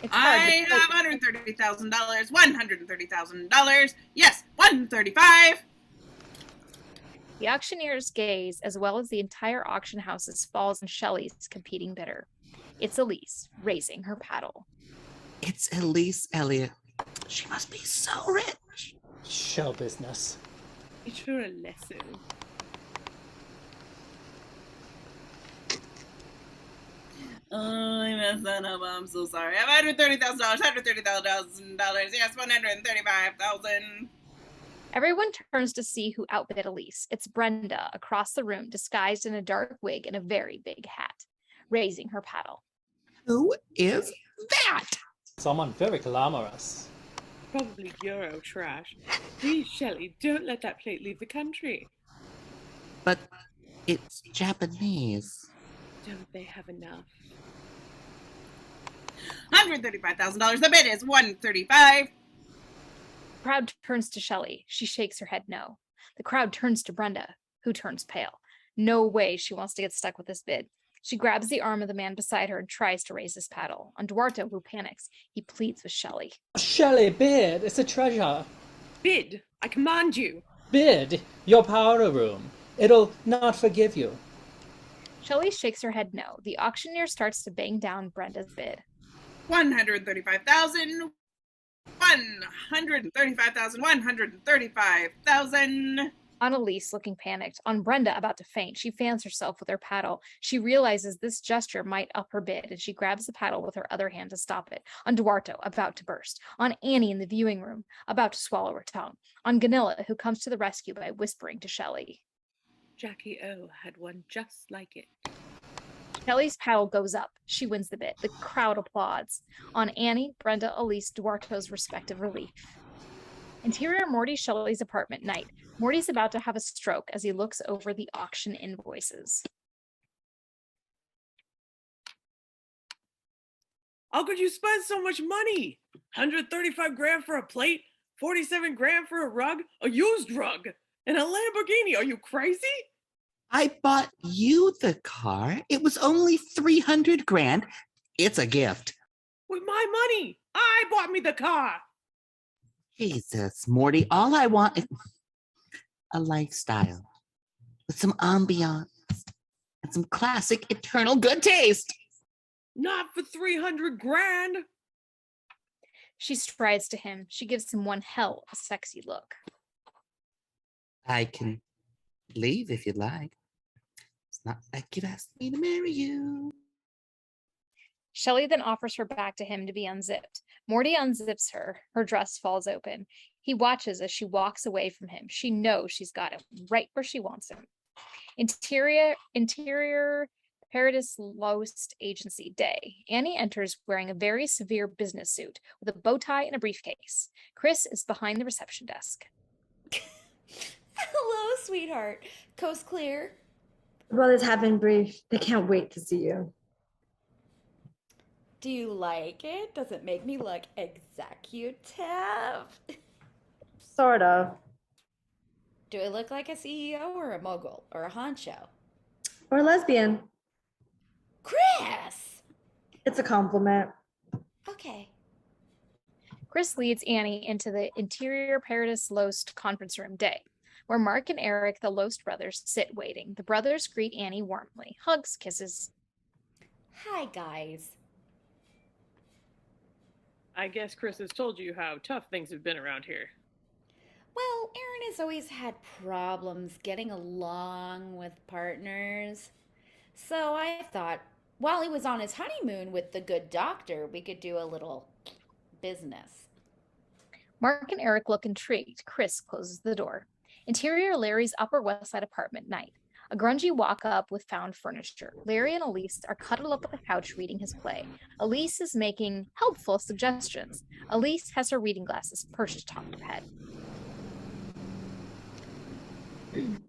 H: It's hard
C: I
H: to-
C: have $130,000. $130,000. Yes, 135.
H: The auctioneer's gaze, as well as the entire auction house's, falls on Shelley's competing bidder. It's Elise, raising her paddle.
B: It's Elise Elliott. She must be so rich.
I: Show business.
G: It's for a lesson.
C: Oh, I messed that up. I'm so sorry. I have $130,000. $130,000. Yes, $135,000.
H: Everyone turns to see who outbid Elise. It's Brenda across the room, disguised in a dark wig and a very big hat, raising her paddle.
B: Who is that?
I: Someone very glamorous.
G: Probably Euro trash. Please, Shelley, don't let that plate leave the country.
B: But it's Japanese.
G: Don't they have enough?
C: $135,000. The bid is $135,000.
H: The crowd turns to Shelley. She shakes her head no. The crowd turns to Brenda, who turns pale. No way she wants to get stuck with this bid. She grabs the arm of the man beside her and tries to raise his paddle. On Duarto, who panics, he pleads with Shelley.
I: Shelley, bid. It's a treasure.
G: Bid! I command you!
I: Bid. Your powder room. It'll not forgive you.
H: Shelley shakes her head no. The auctioneer starts to bang down Brenda's bid.
C: $135,000. $135,000. $135,000.
H: On Elise, looking panicked. On Brenda, about to faint. She fans herself with her paddle. She realizes this gesture might up her bid, and she grabs the paddle with her other hand to stop it. On Duarto, about to burst. On Annie in the viewing room, about to swallow her tongue. On Ganilla, who comes to the rescue by whispering to Shelley.
G: Jackie O had one just like it.
H: Kelly's paddle goes up. She wins the bid. The crowd applauds. On Annie, Brenda, Elise, Duarto's respective relief. Interior Morty Shelley's apartment night. Morty's about to have a stroke as he looks over the auction invoices.
G: How could you spend so much money? 135 grand for a plate, 47 grand for a rug, a used rug, and a Lamborghini. Are you crazy?
J: I bought you the car. It was only 300 grand. It's a gift.
G: With my money. I bought me the car.
J: Jesus, Morty, all I want is a lifestyle with some ambiance and some classic eternal good taste.
G: Not for 300 grand.
H: She strides to him. She gives him one hell of a sexy look.
J: I can leave if you'd like. It's not like you'd asked me to marry you.
H: Shelley then offers her back to him to be unzipped. Morty unzips her. Her dress falls open. He watches as she walks away from him. She knows she's got him right where she wants him. Interior Paradise Lost Agency day. Annie enters wearing a very severe business suit with a bow tie and a briefcase. Chris is behind the reception desk.
A: Hello, sweetheart. Coast clear.
E: The brothers have been briefed. They can't wait to see you.
A: Do you like it? Does it make me look executive?
E: Sort of.
A: Do I look like a CEO or a mogul or a honcho?
E: Or a lesbian.
A: Chris!
E: It's a compliment.
A: Okay.
H: Chris leads Annie into the Interior Paradise Lost conference room day, where Mark and Eric, the Lost brothers, sit waiting. The brothers greet Annie warmly. Hugs, kisses.
A: Hi, guys.
G: I guess Chris has told you how tough things have been around here.
A: Well, Aaron has always had problems getting along with partners. So I thought, while he was on his honeymoon with the good doctor, we could do a little business.
H: Mark and Eric look intrigued. Chris closes the door. Interior Larry's Upper West Side apartment night. A grungy walk-up with found furniture. Larry and Elise are cuddled up on the couch reading his play. Elise is making helpful suggestions. Elise has her reading glasses perched atop her head.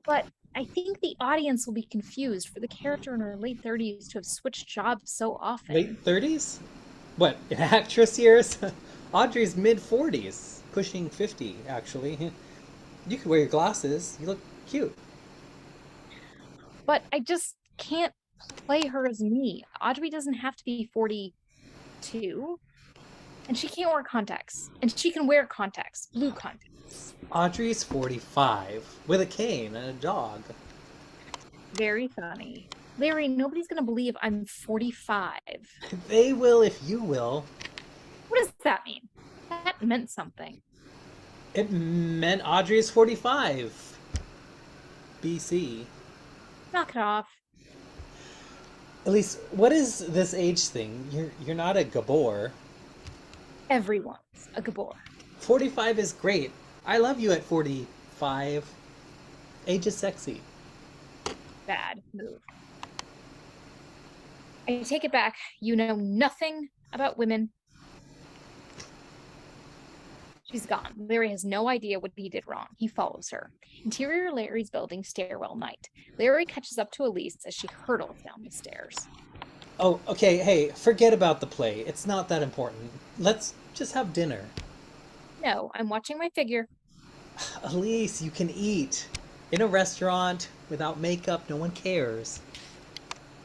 H: But I think the audience will be confused for the character in her late 30s to have switched jobs so often.
I: Late 30s? What, in actress years? Audrey's mid-40s, pushing 50, actually. You could wear your glasses. You look cute.
H: But I just can't play her as me. Audrey doesn't have to be 42. And she can't wear contacts. And she can wear contacts, blue contacts.
I: Audrey's 45, with a cane and a dog.
H: Very funny. Larry, nobody's going to believe I'm 45.
I: They will if you will.
H: What does that mean? That meant something.
I: It meant Audrey's 45. BC.
H: Knock it off.
I: Elise, what is this age thing? You're not a Gabor.
H: Everyone's a Gabor.
I: 45 is great. I love you at 45. Age is sexy.
H: Bad move. I take it back. You know nothing about women. She's gone. Larry has no idea what he did wrong. He follows her. Interior Larry's building stairwell night. Larry catches up to Elise as she hurtles down the stairs.
I: Oh, okay, hey, forget about the play. It's not that important. Let's just have dinner.
H: No, I'm watching my figure.
I: Elise, you can eat. In a restaurant, without makeup, no one cares.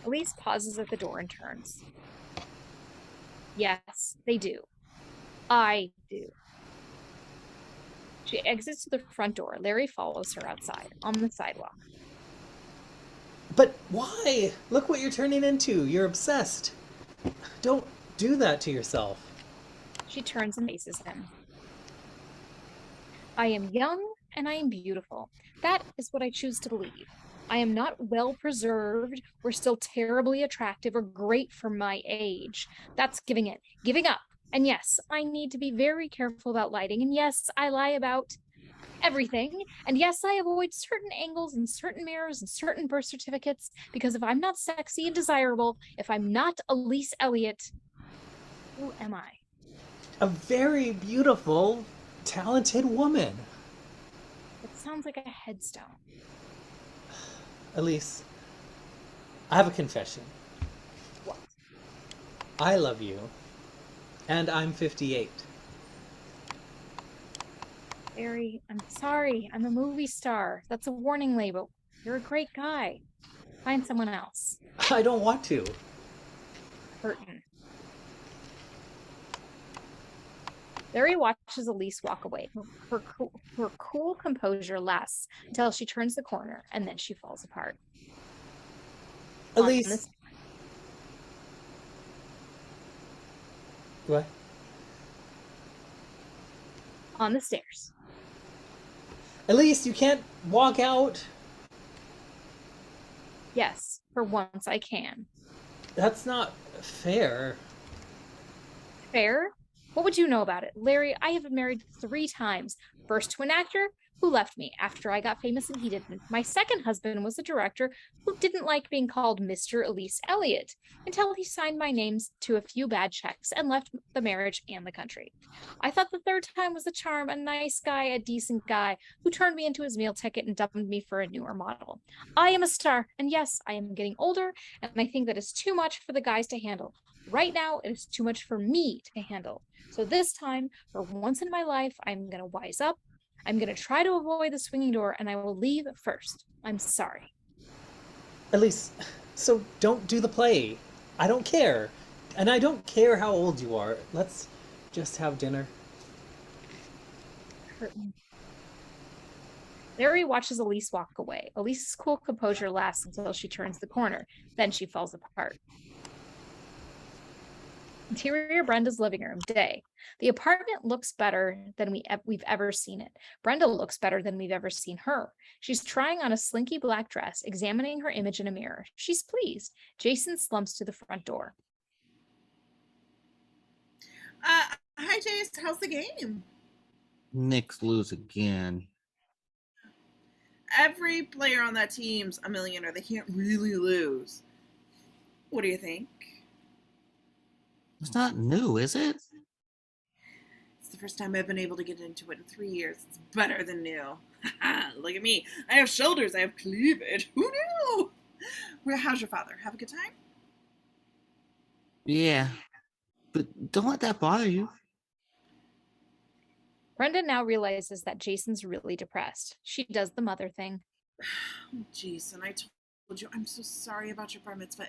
H: Elise pauses at the door and turns. Yes, they do. I do. She exits to the front door. Larry follows her outside, on the sidewalk.
I: But why? Look what you're turning into. You're obsessed. Don't do that to yourself.
H: She turns and faces him. I am young and I am beautiful. That is what I choose to believe. I am not well preserved or still terribly attractive or great for my age. That's giving up. And yes, I need to be very careful about lighting. And yes, I lie about everything. And yes, I avoid certain angles and certain mirrors and certain birth certificates because if I'm not sexy and desirable, if I'm not Elise Elliott, who am I?
I: A very beautiful, talented woman.
H: It sounds like a headstone.
I: Elise, I have a confession.
H: What?
I: I love you, and I'm 58.
H: Barry, I'm sorry. I'm a movie star. That's a warning label. You're a great guy. Find someone else.
I: I don't want to.
H: Curtain. Barry watches Elise walk away. Her cool composure lasts until she turns the corner, and then she falls apart.
I: Elise. What?
H: On the stairs.
I: Elise, you can't walk out.
H: Yes, for once I can.
I: That's not fair.
H: Fair? What would you know about it? Larry, I have been married 3 times. First to an actor who left me after I got famous and he didn't. My second husband was a director who didn't like being called Mr. Elise Elliott until he signed my names to a few bad checks and left the marriage and the country. I thought the third time was the charm, a nice guy, a decent guy who turned me into his meal ticket and dumped me for a newer model. I am a star, and yes, I am getting older, and I think that is too much for the guys to handle. Right now, it is too much for me to handle. So this time, for once in my life, I'm going to wise up. I'm going to try to avoid the swinging door, and I will leave first. I'm sorry.
I: Elise, so don't do the play. I don't care. And I don't care how old you are. Let's just have dinner.
H: Curtain. Larry watches Elise walk away. Elise's cool composure lasts until she turns the corner. Then she falls apart. Interior Brenda's living room, day. The apartment looks better than we've ever seen it. Brenda looks better than we've ever seen her. She's trying on a slinky black dress, examining her image in a mirror. She's pleased. Jason slumps to the front door.
C: Hi, Jace. How's the game?
J: Knicks lose again.
C: Every player on that team's a millionaire. They can't really lose. What do you think?
J: It's not new, is it?
C: It's the first time I've been able to get into it in 3 years. It's better than new. Look at me. I have shoulders. I have cleavage. Who knew? How's your father? Have a good time?
J: Yeah. But don't let that bother you.
H: Brenda now realizes that Jason's really depressed. She does the mother thing.
C: Oh, Jason, I told you. I'm so sorry about your bar mitzvah.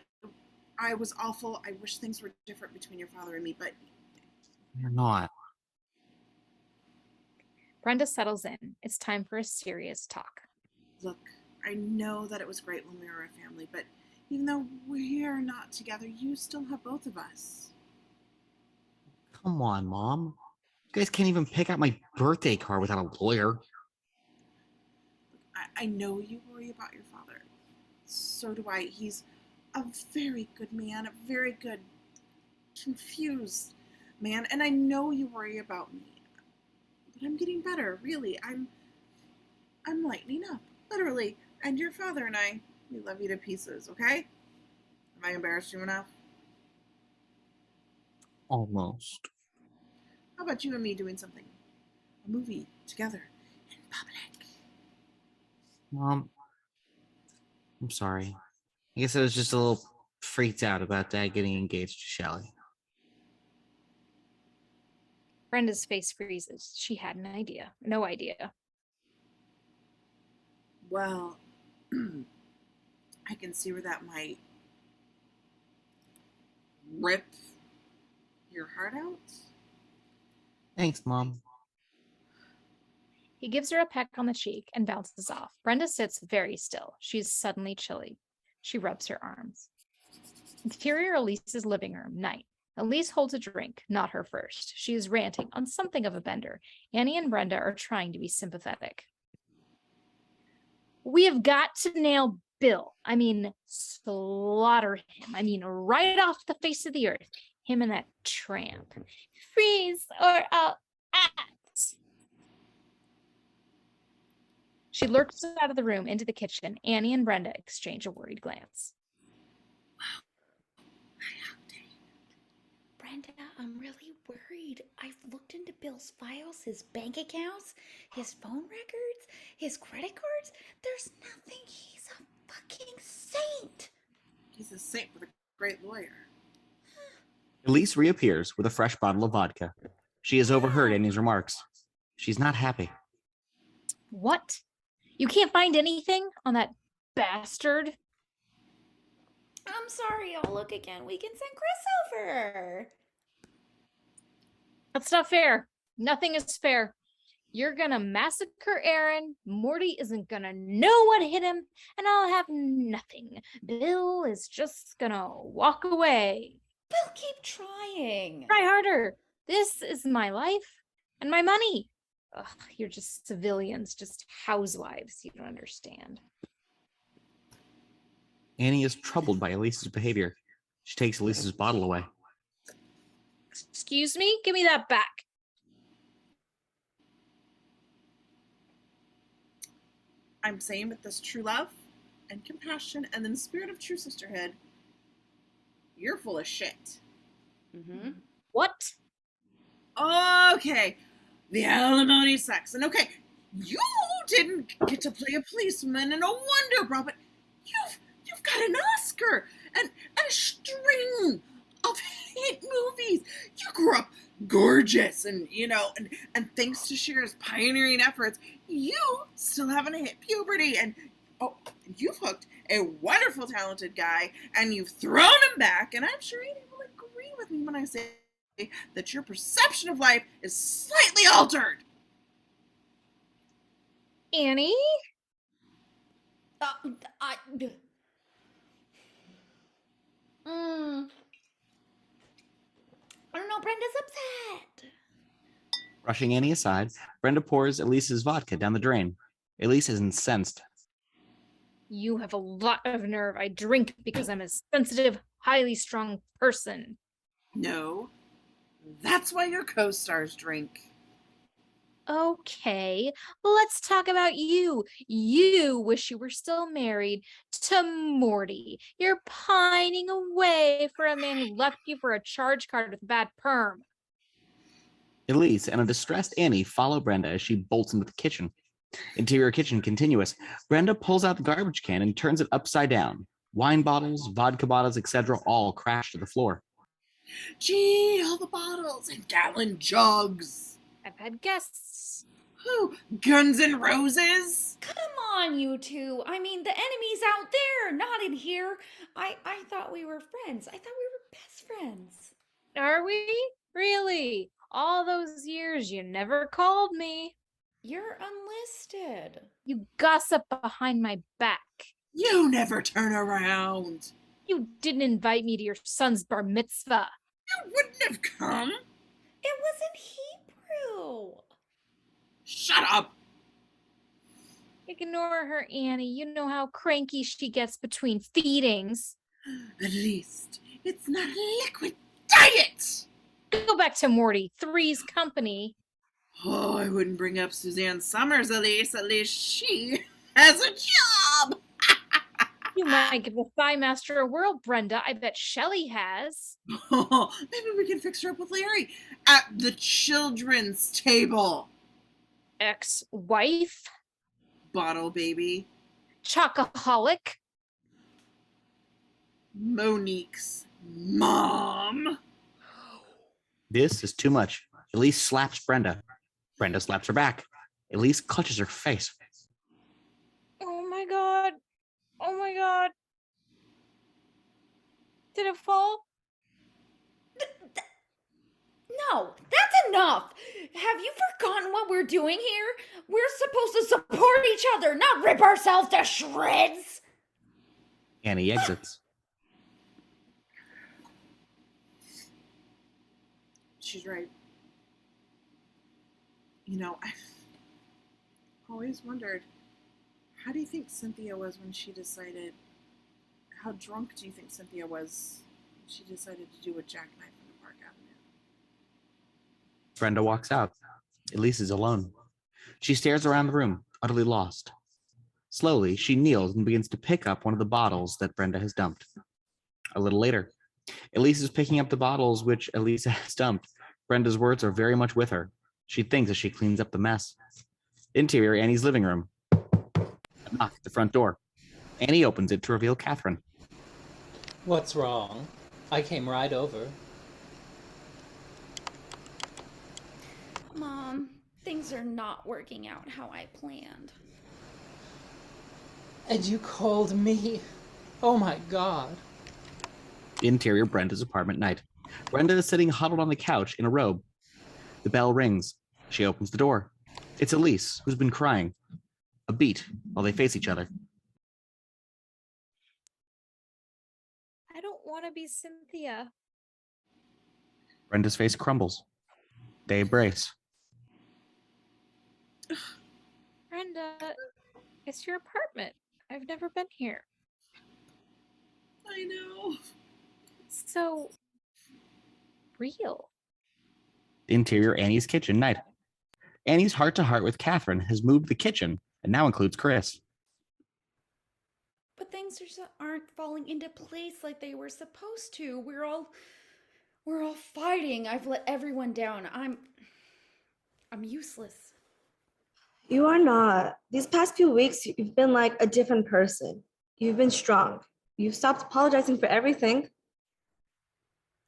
C: I was awful. I wish things were different between your father and me, but...
J: You're not.
H: Brenda settles in. It's time for a serious talk.
C: Look, I know that it was great when we were a family, but even though we're not together, you still have both of us.
J: Come on, Mom. You guys can't even pick out my birthday card without a lawyer.
C: I know you worry about your father. So do I. He's a very good man, a very good, confused man, and I know you worry about me. But I'm getting better, really. I'm lightening up, literally. And your father and I, we love you to pieces, okay? Have I embarrassed you enough?
J: Almost.
C: How about you and me doing something? A movie together in public.
J: Mom, I'm sorry. I guess I was just a little freaked out about Dad getting engaged to Shelly.
H: Brenda's face freezes. She had an idea. No idea.
C: Well, I can see where that might rip your heart out.
J: Thanks, Mom.
H: He gives her a peck on the cheek and bounces off. Brenda sits very still. She's suddenly chilly. She rubs her arms. Interior Elise's living room, night. Elise holds a drink, not her first. She is ranting on something of a bender. Annie and Brenda are trying to be sympathetic. We have got to nail Bill. I mean, slaughter him. I mean, right off the face of the earth. Him and that tramp. Freeze or I'll act. She lurches out of the room into the kitchen. Annie and Brenda exchange a worried glance.
A: Brenda, I'm really worried. I've looked into Bill's files, his bank accounts, his phone records, his credit cards. There's nothing. He's a fucking saint.
C: He's a saint with a great lawyer.
B: Elise reappears with a fresh bottle of vodka. She has overheard Annie's remarks. She's not happy.
H: What? You can't find anything on that bastard?
A: I'm sorry, I'll look again. We can send Chris over.
H: That's not fair. Nothing is fair. You're gonna massacre Aaron. Morty isn't gonna know what hit him, and I'll have nothing. Bill is just gonna walk away.
A: Bill, keep trying.
H: Try harder. This is my life and my money. Ugh, you're just civilians, just housewives. You don't understand.
B: Annie is troubled by Elise's behavior. She takes Elise's bottle away.
H: Excuse me? Give me that back.
C: I'm saying with this true love and compassion and in the spirit of true sisterhood, you're full of shit.
A: Mm-hmm.
H: What?
C: Okay, the alimony sucks. And okay, you didn't get to play a policeman in a Wonder Bra, but you've got an Oscar and a string of hit movies. You grew up gorgeous and, and thanks to Cher's pioneering efforts, you still haven't hit puberty. And, you've hooked a wonderful, talented guy and you've thrown him back. And I'm sure Annie will agree with me when I say that your perception of life is slightly altered.
H: Annie?
A: I don't know, Brenda's upset.
B: Brushing Annie aside, Brenda pours Elise's vodka down the drain. Elise is incensed.
H: You have a lot of nerve. I drink because I'm a sensitive, highly strung person.
C: No, that's why your co-stars drink.
H: Okay, let's talk about you. You wish you were still married to Morty. You're pining away for a man who left you for a charge card with a bad perm.
B: Elise and a distressed Annie follow Brenda as she bolts into the kitchen. Interior kitchen continuous. Brenda pulls out the garbage can and turns it upside down. Wine bottles, vodka bottles, etc. all crash to the floor.
C: Gee, all the bottles and gallon jugs.
H: I've had guests.
C: Who? Guns N' Roses?
A: Come on, you two. I mean, the enemy's out there, not in here. I thought we were friends. I thought we were best friends.
H: Are we? Really? All those years you never called me.
A: You're unlisted.
H: You gossip behind my back.
C: You never turn around.
H: You didn't invite me to your son's bar mitzvah.
C: You wouldn't have come.
A: It was in Hebrew.
C: Shut up.
H: Ignore her, Annie. You know how cranky she gets between feedings.
C: At least it's not a liquid diet.
H: Go back to Morty. Three's company.
C: Oh, I wouldn't bring up Suzanne Summers, Elise. At least she has a job.
H: You might give the Thigh Master a whirl, Brenda. I bet Shelley has.
C: Oh, maybe we can fix her up with Larry at the children's table.
H: Ex-wife?
C: Bottle baby.
H: Chocoholic?
C: Monique's mom.
B: This is too much. Elise slaps Brenda. Brenda slaps her back. Elise clutches her face.
H: Oh my god. Oh my god. Did it fall?
A: No, that's enough. Have you forgotten what we're doing here? We're supposed to support each other, not rip ourselves to shreds.
B: Annie exits.
C: She's right. I've always wondered, how do you think Cynthia was when she decided, how drunk do you think Cynthia was when she decided to do a jackknife in the Park Avenue?
B: Brenda walks out. Elise is alone. She stares around the room, utterly lost.
J: Slowly, she kneels and begins to pick up one of the bottles that Brenda has dumped. A little later, Elise is picking up the bottles which Elisa has dumped. Brenda's words are very much with her. She thinks as she cleans up the mess. Interior Annie's living room. A knock at the front door. Annie opens it to reveal Catherine.
F: What's wrong? I came right over.
A: Mom, things are not working out how I planned.
F: And you called me? Oh my god.
J: Interior Brenda's apartment night. Brenda is sitting huddled on the couch in a robe. The bell rings. She opens the door. It's Elise, who's been crying. A beat while they face each other.
H: I don't want to be Cynthia.
J: Brenda's face crumbles. They embrace.
H: Brenda, it's your apartment. I've never been here.
C: I know.
H: So real.
J: Interior Annie's kitchen night. Annie's heart-to-heart with Catherine has moved the kitchen and now includes Chris.
A: But things aren't falling into place like they were supposed to. We're all fighting. I've let everyone down. I'm useless.
E: You are not. These past few weeks, you've been like a different person. You've been strong. You've stopped apologizing for everything.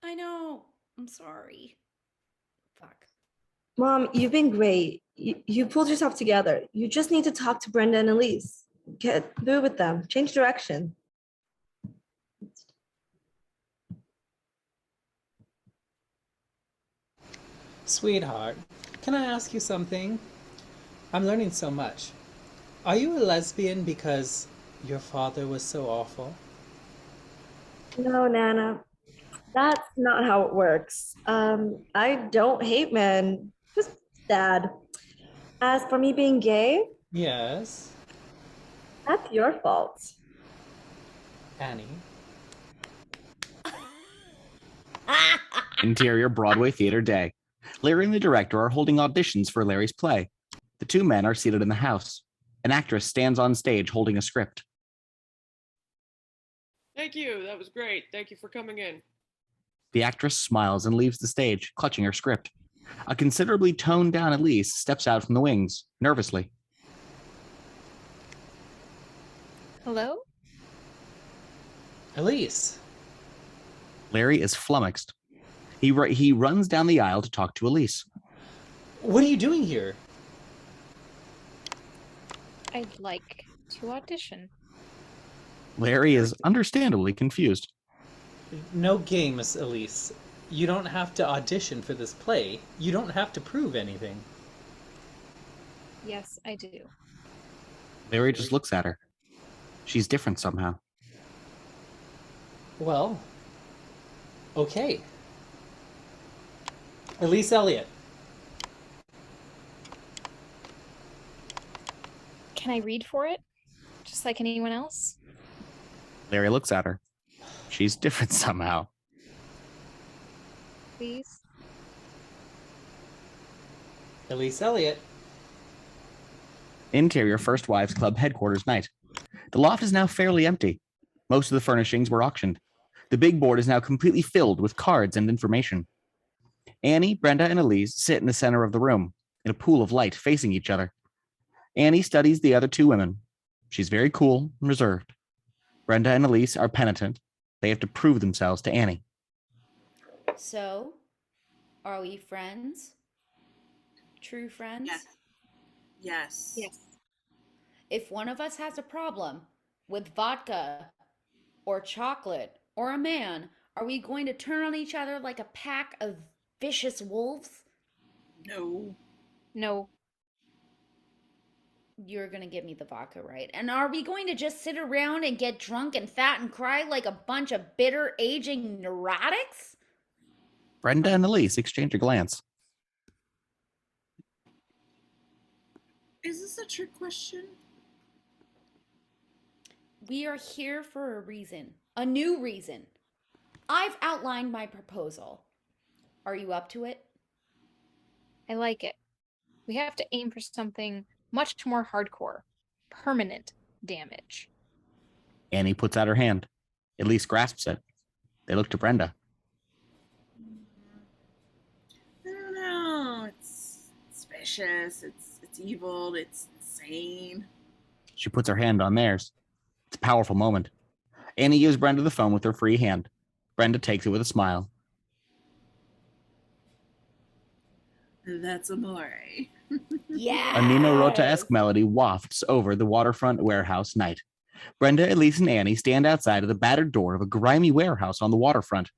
A: I know. I'm sorry. Fuck.
E: Mom, you've been great. You pulled yourself together. You just need to talk to Brenda and Elise. Get through with them. Change direction.
F: Sweetheart, can I ask you something? I'm learning so much. Are you a lesbian because your father was so awful?
E: No, Nana. That's not how it works. I don't hate men. Just sad. As for me being gay,
F: Yes,
E: that's your fault.
F: Annie.
J: Interior Broadway Theater day. Larry and the director are holding auditions for Larry's play. The two men are seated in the house. An actress stands on stage holding a script.
G: Thank you. That was great. Thank you for coming in.
J: The actress smiles and leaves the stage, clutching her script. A considerably toned down Elise steps out from the wings, nervously.
H: Hello?
F: Elise.
J: Larry is flummoxed. He runs down the aisle to talk to Elise.
F: What are you doing here?
H: I'd like to audition.
J: Larry is understandably confused.
F: No games, Elise. You don't have to audition for this play. You don't have to prove anything.
H: Yes, I do.
J: Larry just looks at her. She's different somehow.
F: Well, okay. Elise Elliott.
H: Can I read for it? Just like anyone else?
J: Larry looks at her. She's different somehow.
H: Please?
F: Elise Elliott.
J: Interior First Wives Club headquarters night. The loft is now fairly empty. Most of the furnishings were auctioned. The big board is now completely filled with cards and information. Annie, Brenda, and Elise sit in the center of the room, in a pool of light facing each other. Annie studies the other two women. She's very cool and reserved. Brenda and Elise are penitent. They have to prove themselves to Annie.
A: So, are we friends? True friends?
C: Yes. Yes.
A: If one of us has a problem with vodka or chocolate or a man, are we going to turn on each other like a pack of vicious wolves?
C: No.
H: No.
A: You're going to give me the vodka, right? And are we going to just sit around and get drunk and fat and cry like a bunch of bitter, aging neurotics?
J: Brenda and Elise exchange a glance.
C: Is this a trick question?
A: We are here for a reason, a new reason. I've outlined my proposal. Are you up to it?
H: I like it. We have to aim for something much more hardcore, permanent, damage.
J: Annie puts out her hand. Elise grasps it. They look to Brenda.
C: I don't know. It's vicious. It's evil. It's insane.
J: She puts her hand on theirs. It's a powerful moment. Annie gives Brenda the phone with her free hand. Brenda takes it with a smile.
C: That's amore.
A: Yeah.
J: A Nino Rota-esque melody wafts over the waterfront warehouse night. Brenda, Elise, and Annie stand outside of the battered door of a grimy warehouse on the waterfront.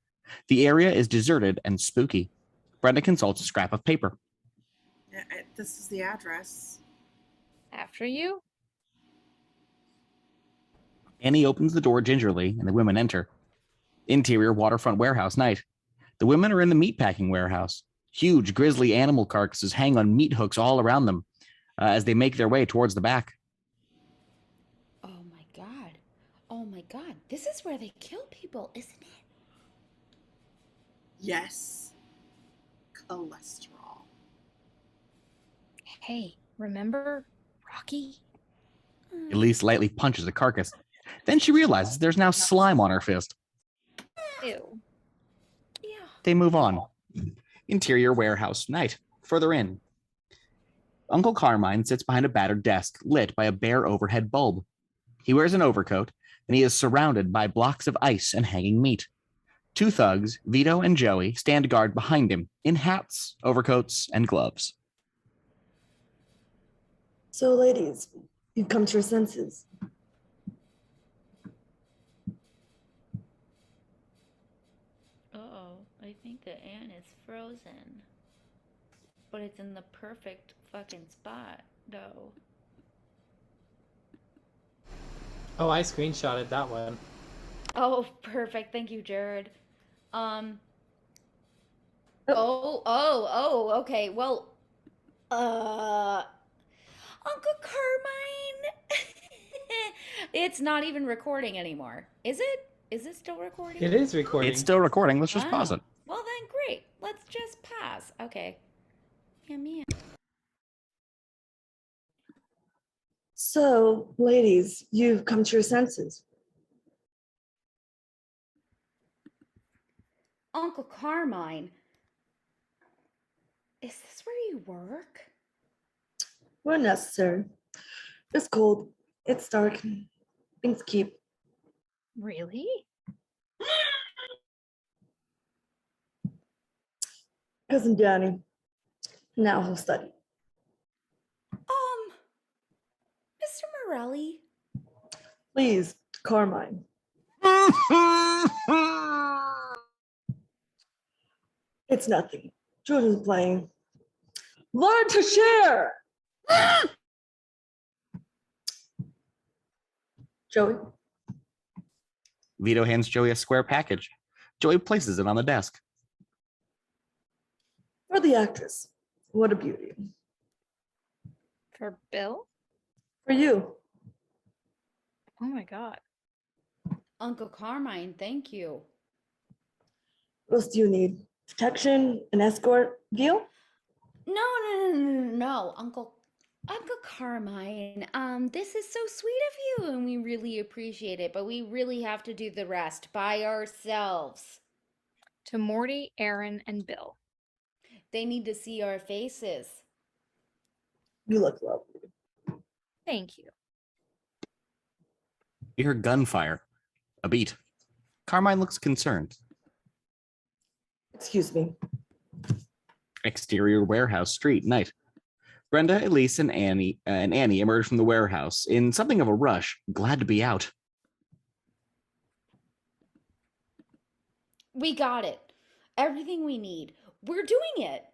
J: The area is deserted and spooky. Brenda consults a scrap of paper.
C: Yeah, this is the address.
H: After you?
J: Annie opens the door gingerly, and the women enter. Interior waterfront warehouse night. The women are in the meatpacking warehouse. Huge, grisly animal carcasses hang on meat hooks all around them as they make their way towards the back.
A: Oh my god. Oh my god. This is where they kill people, isn't it?
C: Yes. Cholesterol.
H: Hey, remember Rocky?
J: Elise lightly punches a carcass. Then she realizes there's now slime on her fist.
H: Ew.
A: Yeah.
J: They move on. Interior warehouse night. Further in. Uncle Carmine sits behind a battered desk lit by a bare overhead bulb. He wears an overcoat, and he is surrounded by blocks of ice and hanging meat. Two thugs, Vito and Joey, stand guard behind him in hats, overcoats, and gloves.
E: So, ladies, you've come to your senses.
K: Uh-oh, I think that Anne is frozen. But it's in the perfect fucking spot, though.
I: Oh, I screenshotted that one.
K: Oh, perfect. Thank you, Jared.
A: Okay. Well, Uncle Carmine. It's not even recording anymore. Is it? Is it still recording?
I: It is recording.
J: It's still recording. Let's just pause it.
A: Well then, great. Let's just pass. Okay. Yeah.
E: So, ladies, you've come to your senses.
A: Uncle Carmine. Is this where you work?
E: We're necessary. It's cold. It's dark. Things keep.
H: Really?
E: Cousin Danny. Now he'll study.
A: Mr. Morelli.
E: Please, Carmine. It's nothing. Jordan's playing. Learn to share. Joey.
J: Vito hands Joey a square package. Joey places it on the desk.
E: For the actress. What a beauty.
H: For Bill?
E: For you.
H: Oh my god.
A: Uncle Carmine, thank you.
E: What else do you need? Protection, an escort deal?
A: No, Uncle Carmine. This is so sweet of you, and we really appreciate it, but we really have to do the rest by ourselves.
H: To Morty, Aaron, and Bill.
A: They need to see our faces.
E: You look lovely.
H: Thank you.
J: You hear gunfire. A beat. Carmine looks concerned.
E: Excuse me.
J: Exterior warehouse street night. Brenda, Elise, and Annie emerge from the warehouse in something of a rush, glad to be out.
A: We got it. Everything we need. We're doing it.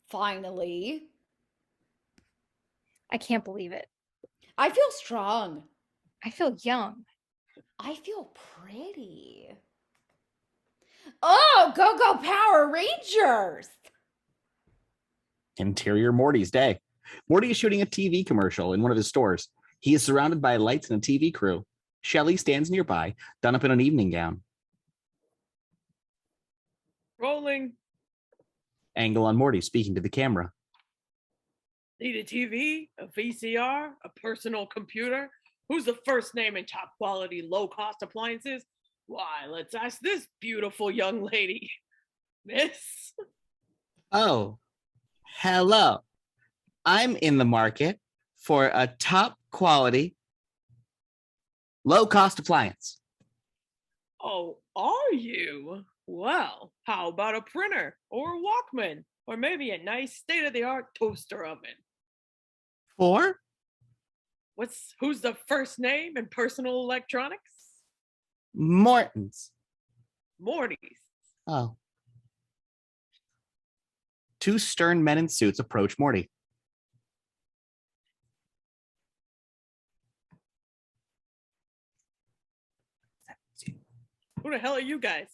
A: Finally.
H: I can't believe it.
A: I feel strong.
H: I feel young.
A: I feel pretty. Oh, go Power Rangers!
J: Interior Morty's day. Morty is shooting a TV commercial in one of his stores. He is surrounded by lights and a TV crew. Shelley stands nearby, done up in an evening gown.
G: Rolling.
J: Angle on Morty speaking to the camera.
G: Need a TV, a VCR, a personal computer, Who's the first name in top quality, low cost appliances? Why, let's ask this beautiful young lady. Miss?
J: Oh, hello. I'm in the market for a top quality, low cost appliance.
G: Oh, are you? Well, how about a printer or a Walkman or maybe a nice state of the art toaster oven?
J: For?
G: Who's the first name in personal electronics?
J: Morton's.
G: Morty's.
J: Oh. Two stern men in suits approach Morty.
G: Who the hell are you guys?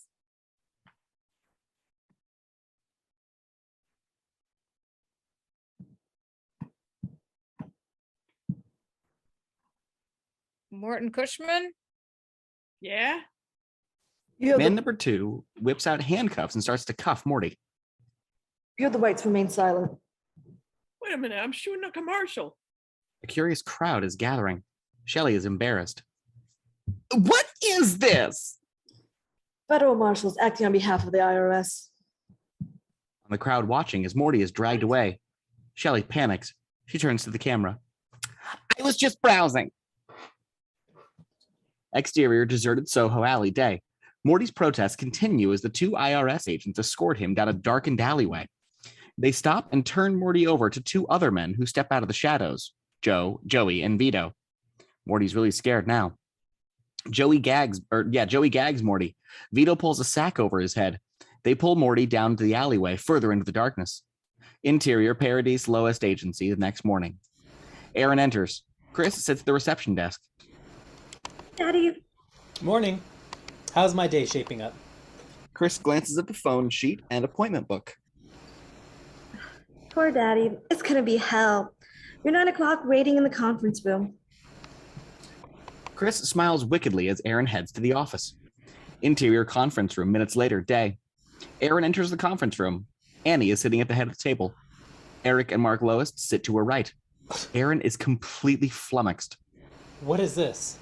H: Morton Cushman?
G: Yeah?
J: Man number 2 whips out handcuffs and starts to cuff Morty.
E: You have the right to remain silent.
G: Wait a minute, I'm shooting a commercial.
J: A curious crowd is gathering. Shelley is embarrassed. What is this?
E: Federal marshals acting on behalf of the IRS.
J: On the crowd watching as Morty is dragged away. Shelley panics. She turns to the camera. I was just browsing. Exterior deserted Soho Alley day. Morty's protests continue as the two IRS agents escort him down a darkened alleyway. They stop and turn Morty over to two other men who step out of the shadows, Joey, and Vito. Morty's really scared now. Joey gags Morty. Vito pulls a sack over his head. They pull Morty down to the alleyway further into the darkness. Interior Paradise Lowest Agency the next morning. Aaron enters. Chris sits at the reception desk.
E: Daddy.
I: Morning. How's my day shaping up?
J: Chris glances at the phone sheet and appointment book.
E: Poor Daddy. It's gonna be hell. Your 9 o'clock waiting in the conference room.
J: Chris smiles wickedly as Aaron heads to the office. Interior conference room minutes later, day. Aaron enters the conference room. Annie is sitting at the head of the table. Eric and Mark Loest sit to her right. Aaron is completely flummoxed.
I: What is this?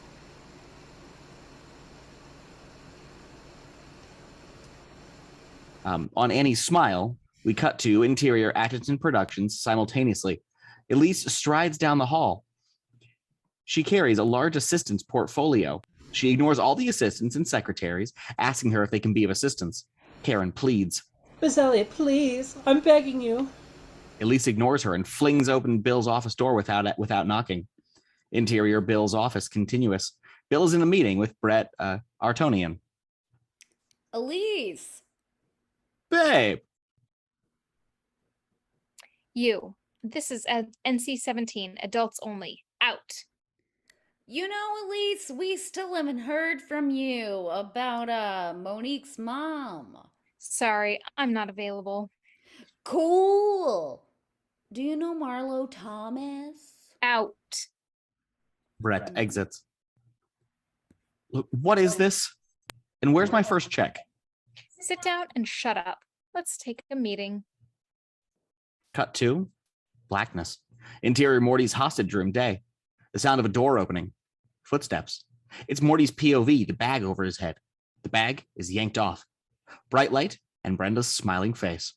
J: On Annie's smile, we cut to Interior Atchison Productions simultaneously. Elise strides down the hall. She carries a large assistant's portfolio. She ignores all the assistants and secretaries, asking her if they can be of assistance. Karen pleads.
I: Miss Elliot, please. I'm begging you.
J: Elise ignores her and flings open Bill's office door without knocking. Interior Bill's office continuous. Bill is in a meeting with Brett Artonian.
A: Elise.
J: Babe.
H: You. This is NC-17, adults only. Out.
A: You know, Elise, we still haven't heard from you about Monique's mom.
H: Sorry, I'm not available.
A: Cool. Do you know Marlo Thomas?
H: Out.
J: Brett exits. Look, what is this? And where's my first check?
H: Sit down and shut up. Let's take a meeting.
J: Cut to blackness. Interior Morty's hostage room day. The sound of a door opening. Footsteps. It's Morty's POV, the bag over his head. The bag is yanked off. Bright light and Brenda's smiling face.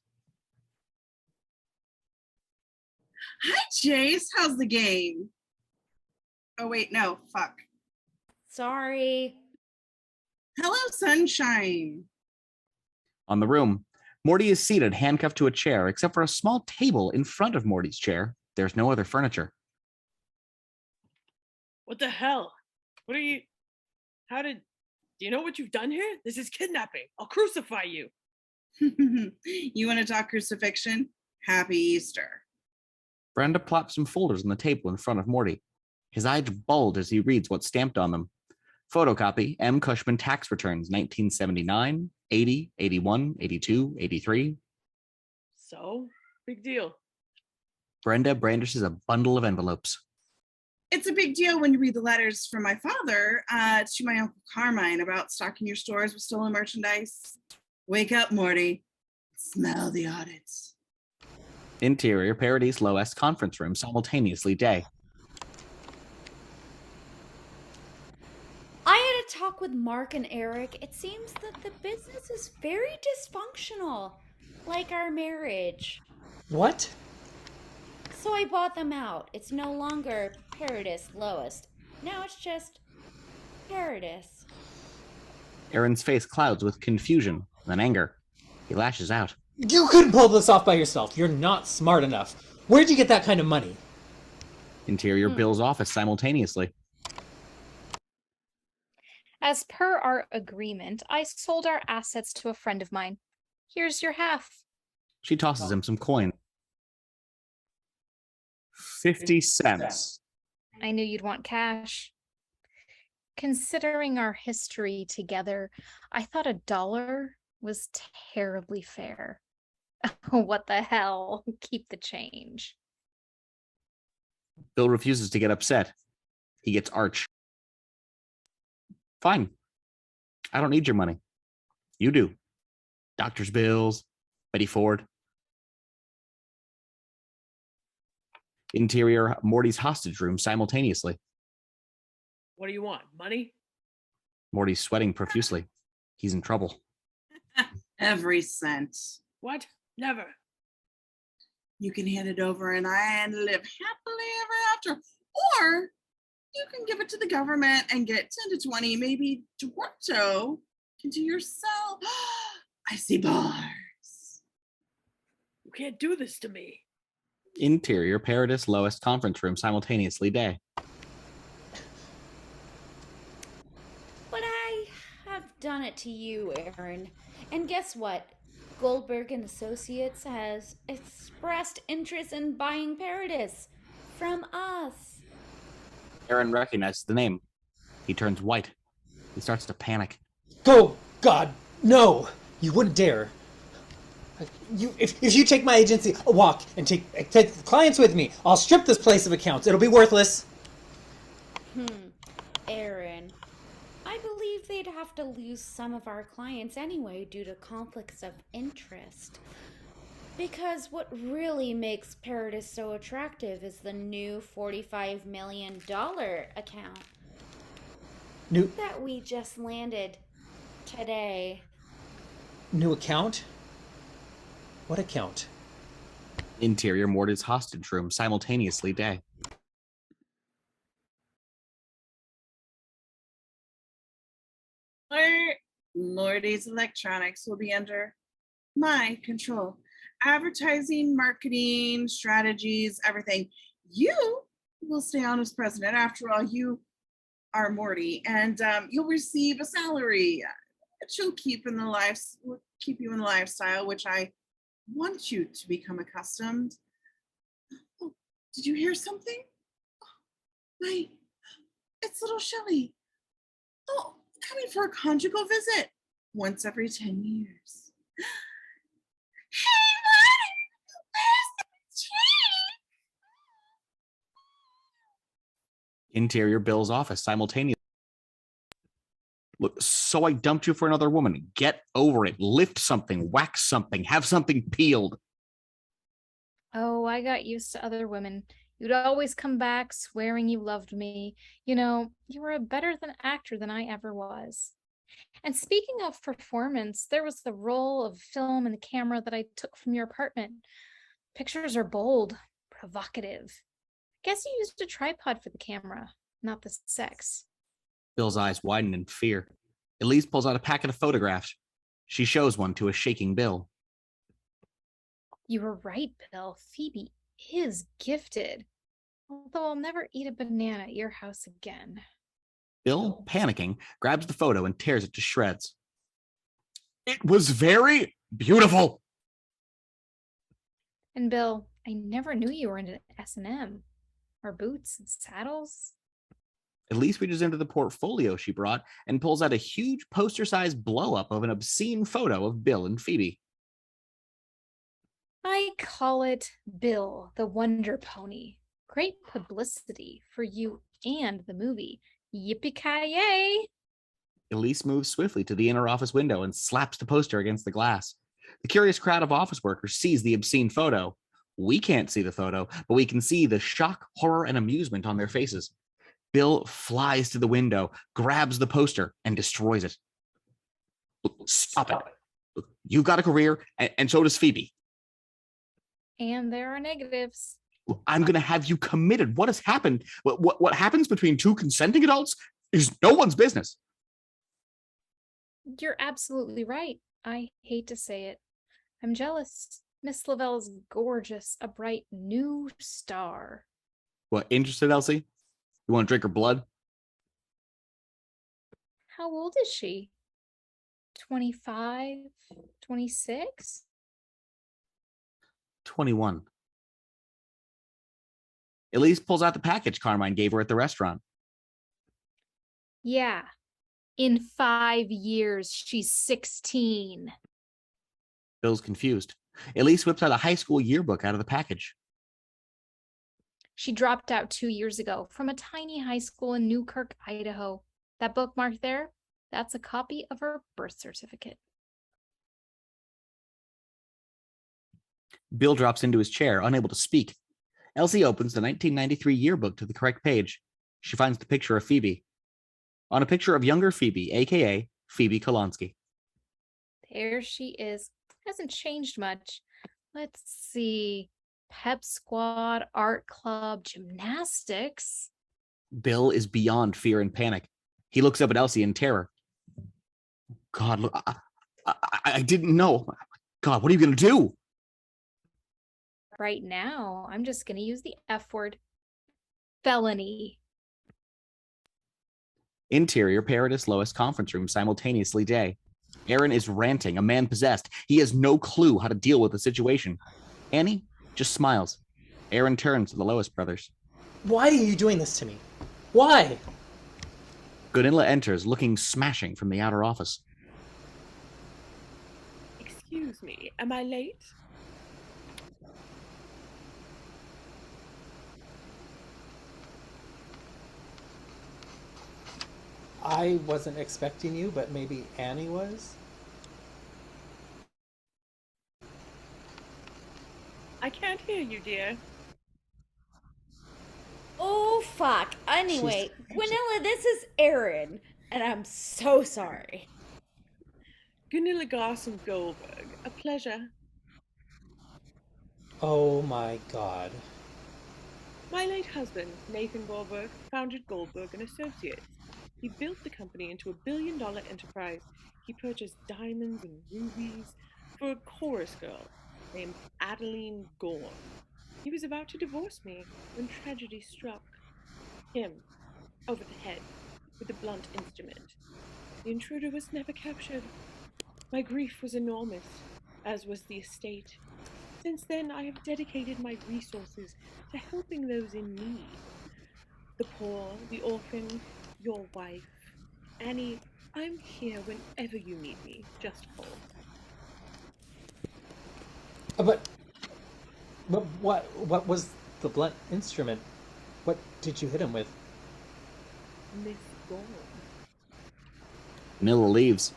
C: Hi, Jace. How's the game? Oh, wait, no. Fuck.
A: Sorry.
C: Hello, sunshine.
J: On the room, Morty is seated, handcuffed to a chair, except for a small table in front of Morty's chair. There's no other furniture.
G: What the hell? What are you? Do you know what you've done here? This is kidnapping. I'll crucify you.
C: You want to talk crucifixion? Happy Easter.
J: Brenda plops some folders on the table in front of Morty. His eyes bulge as he reads what's stamped on them. Photocopy, M. Cushman tax returns, 1979, 80, 81, 82, 83.
G: So, big deal.
J: Brenda brandishes a bundle of envelopes.
C: It's a big deal when you read the letters from my father to my Uncle Carmine about stocking your stores with stolen merchandise. Wake up, Morty. Smell the audits.
J: Interior Paradise Lowest conference room simultaneously day.
A: talk with Mark and Eric, it seems that the business is very dysfunctional, like our marriage.
I: What?
A: So I bought them out. It's no longer Paradis Lowest. Now it's just Paradis.
J: Aaron's face clouds with confusion and anger. He lashes out.
I: You couldn't pull this off by yourself. You're not smart enough. Where'd you get that kind of money?
J: Interior Bill's office simultaneously.
H: As per our agreement, I sold our assets to a friend of mine. Here's your half.
J: She tosses him some coin. 50 cents.
H: I knew you'd want cash. Considering our history together, I thought $1 was terribly fair. What the hell? Keep the change.
J: Bill refuses to get upset. He gets arch. Fine. I don't need your money. You do. Doctor's bills, Betty Ford. Interior Morty's hostage room simultaneously.
G: What do you want? Money?
J: Morty's sweating profusely. He's in trouble.
C: Every cent.
G: What? Never.
C: You can hand it over and live happily ever after. Or you can give it to the government and get 10 to 20, maybe Duarto into yourself. I see bars.
G: You can't do this to me.
J: Interior Paradis Lowest conference room simultaneously day.
A: But I have done it to you, Aaron. And guess what? Goldberg and Associates has expressed interest in buying Paradis from us.
J: Aaron recognizes the name. He turns white. He starts to panic.
I: Oh, God, no! You wouldn't dare. If you take my agency a walk and take clients with me, I'll strip this place of accounts. It'll be worthless.
A: Aaron, I believe they'd have to lose some of our clients anyway due to conflicts of interest. Because what really makes Paradis so attractive is the new $45 million account that we just landed today.
I: New account? What account?
J: Interior Morty's hostage room simultaneously day.
C: Morty's Electronics will be under my control. Advertising, marketing, strategies, everything. You will stay on as president. After all, you are Morty, and you'll receive a salary. She'll keep you in the lifestyle, which I want you to become accustomed. Oh, did you hear something? Oh, it's little Shelly. Oh, coming for a conjugal visit once every 10 years. Hey, Marty, where's the tree?
J: Interior Bill's office simultaneously. Look, so I dumped you for another woman. Get over it. Lift something, wax something, have something peeled.
H: Oh, I got used to other women. You'd always come back swearing you loved me. You know, you were a better than actor than I ever was. And speaking of performance, there was the roll of film and camera that I took from your apartment. Pictures are bold, provocative. I guess you used a tripod for the camera, not the sex.
J: Bill's eyes widen in fear. Elise pulls out a packet of photographs. She shows one to a shaking Bill.
H: You were right, Bill. Phoebe is gifted. Although I'll never eat a banana at your house again.
J: Bill, panicking, grabs the photo and tears it to shreds. It was very beautiful.
H: And Bill, I never knew you were into S&M. Or boots and saddles.
J: Elise reaches into the portfolio she brought and pulls out a huge poster-sized blow-up of an obscene photo of Bill and Phoebe.
H: I call it Bill the Wonder Pony. Great publicity for you and the movie. Yippee-ki-yay!
J: Elise moves swiftly to the inner office window and slaps the poster against the glass. The curious crowd of office workers sees the obscene photo. We can't see the photo, but we can see the shock, horror, and amusement on their faces. Bill flies to the window, grabs the poster, and destroys it. Look, stop it. Look, you've got a career, and so does Phoebe.
H: And there are negatives.
J: Look, I'm going to have you committed. What has happened? What happens between two consenting adults is no one's business.
H: You're absolutely right. I hate to say it. I'm jealous. Miss Lavelle's gorgeous, a bright new star.
J: What, interested, Elsie? You want to drink her blood?
H: How old is she? 25? 26?
J: 21. Elise pulls out the package Carmine gave her at the restaurant.
H: Yeah. In 5 years, she's 16.
J: Bill's confused. Elise whips out a high school yearbook out of the package.
H: She dropped out 2 years ago from a tiny high school in Newkirk, Idaho. That bookmark there, that's a copy of her birth certificate.
J: Bill drops into his chair, unable to speak. Elsie opens the 1993 yearbook to the correct page. She finds the picture of Phoebe. On a picture of younger Phoebe, aka Phoebe Kalonsky.
H: There she is. Hasn't changed much. Let's see. Pep squad, art club, gymnastics.
J: Bill is beyond fear and panic. He looks up at Elsie in terror. God, look, I didn't know. God, what are you going to do?
H: Right now, I'm just going to use the F word. Felony.
J: Interior Paradis Lois conference room simultaneously day. Aaron is ranting, a man possessed. He has no clue how to deal with the situation. Annie just smiles. Aaron turns to the Lois brothers.
I: Why are you doing this to me? Why?
J: Gunilla enters, looking smashing from the outer office.
G: Excuse me, am I late?
I: I wasn't expecting you, but maybe Annie was?
G: I can't hear you, dear.
A: Oh, fuck. Anyway, Guanilla, this is Aaron, and I'm so sorry.
G: Gunilla Garson Goldberg, a pleasure.
I: Oh my god.
G: My late husband, Nathan Goldberg, founded Goldberg and Associates. He built the company into $1 billion enterprise. He purchased diamonds and rubies for a chorus girl named Adeline Gorn. He was about to divorce me when tragedy struck him over the head with a blunt instrument. The intruder was never captured. My grief was enormous, as was the estate. Since then, I have dedicated my resources to helping those in need. The poor, the orphan, your wife. Annie, I'm here whenever you need me. Just call.
I: But what was the blunt instrument? What did you hit him with?
G: Miss Gorn.
J: Nilla leaves.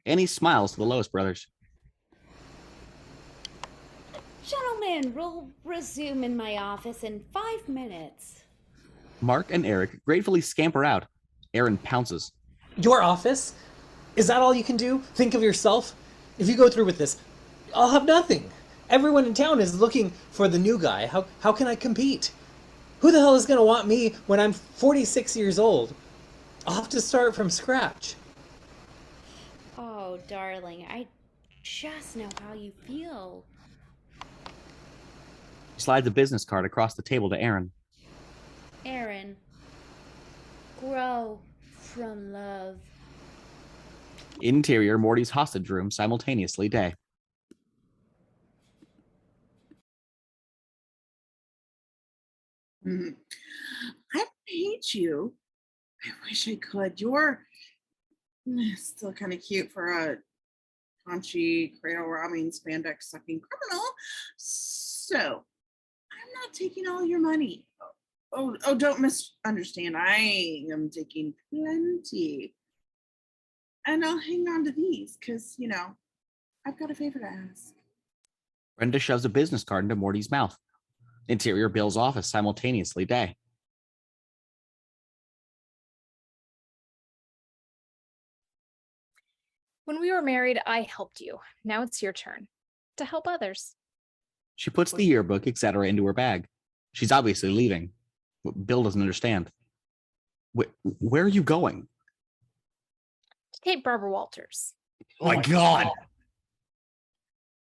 J: Annie smiles to the Lois brothers.
A: Gentlemen, we'll resume in my office in 5 minutes.
J: Mark and Eric gratefully scamper out. Aaron pounces.
I: Your office? Is that all you can do? Think of yourself? If you go through with this, I'll have nothing. Everyone in town is looking for the new guy. How can I compete? Who the hell is going to want me when I'm 46 years old? I'll have to start from scratch.
A: Oh, darling, I just know how you feel.
J: He slides a business card across the table to Aaron.
A: Aaron, grow from love.
J: Interior Morty's hostage room simultaneously day.
C: I hate you. I wish I could. You're still kind of cute for a paunchy, cradle robbing, spandex sucking criminal. So I'm not taking all your money. Oh, don't misunderstand. I am taking plenty. And I'll hang on to these because, I've got a favor to ask.
J: Brenda shoves a business card into Morty's mouth. Interior Bill's office simultaneously day.
H: When we were married, I helped you. Now it's your turn to help others.
J: She puts the yearbook, etc., into her bag. She's obviously leaving. Bill doesn't understand. Where are you going?
H: To Kate Barbara Walters.
J: Oh my God.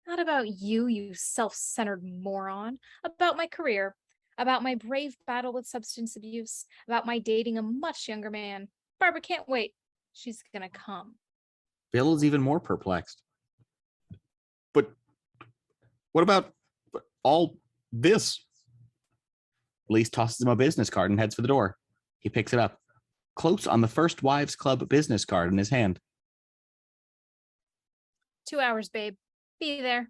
H: Not about you, you self-centered moron. About my career. About my brave battle with substance abuse. About my dating a much younger man. Barbara can't wait. She's gonna come.
J: Bill is even more perplexed. But what about all this? Elise tosses him a business card and heads for the door. He picks it up, close on the First Wives Club business card in his hand.
H: 2 hours, babe. Be there.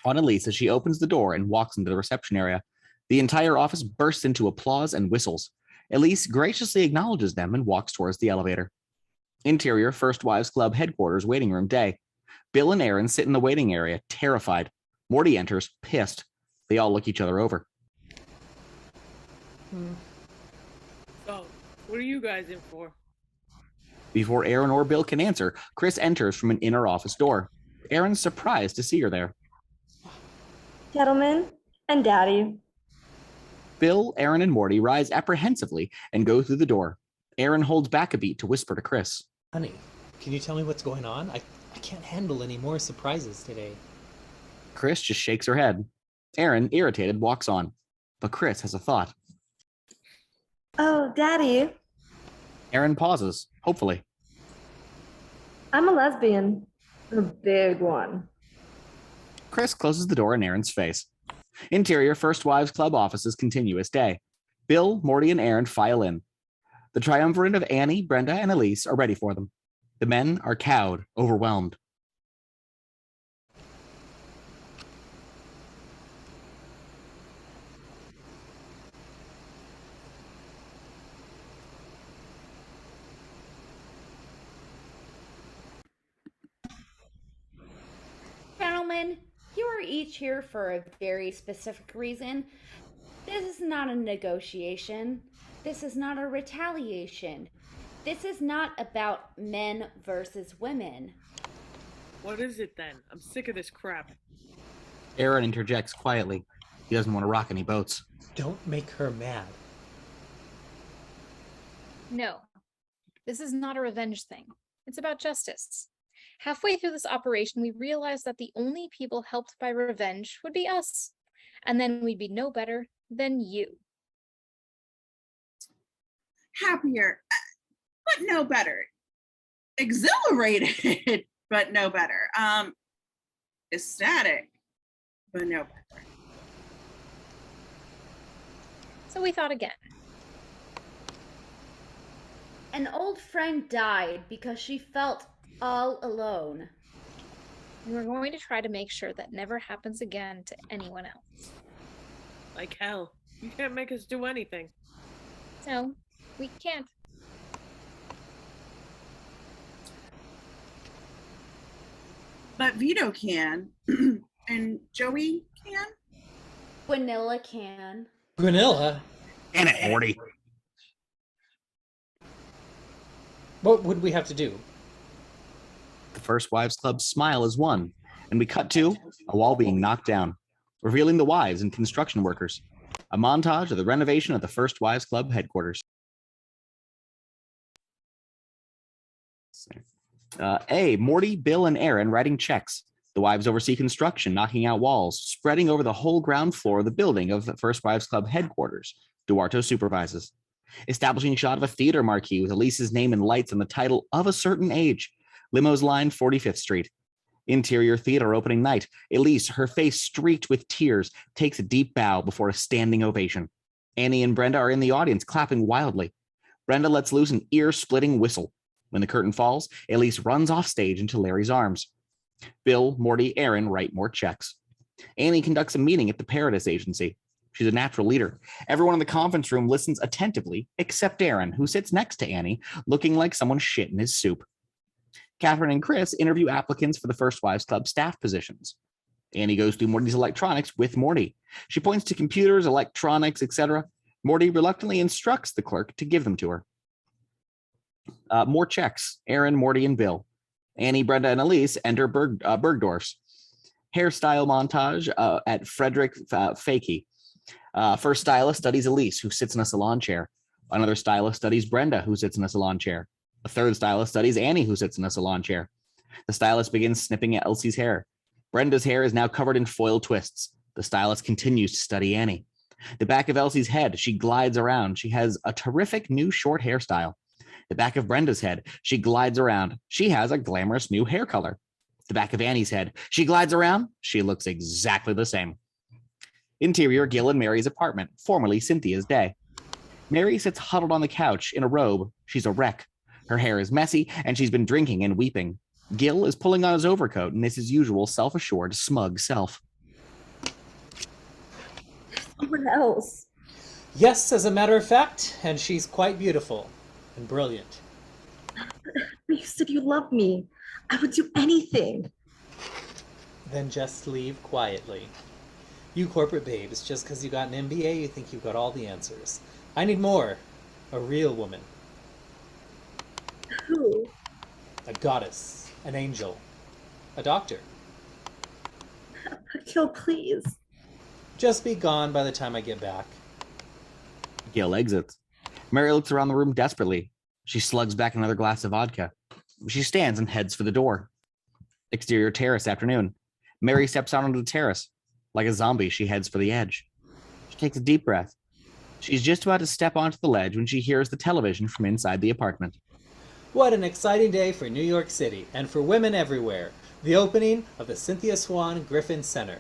J: On Elise as she opens the door and walks into the reception area. The entire office bursts into applause and whistles. Elise graciously acknowledges them and walks towards the elevator. Interior First Wives Club headquarters waiting room day. Bill and Aaron sit in the waiting area, terrified. Morty enters, pissed. They all look each other over.
G: So, what are you guys in for?
J: Before Aaron or Bill can answer, Chris enters from an inner office door. Aaron's surprised to see her there.
E: Gentlemen and Daddy.
J: Bill, Aaron, and Morty rise apprehensively and go through the door. Aaron holds back a beat to whisper to Chris.
I: Honey, can you tell me what's going on? I can't handle any more surprises today.
J: Chris just shakes her head. Aaron, irritated, walks on. But Chris has a thought.
E: Oh, Daddy,
J: Aaron pauses, hopefully.
E: I'm a lesbian. A big one.
J: Chris closes the door in Aaron's face. Interior First Wives Club offices continuous day. Bill, Morty, and Aaron file in. The triumvirate of Annie, Brenda, and Elise are ready for them. The men are cowed, overwhelmed.
A: Gentlemen, you are each here for a very specific reason. This is not a negotiation. This is not a retaliation. This is not about men versus women.
G: What is it then? I'm sick of this crap.
J: Aaron interjects quietly. He doesn't want to rock any boats.
I: Don't make her mad.
H: No. This is not a revenge thing. It's about justice. Halfway through this operation, we realized that the only people helped by revenge would be us. And then we'd be no better than you.
C: Happier, but no better. Exhilarated, but no better. Ecstatic, but no better.
H: So we thought again.
A: An old friend died because she felt all alone.
H: And we're going to try to make sure that never happens again to anyone else.
G: Like hell. You can't make us do anything.
H: No, we can't.
C: But Vito can, and Joey can.
A: Vanilla can.
I: Granilla?
J: Damn it, Morty.
I: What would we have to do?
J: The First Wives Club smile is one, and we cut to a wall being knocked down, revealing the wives and construction workers. A montage of the renovation of the First Wives Club headquarters. Morty, Bill, and Aaron writing checks. The wives oversee construction, knocking out walls, spreading over the whole ground floor of the building of the First Wives Club headquarters. Duarto supervises. Establishing a shot of a theater marquee with Elise's name in lights on the title Of a Certain Age. Limos line 45th Street. Interior theater opening night. Elise, her face streaked with tears, takes a deep bow before a standing ovation. Annie and Brenda are in the audience, clapping wildly. Brenda lets loose an ear-splitting whistle. When the curtain falls, Elise runs off stage into Larry's arms. Bill, Morty, Aaron write more checks. Annie conducts a meeting at the Paradise Agency. She's a natural leader. Everyone in the conference room listens attentively, except Aaron, who sits next to Annie, looking like someone shit in his soup. Catherine and Chris interview applicants for the First Wives Club staff positions. Annie goes through Morty's electronics with Morty. She points to computers, electronics, etc. Morty reluctantly instructs the clerk to give them to her. More checks. Aaron, Morty, and Bill. Annie, Brenda, and Elise enter Bergdorf's. Hairstyle montage at Frederick Fakey. First stylist studies Elise, who sits in a salon chair. Another stylist studies Brenda, who sits in a salon chair. A third stylist studies Annie, who sits in a salon chair. The stylist begins snipping at Elsie's hair. Brenda's hair is now covered in foil twists. The stylist continues to study Annie. The back of Elsie's head, she glides around. She has a terrific new short hairstyle. The back of Brenda's head, she glides around. She has a glamorous new hair color. The back of Annie's head, she glides around. She looks exactly the same. Interior, Gil and Mary's apartment, formerly Cynthia's day. Mary sits huddled on the couch in a robe. She's a wreck. Her hair is messy, and she's been drinking and weeping. Gil is pulling on his overcoat and is his usual self-assured, smug self.
E: Someone else.
I: Yes, as a matter of fact, and she's quite beautiful and brilliant.
E: You said you loved me. I would do anything.
I: Then just leave quietly. You corporate babes, just because you got an MBA, you think you've got all the answers. I need more. A real woman.
E: Who?
I: A goddess. An angel. A doctor.
E: Gil, please.
I: Just be gone by the time I get back.
J: Gil exits. Mary looks around the room desperately. She slugs back another glass of vodka. She stands and heads for the door. Exterior terrace, afternoon. Mary steps out onto the terrace. Like a zombie, she heads for the edge. She takes a deep breath. She's just about to step onto the ledge when she hears the television from inside the apartment.
I: What an exciting day for New York City and for women everywhere. The opening of the Cynthia Swan Griffin Center.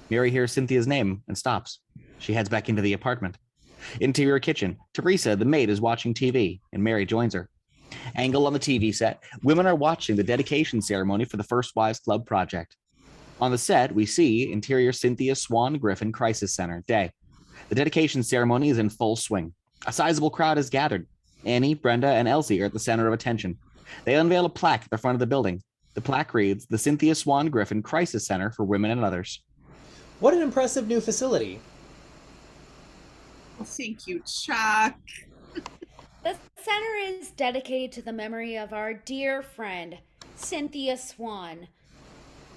J: Mary hears Cynthia's name and stops. She heads back into the apartment. Interior kitchen. Teresa, the maid, is watching TV, and Mary joins her. Angle on the TV set. Women are watching the dedication ceremony for the First Wives Club project. On the set, we see interior Cynthia Swan Griffin Crisis Center, day. The dedication ceremony is in full swing. A sizable crowd is gathered. Annie, Brenda, and Elsie are at the center of attention. They unveil a plaque at the front of the building. The plaque reads, the Cynthia Swan Griffin Crisis Center for Women and Others.
I: What an impressive new facility.
C: Well, thank you, Chuck.
A: The center is dedicated to the memory of our dear friend, Cynthia Swan.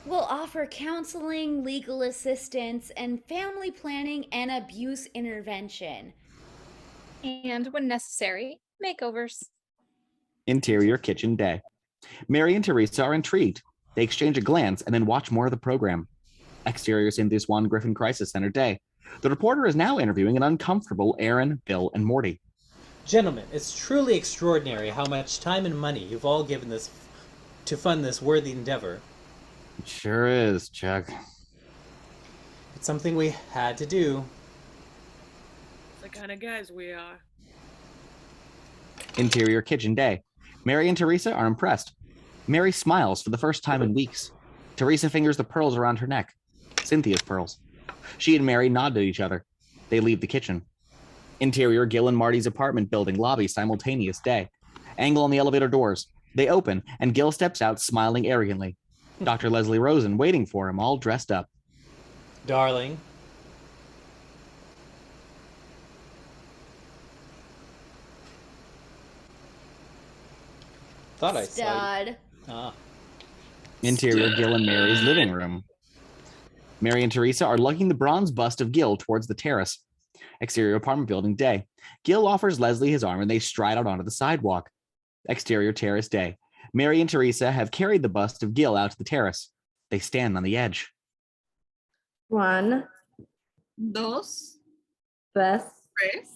A: We'll offer counseling, legal assistance, and family planning and abuse intervention.
H: And when necessary, makeovers.
J: Interior kitchen, day. Mary and Teresa are intrigued. They exchange a glance and then watch more of the program. Exterior Cynthia Swan Griffin Crisis Center, day. The reporter is now interviewing an uncomfortable Aaron, Bill, and Morty.
I: Gentlemen, it's truly extraordinary how much time and money you've all given this to fund this worthy endeavor.
J: It sure is, Chuck.
I: It's something we had to do.
G: The kind of guys we are.
J: Interior kitchen, day. Mary and Teresa are impressed. Mary smiles for the first time in weeks. Teresa fingers the pearls around her neck. Cynthia's pearls. She and Mary nod to each other. They leave the kitchen. Interior Gil and Marty's apartment building lobby, simultaneous day. Angle on the elevator doors. They open, and Gil steps out smiling arrogantly. Dr. Leslie Rosen waiting for him, all dressed up.
I: Darling. Thought I saw you.
A: Stud.
I: Ah.
J: Interior Gil and Mary's living room. Mary and Teresa are lugging the bronze bust of Gil towards the terrace. Exterior apartment building, day. Gil offers Leslie his arm and they stride out onto the sidewalk. Exterior terrace, day. Mary and Teresa have carried the bust of Gil out to the terrace. They stand on the edge.
E: 1,
C: Dos,
E: 3.
C: tres.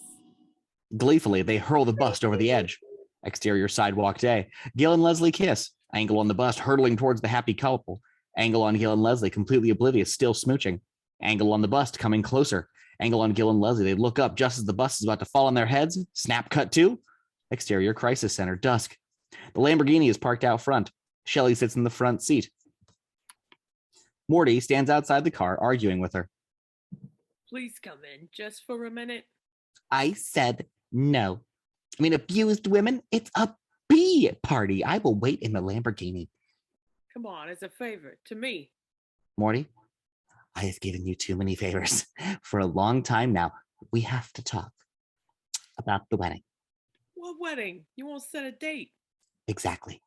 J: Gleefully, they hurl the bust over the edge. Exterior sidewalk, day. Gil and Leslie kiss. Angle on the bust, hurtling towards the happy couple. Angle on Gil and Leslie, completely oblivious, still smooching. Angle on the bust, coming closer. Angle on Gil and Leslie, they look up just as the bust is about to fall on their heads. Snap cut to Exterior Crisis Center, dusk. The Lamborghini is parked out front. Shelley sits in the front seat. Morty stands outside the car, arguing with her.
G: Please come in just for a minute.
J: I said no. I mean, abused women, it's a bee party. I will wait in the Lamborghini.
G: Come on, as a favor to me.
J: Morty, I have given you too many favors for a long time now. We have to talk about the wedding.
G: What wedding? You won't set a date.
J: Exactly.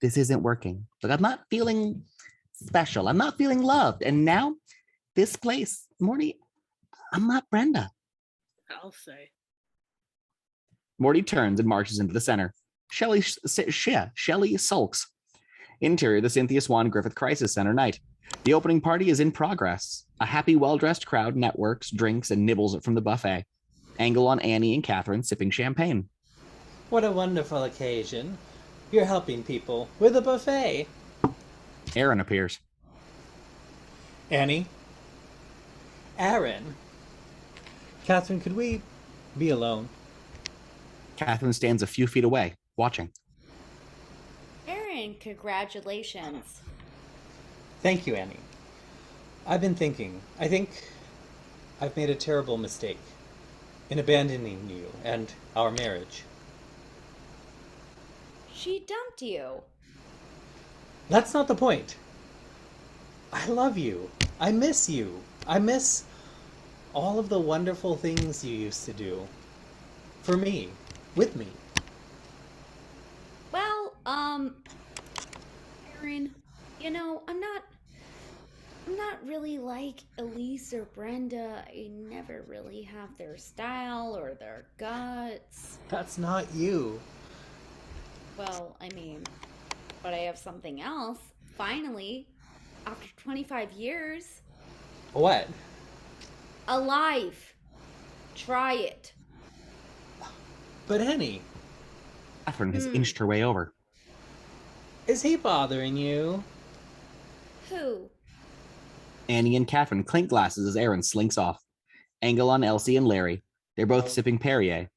J: This isn't working. Like, I'm not feeling special. I'm not feeling loved. And now, this place, Morty, I'm not Brenda.
G: I'll say.
J: Morty turns and marches into the center. Shelley sulks. Interior, the Cynthia Swan Griffith Crisis Center night. The opening party is in progress. A happy, well-dressed crowd networks, drinks, and nibbles from the buffet. Angle on Annie and Catherine sipping champagne.
I: What a wonderful occasion. You're helping people with a buffet.
J: Aaron appears.
I: Annie? Aaron? Catherine, could we be alone?
J: Catherine stands a few feet away, watching.
A: Aaron, congratulations.
I: Thank you, Annie. I've been thinking. I think I've made a terrible mistake in abandoning you and our marriage.
A: She dumped you.
I: That's not the point. I love you. I miss you. I miss all of the wonderful things you used to do. For me. With me.
A: Well, Aaron, you know, I'm not really like Elise or Brenda. I never really have their style or their guts.
I: That's not you.
A: Well, I mean, but I have something else. Finally, after 25 years.
I: What?
A: Alive. Try it.
I: But Annie.
J: Catherine has inched her way over.
I: Is he bothering you?
A: Who?
J: Annie and Catherine clink glasses as Aaron slinks off. Angle on Elsie and Larry. They're both sipping Perrier.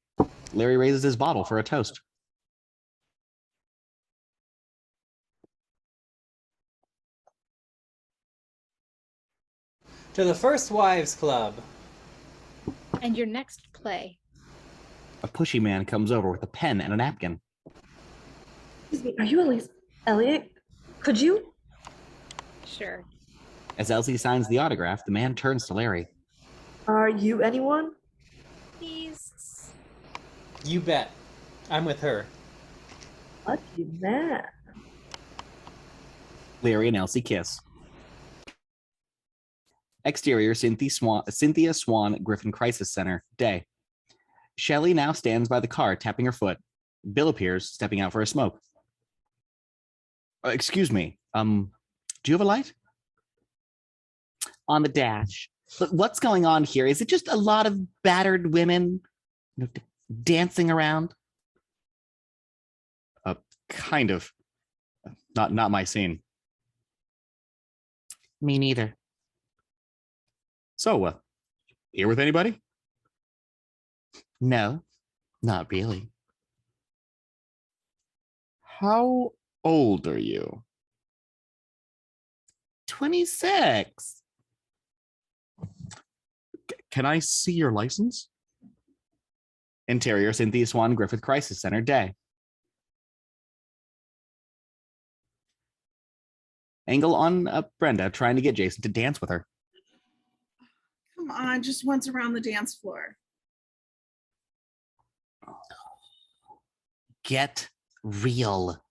J: Larry raises his bottle for a toast.
I: To the First Wives Club.
H: And your next play.
J: A pushy man comes over with a pen and a napkin.
E: Excuse me, are you Elise? Elliot? Could you?
H: Sure.
J: As Elsie signs the autograph, the man turns to Larry.
E: Are you anyone?
H: Please.
I: You bet. I'm with her.
E: Lucky man.
J: Larry and Elsie kiss. Exterior, Cynthia Swan Griffin Crisis Center, day. Shelley now stands by the car, tapping her foot. Bill appears, stepping out for a smoke. Excuse me, do you have a light? On the dash. But what's going on here? Is it just a lot of battered women dancing around? Kind of. Not my scene. Me neither. So, here with anybody? No, not really. How old are you? 26. Can I see your license? Interior, Cynthia Swan Griffith Crisis Center, day. Angle on Brenda trying to get Jason to dance with her.
C: Come on, just once around the dance floor.
J: Get real.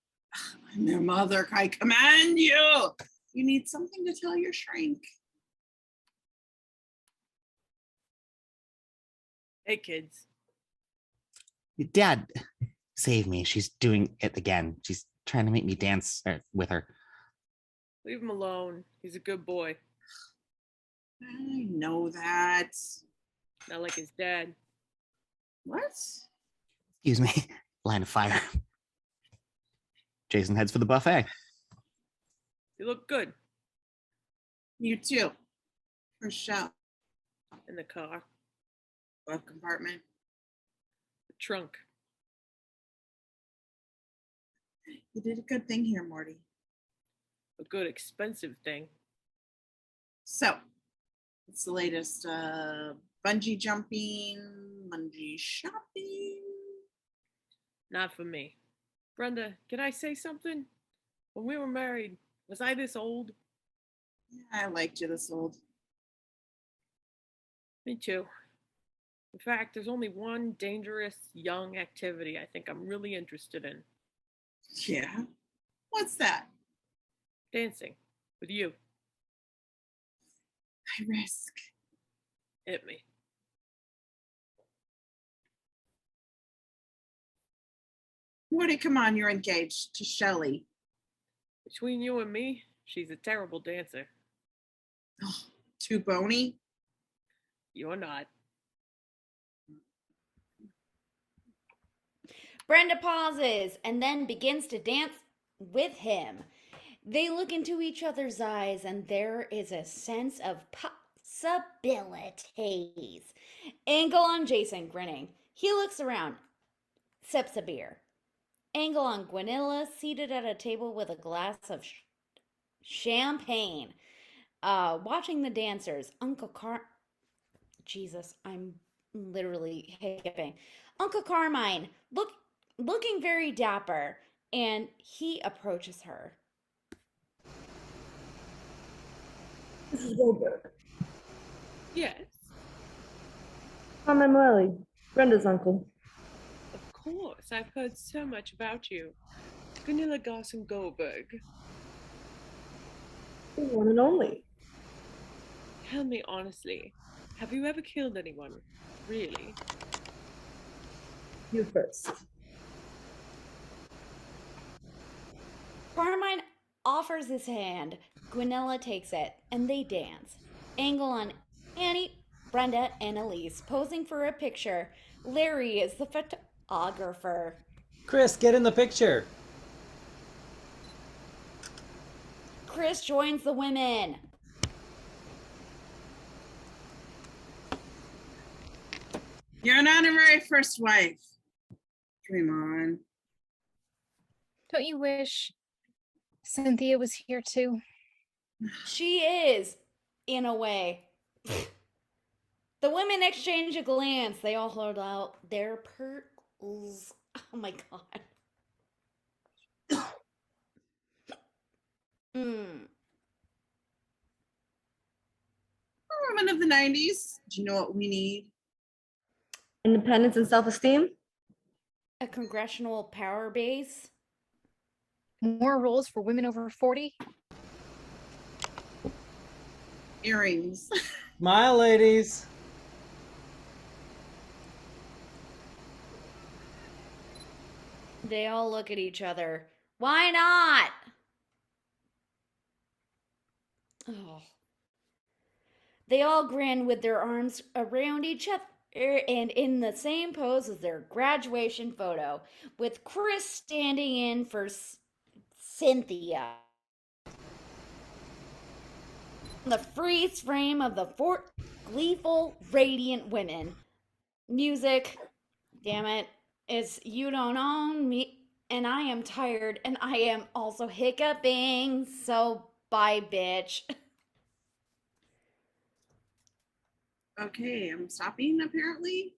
C: I'm your mother. I command you. You need something to tell your shrink.
G: Hey, kids.
J: Dad, save me. She's doing it again. She's trying to make me dance with her.
G: Leave him alone. He's a good boy.
C: I know that.
G: Not like his dad.
C: What?
J: Excuse me. Line of fire. Jason heads for the buffet.
G: You look good.
C: You too. For sure.
G: In the car.
C: Glove compartment.
G: The trunk.
C: You did a good thing here, Morty.
G: A good expensive thing.
C: So, what's the latest? Bungee jumping, bungee shopping.
G: Not for me. Brenda, can I say something? When we were married, was I this old?
C: Yeah, I liked you this old.
G: Me too. In fact, there's only one dangerous young activity I think I'm really interested in.
C: Yeah. What's that?
G: Dancing with you.
C: I risk.
G: Hit me.
C: Woody, come on, you're engaged to Shelley.
G: Between you and me, she's a terrible dancer.
C: Oh, too bony?
G: You're not.
A: Brenda pauses and then begins to dance with him. They look into each other's eyes, and there is a sense of possibilities. Angle on Jason, grinning. He looks around, sips a beer. Angle on Gwenilla, seated at a table with a glass of champagne, watching the dancers. Jesus, I'm literally hiccuping. Uncle Carmine, looking very dapper, and he approaches her.
E: Mrs. Goldberg.
G: Yes,
E: I'm Emanuele, Brenda's uncle.
G: of course. I've heard so much about you. Gunilla Garson Goldberg.
E: The one and only.
G: Tell me honestly, have you ever killed anyone? Really?
E: You first.
A: Carmine offers his hand. Gwenilla takes it, and they dance. Angle on Annie, Brenda, and Elise, posing for a picture. Larry is the photographer.
I: Chris, get in the picture.
A: Chris joins the women.
C: You're an honorary first wife. Come on.
H: Don't you wish Cynthia was here too?
A: She is, in a way. The women exchange a glance. They all hold out their pearls. Oh my god.
C: We're women of the 90s. Do you know what we need?
E: Independence and self-esteem?
A: A congressional power base.
H: More roles for women over 40?
C: Earrings.
I: Smile, ladies.
A: They all look at each other. Why not? Oh. They all grin with their arms around each other and in the same pose as their graduation photo, with Chris standing in for Cynthia. The freeze frame of the four gleeful, radiant women. Music, damn it, is You Don't Own Me, and I am tired, and I am also hiccuping, so bye, bitch.
C: Okay, I'm stopping apparently.